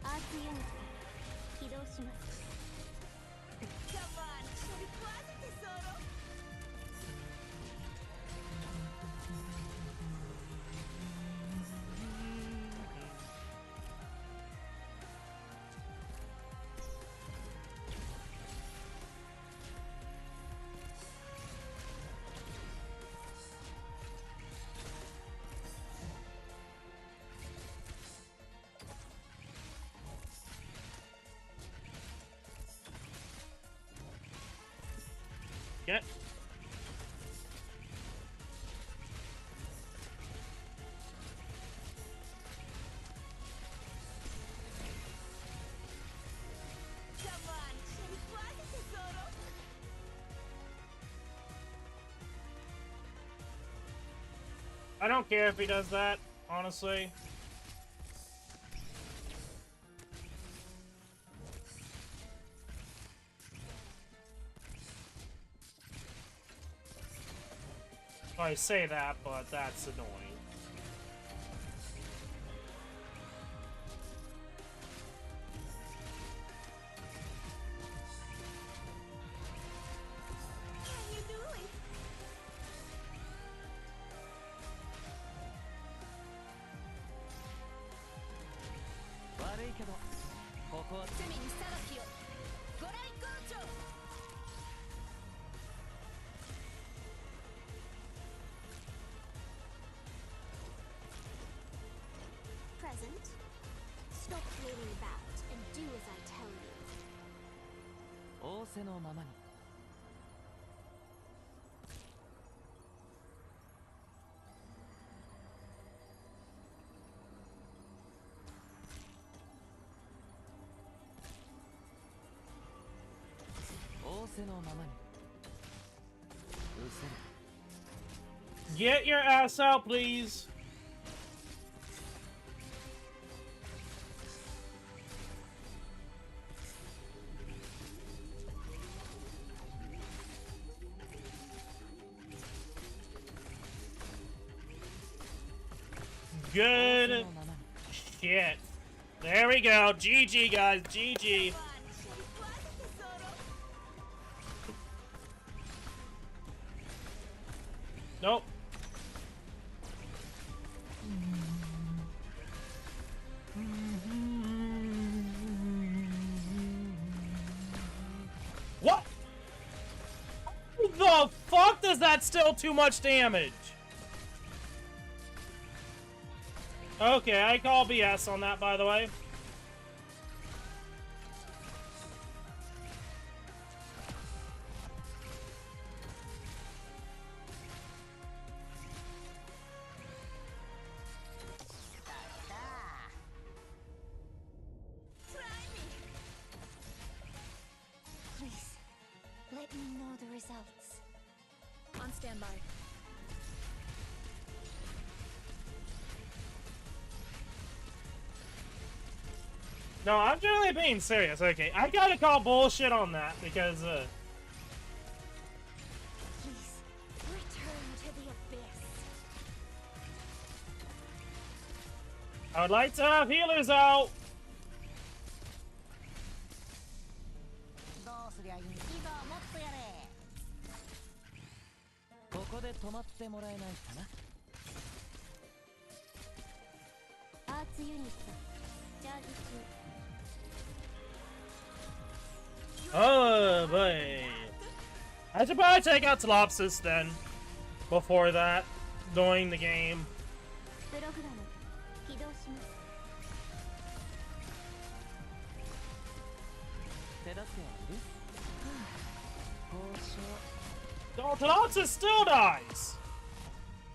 アーツユニット起動します。 Come on 飛び食わせてソロ Get. Come on 飛び食わせてソロ I don't care if he does that, honestly. I say that, but that's annoying. Can you do it? 悪いけどここは罪に裁きをご来光庁 Present. Stop wheeling about and do as I tell you. 仰せのままに仰せのままに。うせろ。 Get your ass out, please. Good shit. There we go. GG, guys. GG. Nope. What? The fuck does that still too much damage? Okay, I call BS on that, by the way. Please, let me know the results. On standby. No, I'm generally being serious. Okay, I gotta call bullshit on that because, Please, return to the abyss. I would like to have healers out. どうすりゃいいんいいぞもっとやれ。ここで止まってもらえないかな。アーツユニットチャージ中。 Oh boy. I should probably take out Telopsis then. Before that, during the game. プログラム起動します。手助けはいる？交渉。 Oh, Telopsis still dies.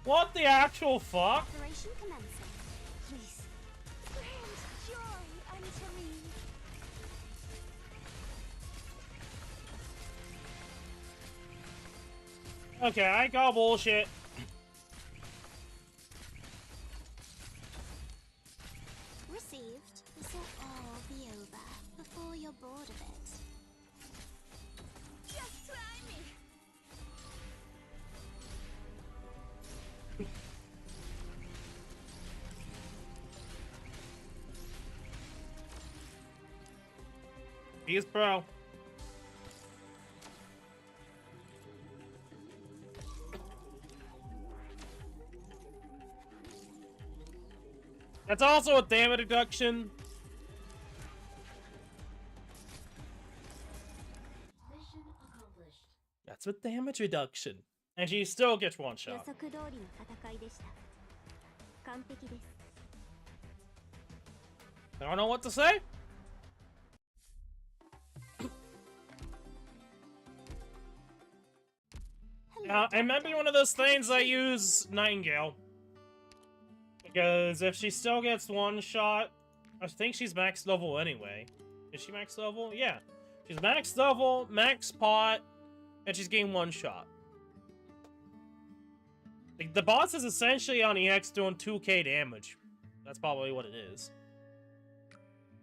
What the actual fuck? Operation commencing. Please, grant joy unto me. Okay, I call bullshit. Received. This will all be over before you're bored of it. Just try me. He's pro. That's also a damage reduction. Mission accomplished. That's with damage reduction. And she still gets one 予 shot. 測通りの戦いでした。完璧です。 I don't know what to say. It might be one of those things I use Nightingale. Because if she still gets one shot, I think she's max level anyway. Is she max level? Yeah. She's max level, max pot, and she's getting one shot. Like, the boss is essentially on EX doing 2k damage. That's probably what it is.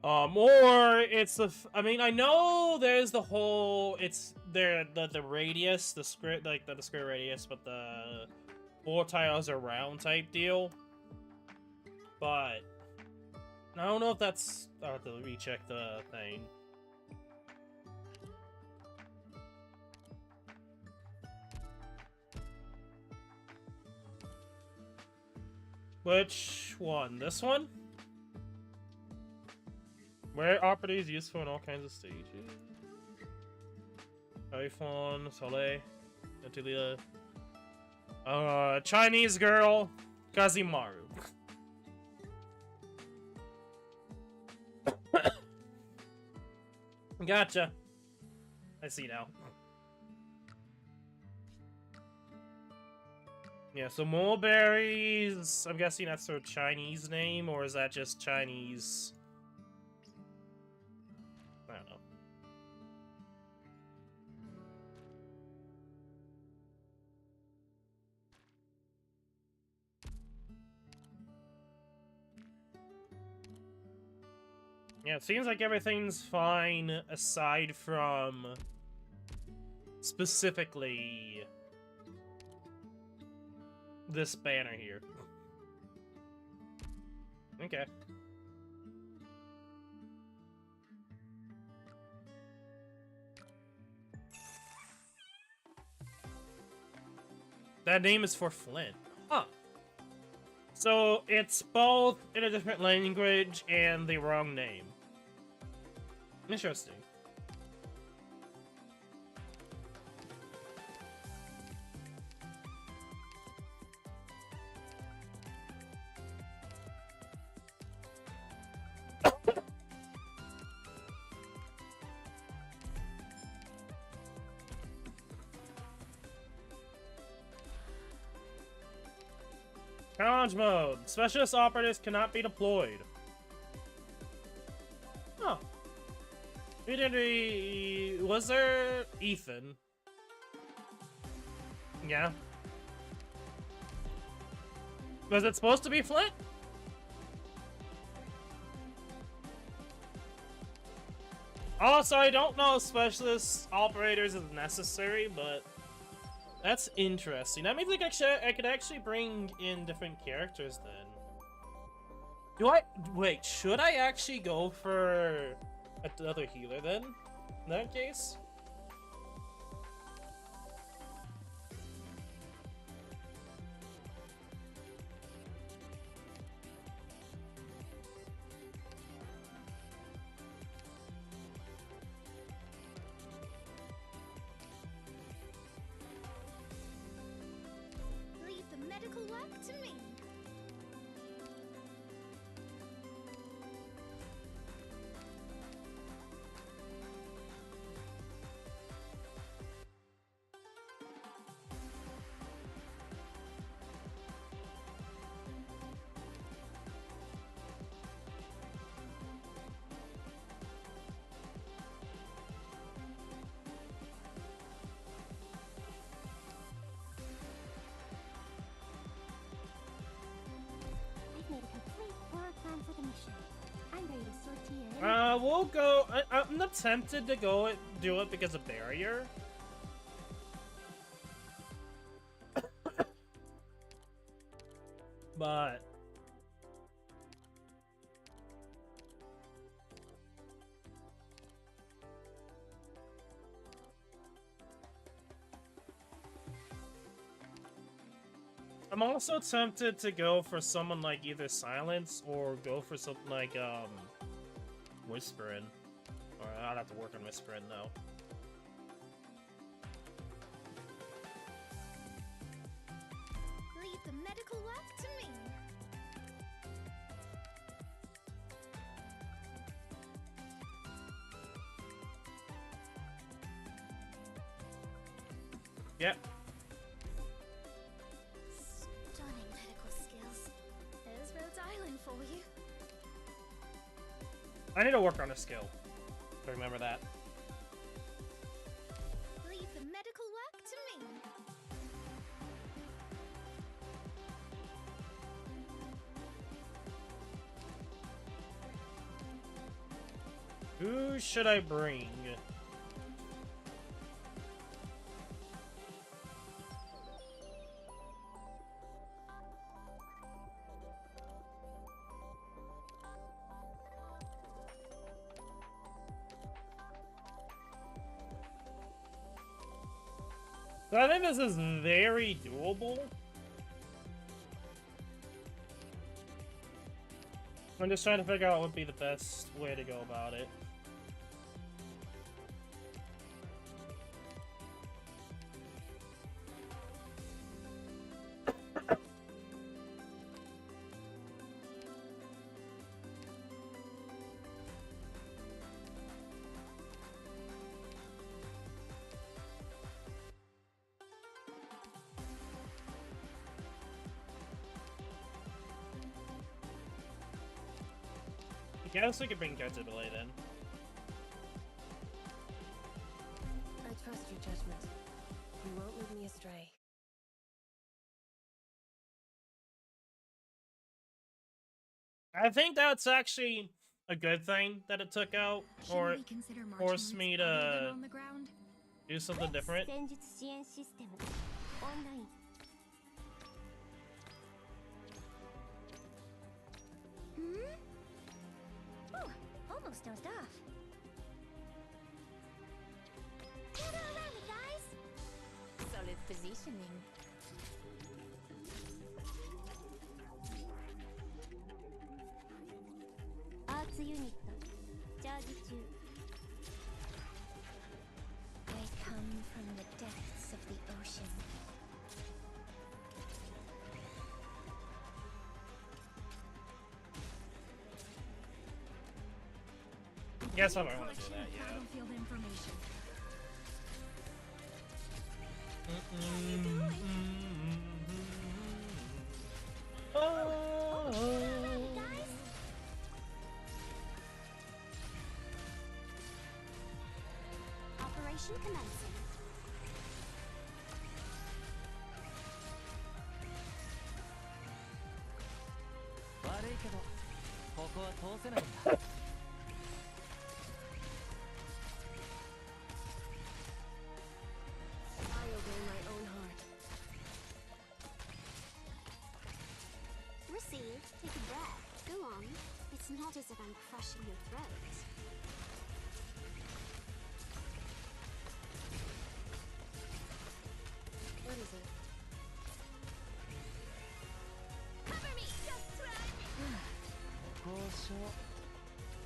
Or it's the. I mean, I know there's the whole. It's there the radius, the square, like the square radius, but the 4 tiles around type deal. But I don't know if that's. I'll have to recheck the thing. Which one? This one? Where operative is useful in all kinds of stages. iPhone, Soleil, Natalia. Chinese girl, Kazimaru. Gotcha. I see now. Yeah, so mulberries, I'm guessing that's her Chinese name, or is that just Chinese? I don't know. Yeah, it seems like everything's fine aside from specifically this banner here. Okay. That name is for Flint. Huh. So it's both in a different language and the wrong name. Interesting. Challenge mode. Specialist operatives cannot be deployed. Huh. Was there Ethan? Yeah. Was it supposed to be Flint? Also, I don't know if specialist operators is necessary, but that's interesting. That means I could actually bring in different characters then. Wait, should I actually go for another healer then? In that case? Leave the medical work to me. I've made a complete forward plan for the mission. I'm ready to sortie in. We'll go. I'm not tempted to do it because of barrier. But I'm also tempted to go for someone like either Silence or go for something like Whispering. Or I'd have to work on Whispering though. Leave the medical work to me. Yep. Stunning medical skills. There's Rhode Island for you. I need to work on a skill. Remember that. Leave the medical work to me. Who should I bring? So I think this is very doable. I'm just trying to figure out what would be the best way to go about it. I guess we could bring Go to delay then. I trust your judgment. You won't lead me astray. I think that's actually a good thing that it took out, Shouldn't or we consider marching forced routes me other than to on the ground? do something different. 戦術支援システムオンライン Ooh, almost dozed off. Gather around me, guys! Solid positioning. アーツユニットチャージ中 They come from the depths of the ocean. Guess I don't want to do Collection that of yet. battlefield information. Guys, operation commencing. I obey my own heart. Receive. Take a breath. Go on. It's not as if I'm crushing your throat. What is it? Cover me! Just run!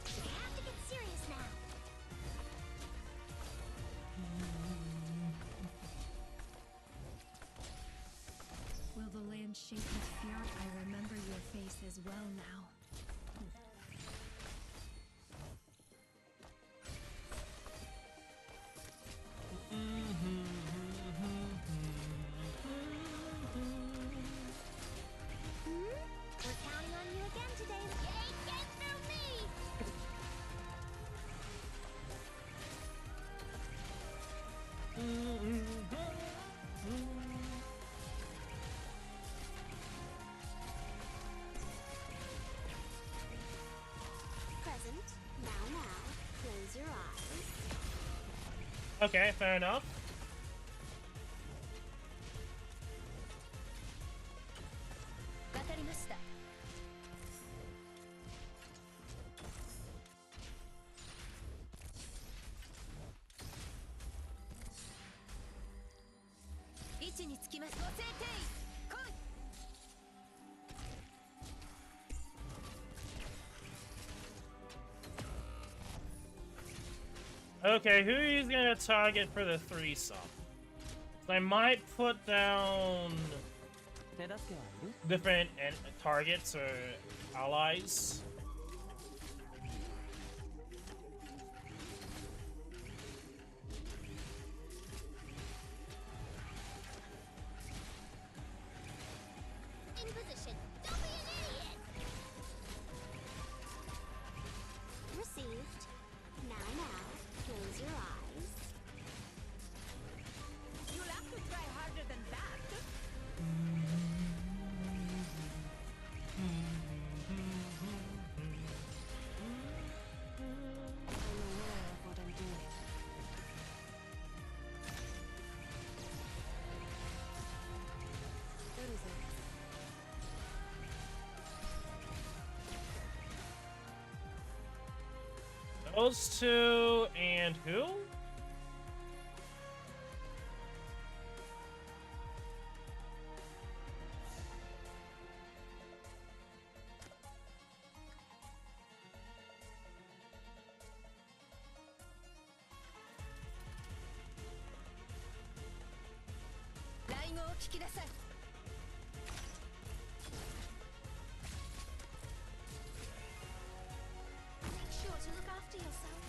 We have to get serious now. Will the land shake with fear? I remember your face as well now. We're counting on you again today. You ain't getting through me! Present. Now. Close your eyes. Okay, fair enough. Wakarimashita. Ichi ni tsukimasu. Gosei Koi! Okay, who is gonna target for the threesome? I might put down different targets or allies. In position. Don't be an idiot! Received. Now. Close your eyes. You'll have to try harder than that. I'm aware of what I'm doing. What is it? Those two and who? Make sure to look after yourself.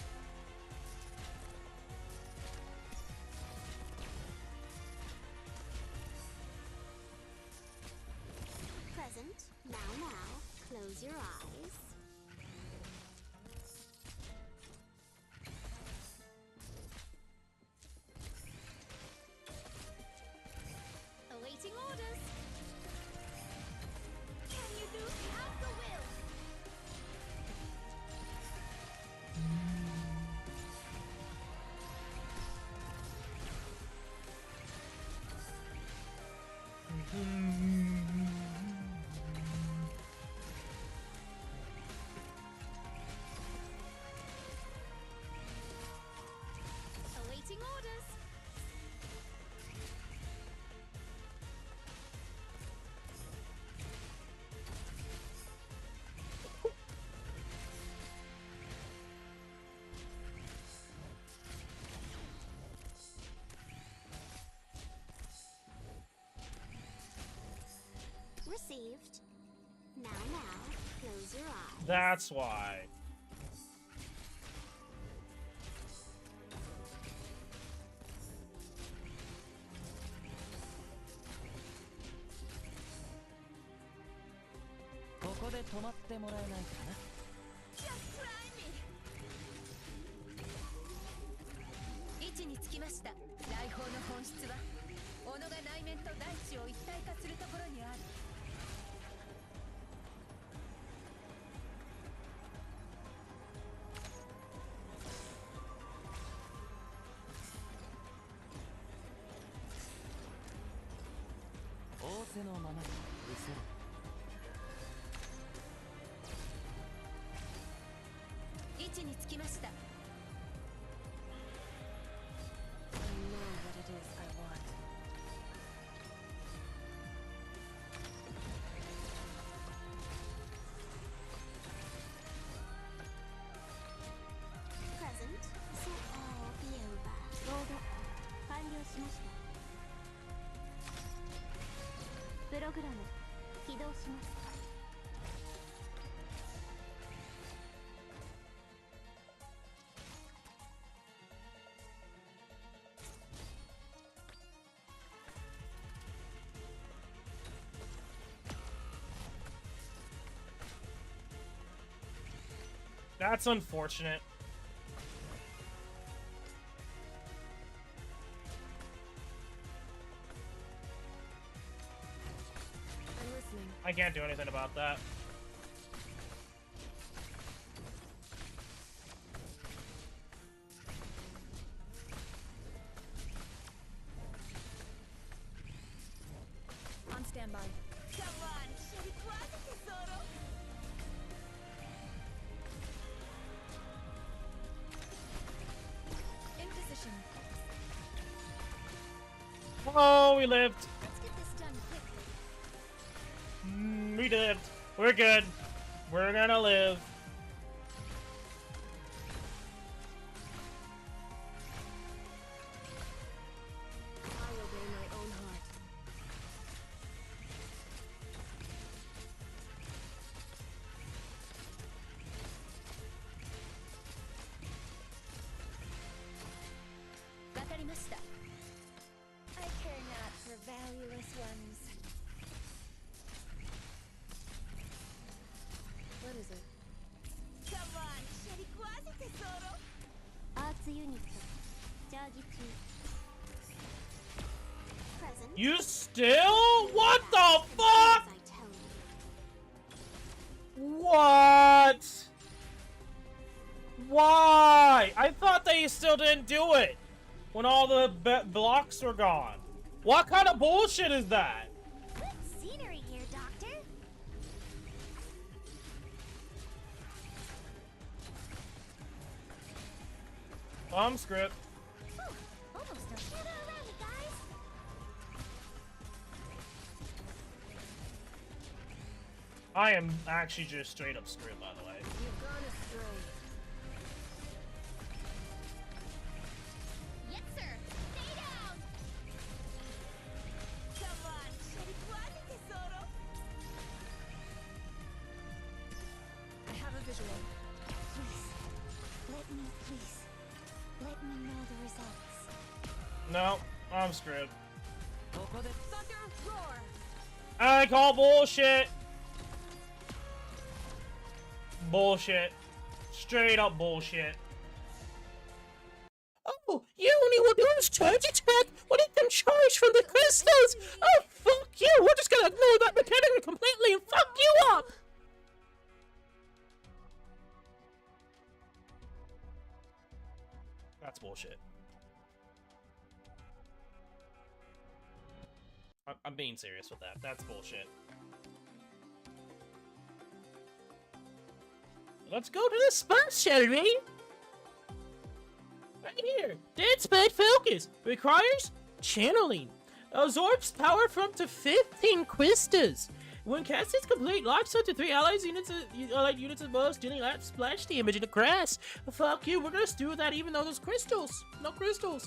Present. Now. Close your eyes. Awaiting orders. Can you do? Have the will. received. Now, close your eyes. That's why. Present, so all be over. ロード完了しました。プログラム起動します。That's unfortunate. I'm listening. I can't do anything about that. On standby. Come on, In position. Oh, we lived. Let's get this done quickly. We lived. We're good. We're gonna live. I obey my own heart. I care not for valueless ones. What is it? Come on, シェリ壊せてソロ。アーツユニットチャージ中。Present. You still? What the fuck? As I tell you. What? Why? I thought they still didn't do it when all the blocks were gone. What kind of bullshit is that? Good scenery here, Doctor. Bomb script. Almost a shadow around me, guys. I am actually just straight up screwed, by the way. You've gone astray. Yes, sir. Stay down. Come on, シェリ壊せてソロ。I have a visual. Please. Let me know the results. No, I'm screwed. Thunder roar. I call bullshit. Bullshit. Straight up bullshit. Oh, you only will do is charge attack when it can charge from the crystals. Oh, fuck you. We're just gonna ignore that mechanic completely and fuck you up. That's bullshit. I'm being serious with that. That's bullshit. Let's go to the spot, shall we? Right here. Dead Spade Focus. Requires channeling. Absorbs power from up to 15 Quistas. When cast is complete, locks up to 3 allies units as well as dealing that splash damage in the grass. Fuck you, we're gonna do that even though there's crystals. No crystals.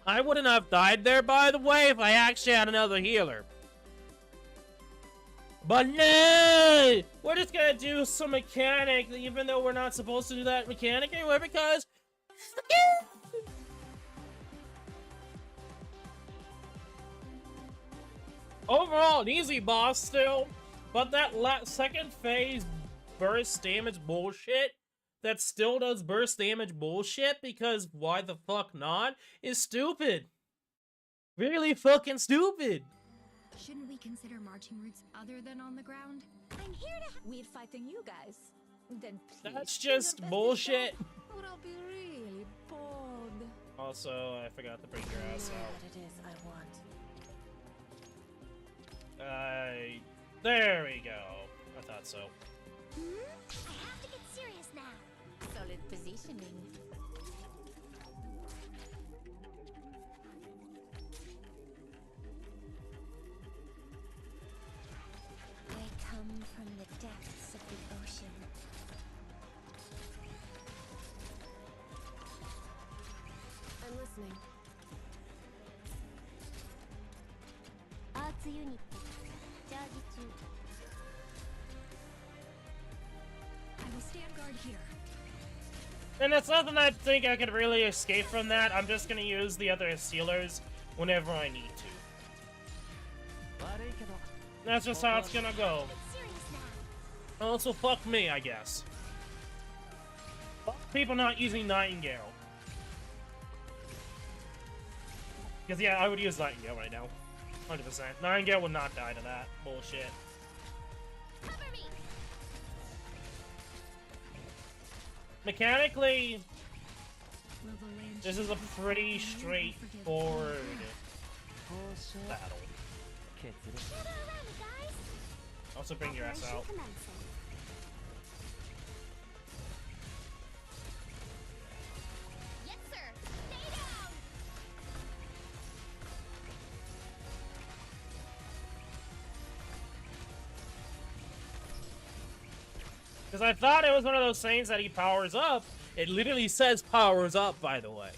I wouldn't have died there, by the way, if I actually had another healer. But no! We're just gonna do some mechanic, even though we're not supposed to do that mechanic anyway, because... Overall, an easy boss still, but that second phase burst damage bullshit that still does burst damage bullshit, because why the fuck not, is stupid. Really fucking stupid. Shouldn't we consider marching routes other than on the ground? I'm here to. We're fighting you guys. Then please. That's do your just best to bullshit. show, or I'll be really bored. Also, I forgot to bring your ass out. What it is I want. There we go. I thought so. I have to get serious now. Solid positioning. I come from the depths of the ocean. I'm listening. Arts Unit チャージ中。 I will stand guard here. And it's nothing I think I could really escape from that. I'm just gonna use the other sealers whenever I need to. 悪いけど That's just how it's gonna go. Get serious now. Also, fuck me, I guess. Fuck people not using Nightingale. Because, yeah, I would use Nightingale right now. 100%. Nightingale would not die to that bullshit. Cover me. Mechanically, Will the land this is a pretty straightforward 交渉 battle. 決裂 Gather around me, guys. Also, bring your ass Operation out. commencing. Yes, sir. Stay down. Because I thought it was one of those things that he powers up. It literally says powers up, by the way.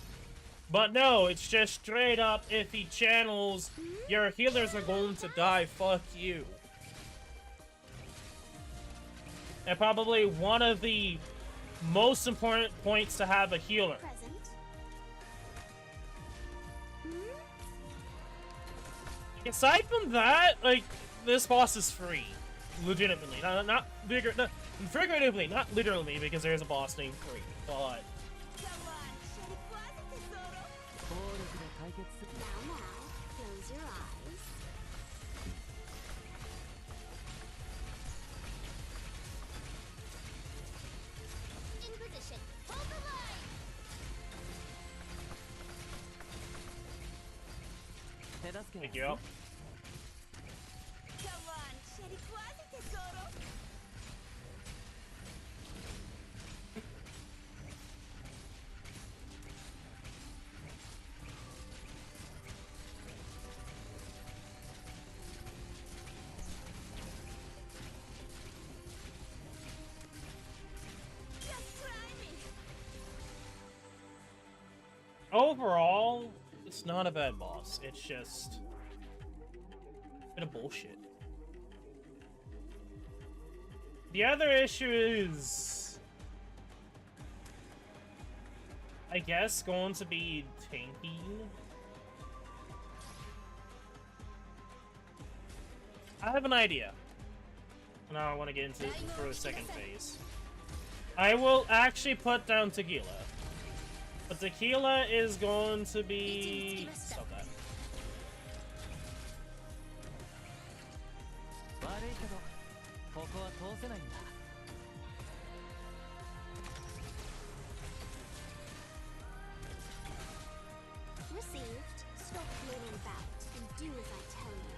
But no, it's just straight up, if he channels, your healers are going to die, fuck you. And probably one of the most important points to have a healer. Present. Aside from that, like, this boss is free. Legitimately. Not figuratively, not literally, because there's a boss named Free. But 暴力で解決する Now, close your eyes. In position. Hold the line. pick you up. Overall, it's not a bad boss. It's just a bit of bullshit. The other issue is, I guess, going to be tanking. I have an idea. Now I want to get into it for the second phase. I will actually put down Tequila. But Tequila is going to be... Stop that. 悪いけどここは通せないんだ Received. Stop flailing about and do as I tell you.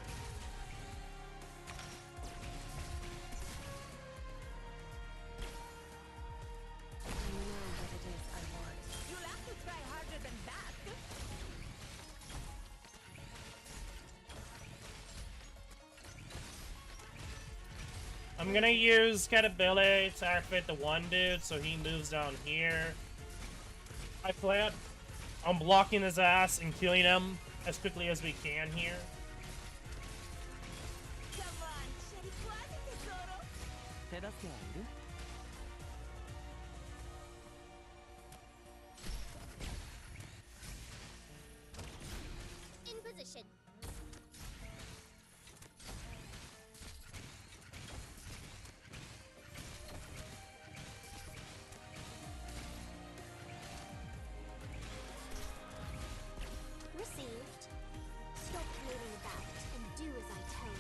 I know what it is I want. You'll have to try harder than that. I'm gonna use Catabile to activate the one dude, so he moves down here. I plan I'm blocking his ass and killing him as quickly as we can here. In position. Received. Stop moving about and do as I tell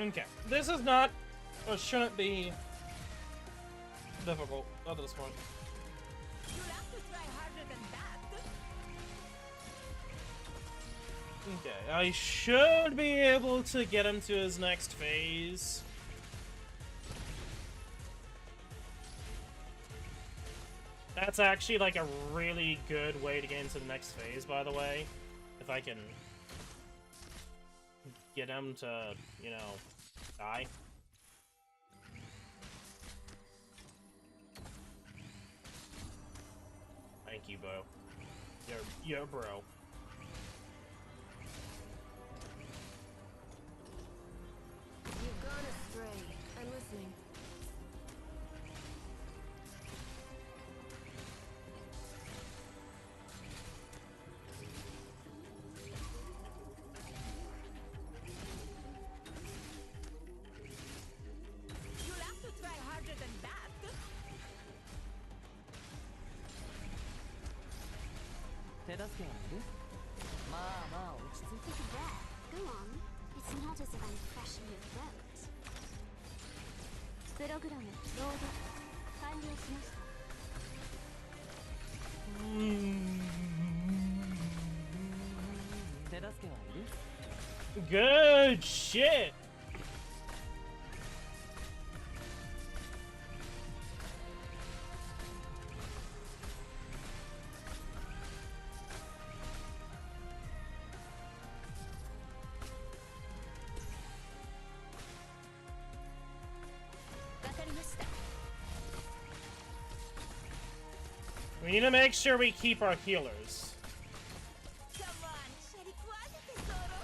you. Okay, this is not, or shouldn't be, difficult at this point. You'll have to try harder than that. Okay, I should be able to get him to his next phase. That's actually like a really good way to get into the next phase, by the way. If I can get him to, you know, die. Thank you, bro. You're bro. You've gone astray. I'm listening. You'll have to try harder than that. 手助けはいる？まあまあ落ち着いて。 Take a breath. Go on. It's not as if I'm fresh in your throat. プログラムロード完了しました。手助けはいる？ Good shit! We need to make sure we keep our healers. Come on, Sherikuaze tesoro.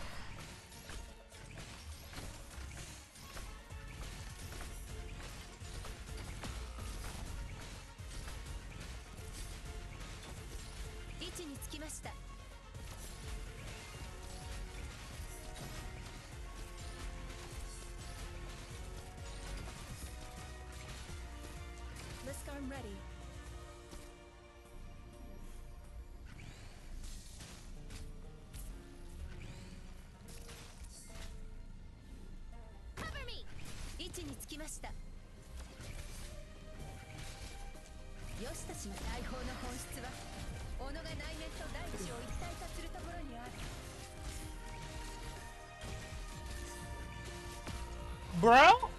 Ichiにつきました。Lisk arm ready. Cover me. 位置につきました。よしたちの大砲の本質は己が内面と大地を一体化するところにある。 Bro?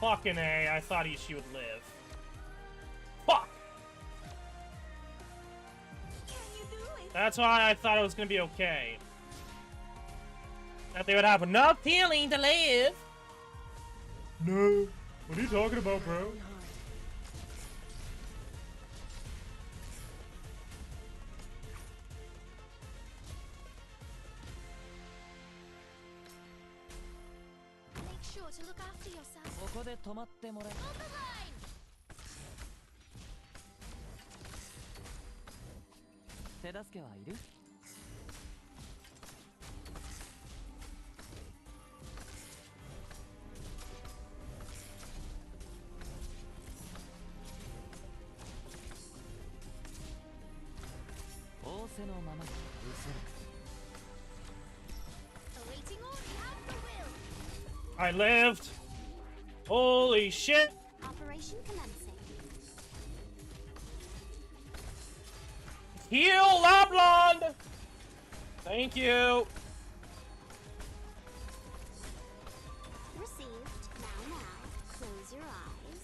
Fucking A, I thought she would live. Fuck! Can you do it? That's why I thought it was gonna be okay. That they would have enough healing to live. No. What are you talking about, bro? Make sure to look after yourself. ここで止まってもらえ。 On the line. 手助けはいる？ 仰せのままに失せる。 Awaiting order. Have the will. I lived. Holy shit. Operation commencing. Heal, Lablond! Thank you. Received. Now. Close your eyes.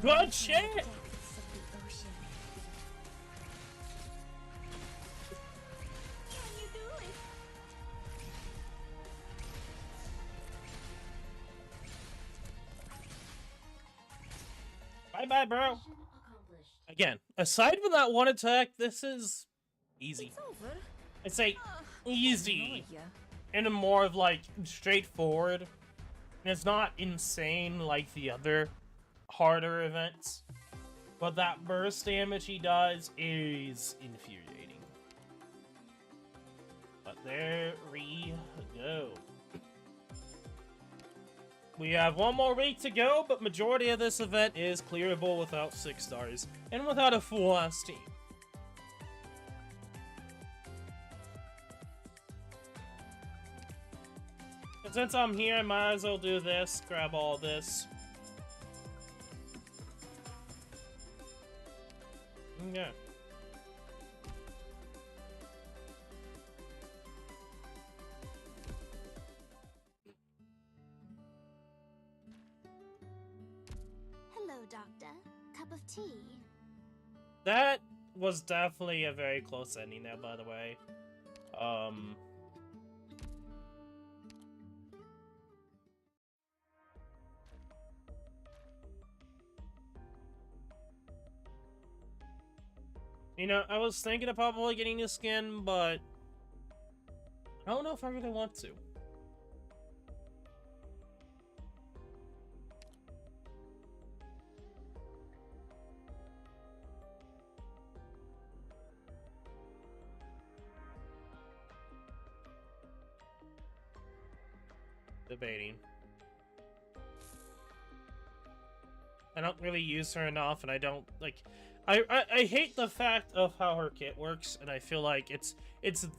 Good shit! Depths of the ocean. Can you do it? Bye-bye, bro. Again, aside from that one attack, this is easy. It's over. I'd say easy. Yeah. And a more of like straightforward. And it's not insane like the other harder events. But that burst damage he does is infuriating. But there we go. We have one more week to go, but majority of this event is clearable without 6 stars and without a full-ass team. And since I'm here, I might as well do this, grab all this. Okay. Hello, Doctor. Cup of tea? That was definitely a very close ending there, by the way. You know, I was thinking of probably getting this skin, but I don't know if I really want to. Debating. I don't really use her enough, and I don't like. I hate the fact of how her kit works, and I feel like it's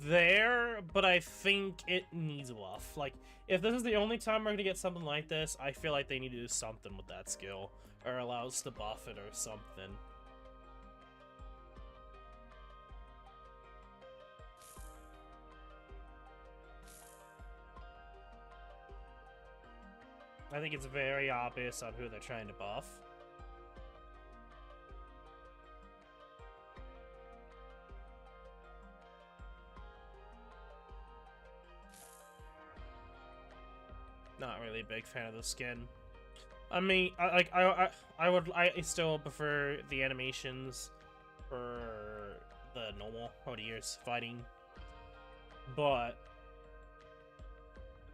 there, but I think it needs a buff. Like, if this is the only time we're gonna get something like this, I feel like they need to do something with that skill, or allow us to buff it or something. I think it's very obvious on who they're trying to buff. Not really a big fan of the skin. I mean, I still prefer the animations for the normal ODers fighting, but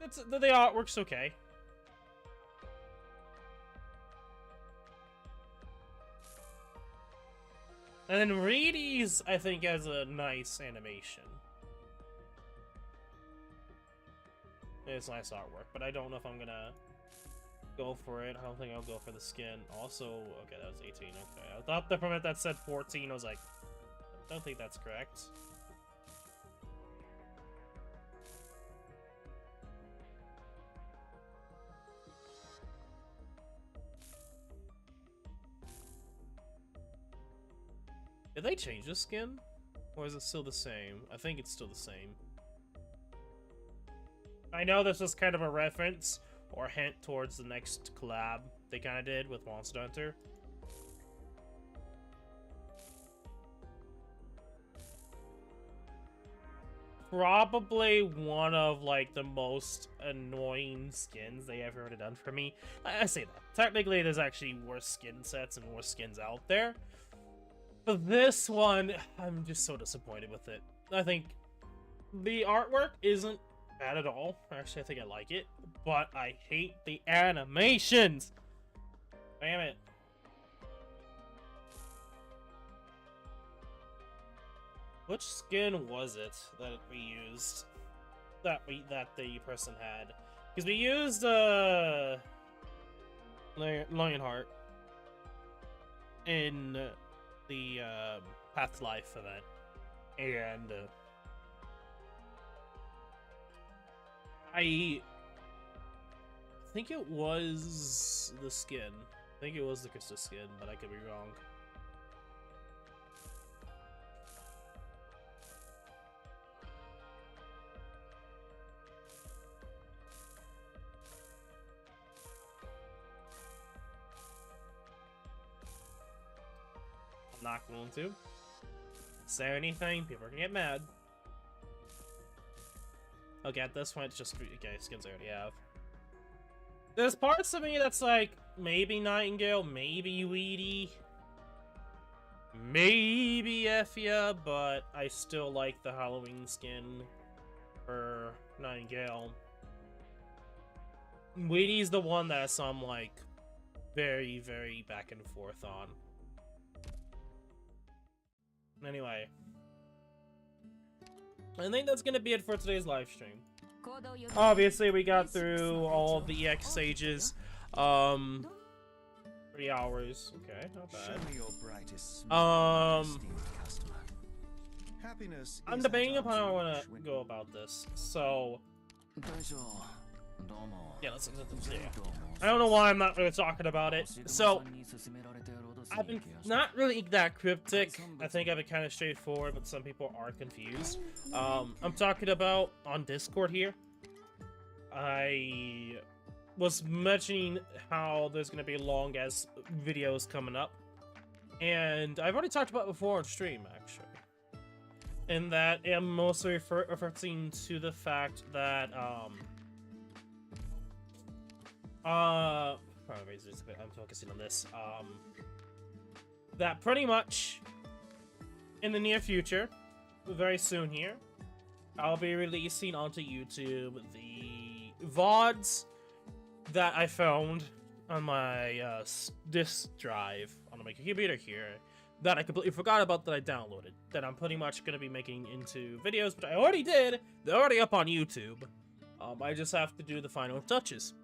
the artwork's okay. And then Reedy's, I think, has a nice animation. It's nice artwork, but I don't know if I'm gonna go for it. I don't think I'll go for the skin. Also, okay, that was 18, okay. I thought the permit that said 14, I was like, I don't think that's correct. Did they change the skin? Or is it still the same? I think it's still the same. I know this was kind of a reference or hint towards the next collab they kind of did with Monster Hunter. Probably one of like the most annoying skins they ever done for me. I say that. Technically, there's actually worse skin sets and worse skins out there. But this one, I'm just so disappointed with it. I think the artwork isn't bad at all. Actually, I think I like it. But I hate the animations! Damn it. Which skin was it that we used? That the person had? Because we used Lionheart in the Path to Life event, and I think it was the skin. I think it was the crystal skin, but I could be wrong. Not going to say anything. People are gonna get mad. Okay, at this point, it's just okay, skins I already have. There's parts of me that's like, maybe Nightingale, maybe Weedy, maybe Effia, but I still like the Halloween skin for Nightingale. Weedy's the one that I'm like very, very back and forth on. Anyway, I think that's gonna be it for today's live stream. Obviously, we got through all of the EX stages. 3 hours. Okay, not bad. I'm debating upon how I want to go about this. So, yeah, let's yeah. I don't know why I'm not really talking about it. So, I've been not really that cryptic. I think I've been kind of straightforward, but some people are confused. I'm talking about on Discord here. I was mentioning how there's going to be long as videos coming up. And I've already talked about it before on stream, actually. And that I'm mostly referring to the fact that, I'm focusing on this, that pretty much in the near future, very soon here, I'll be releasing onto YouTube the VODs that I found on my disk drive on my computer here that I completely forgot about that I downloaded, that I'm pretty much going to be making into videos, but I already did. They're already up on YouTube. I just have to do the final touches.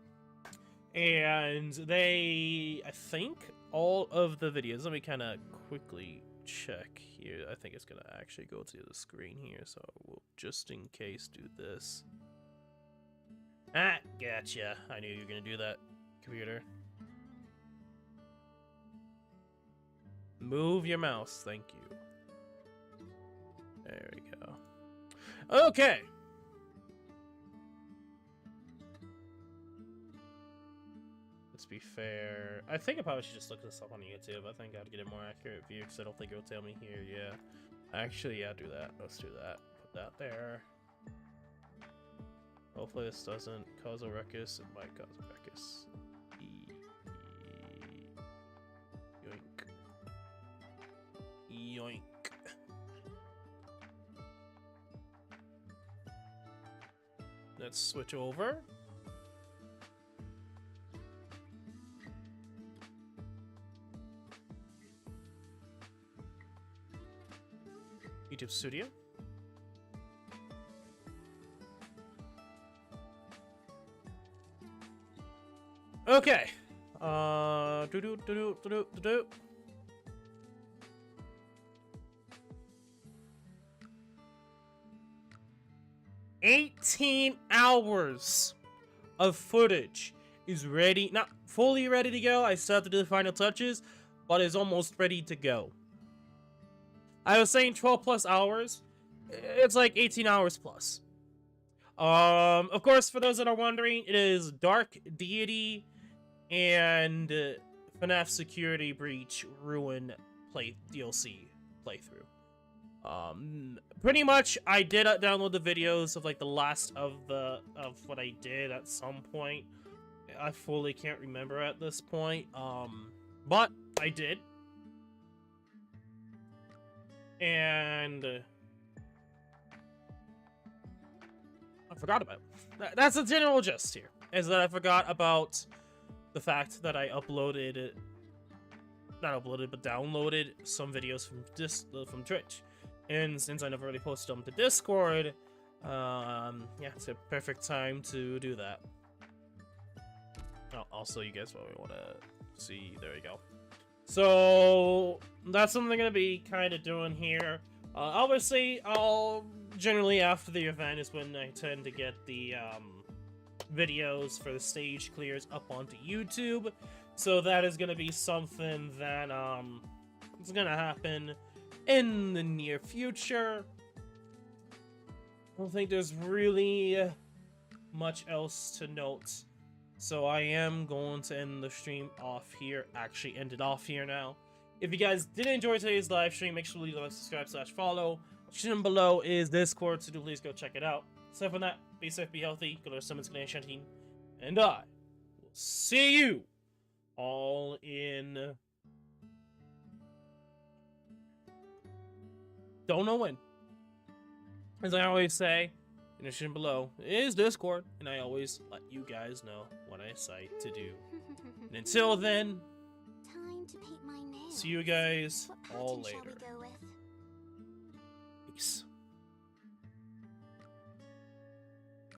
And they, I think, all of the videos, let me kind of quickly check here. I think it's going to actually go to the screen here, so we'll just in case do this. Ah, gotcha. I knew you were going to do that, computer. Move your mouse, thank you. There we go. Okay. Let's be fair. I think I probably should just look this up on YouTube. I think I'd get a more accurate view because I don't think it'll tell me here. Yeah. Actually, yeah, do that. Let's do that. Put that there. Hopefully this doesn't cause a ruckus. It might cause a ruckus. Yoink. Yoink. Let's switch over. YouTube Studio. Okay. Do. 18 hours of footage is ready, not fully ready to go. I still have to do the final touches, but it's almost ready to go. I was saying 12 plus hours. It's like 18 hours plus. Of course, for those that are wondering, it is Dark Deity and FNAF Security Breach Ruin DLC playthrough. Pretty much, I did download the videos of like the last of what I did at some point. I fully can't remember at this point. But I did. And I forgot about it. That's the general gist here, is that I forgot about the fact that I uploaded, not uploaded, but downloaded some videos from Twitch. And since I never really posted them to Discord, yeah, it's a perfect time to do that. Oh, also, you guys probably want to see, there we go. So, that's something I'm going to be kind of doing here. Obviously, I'll generally after the event is when I tend to get the videos for the stage clears up onto YouTube. So that is going to be something that is going to happen in the near future. I don't think there's really much else to note. So I am going to end the stream off here. Actually, end it off here now. If you guys did enjoy today's live stream, make sure to leave a like, subscribe, /follow. Description below is Discord, so do please go check it out. Aside from that, be safe, be healthy, go to Summons Ganesha team, and I will see you all in... Don't know when. As I always say, in the description below is Discord, and I always let you guys know what I decide to do. And until then, Time to paint my nails. see you guys What all pattern shall we later. go with? Peace.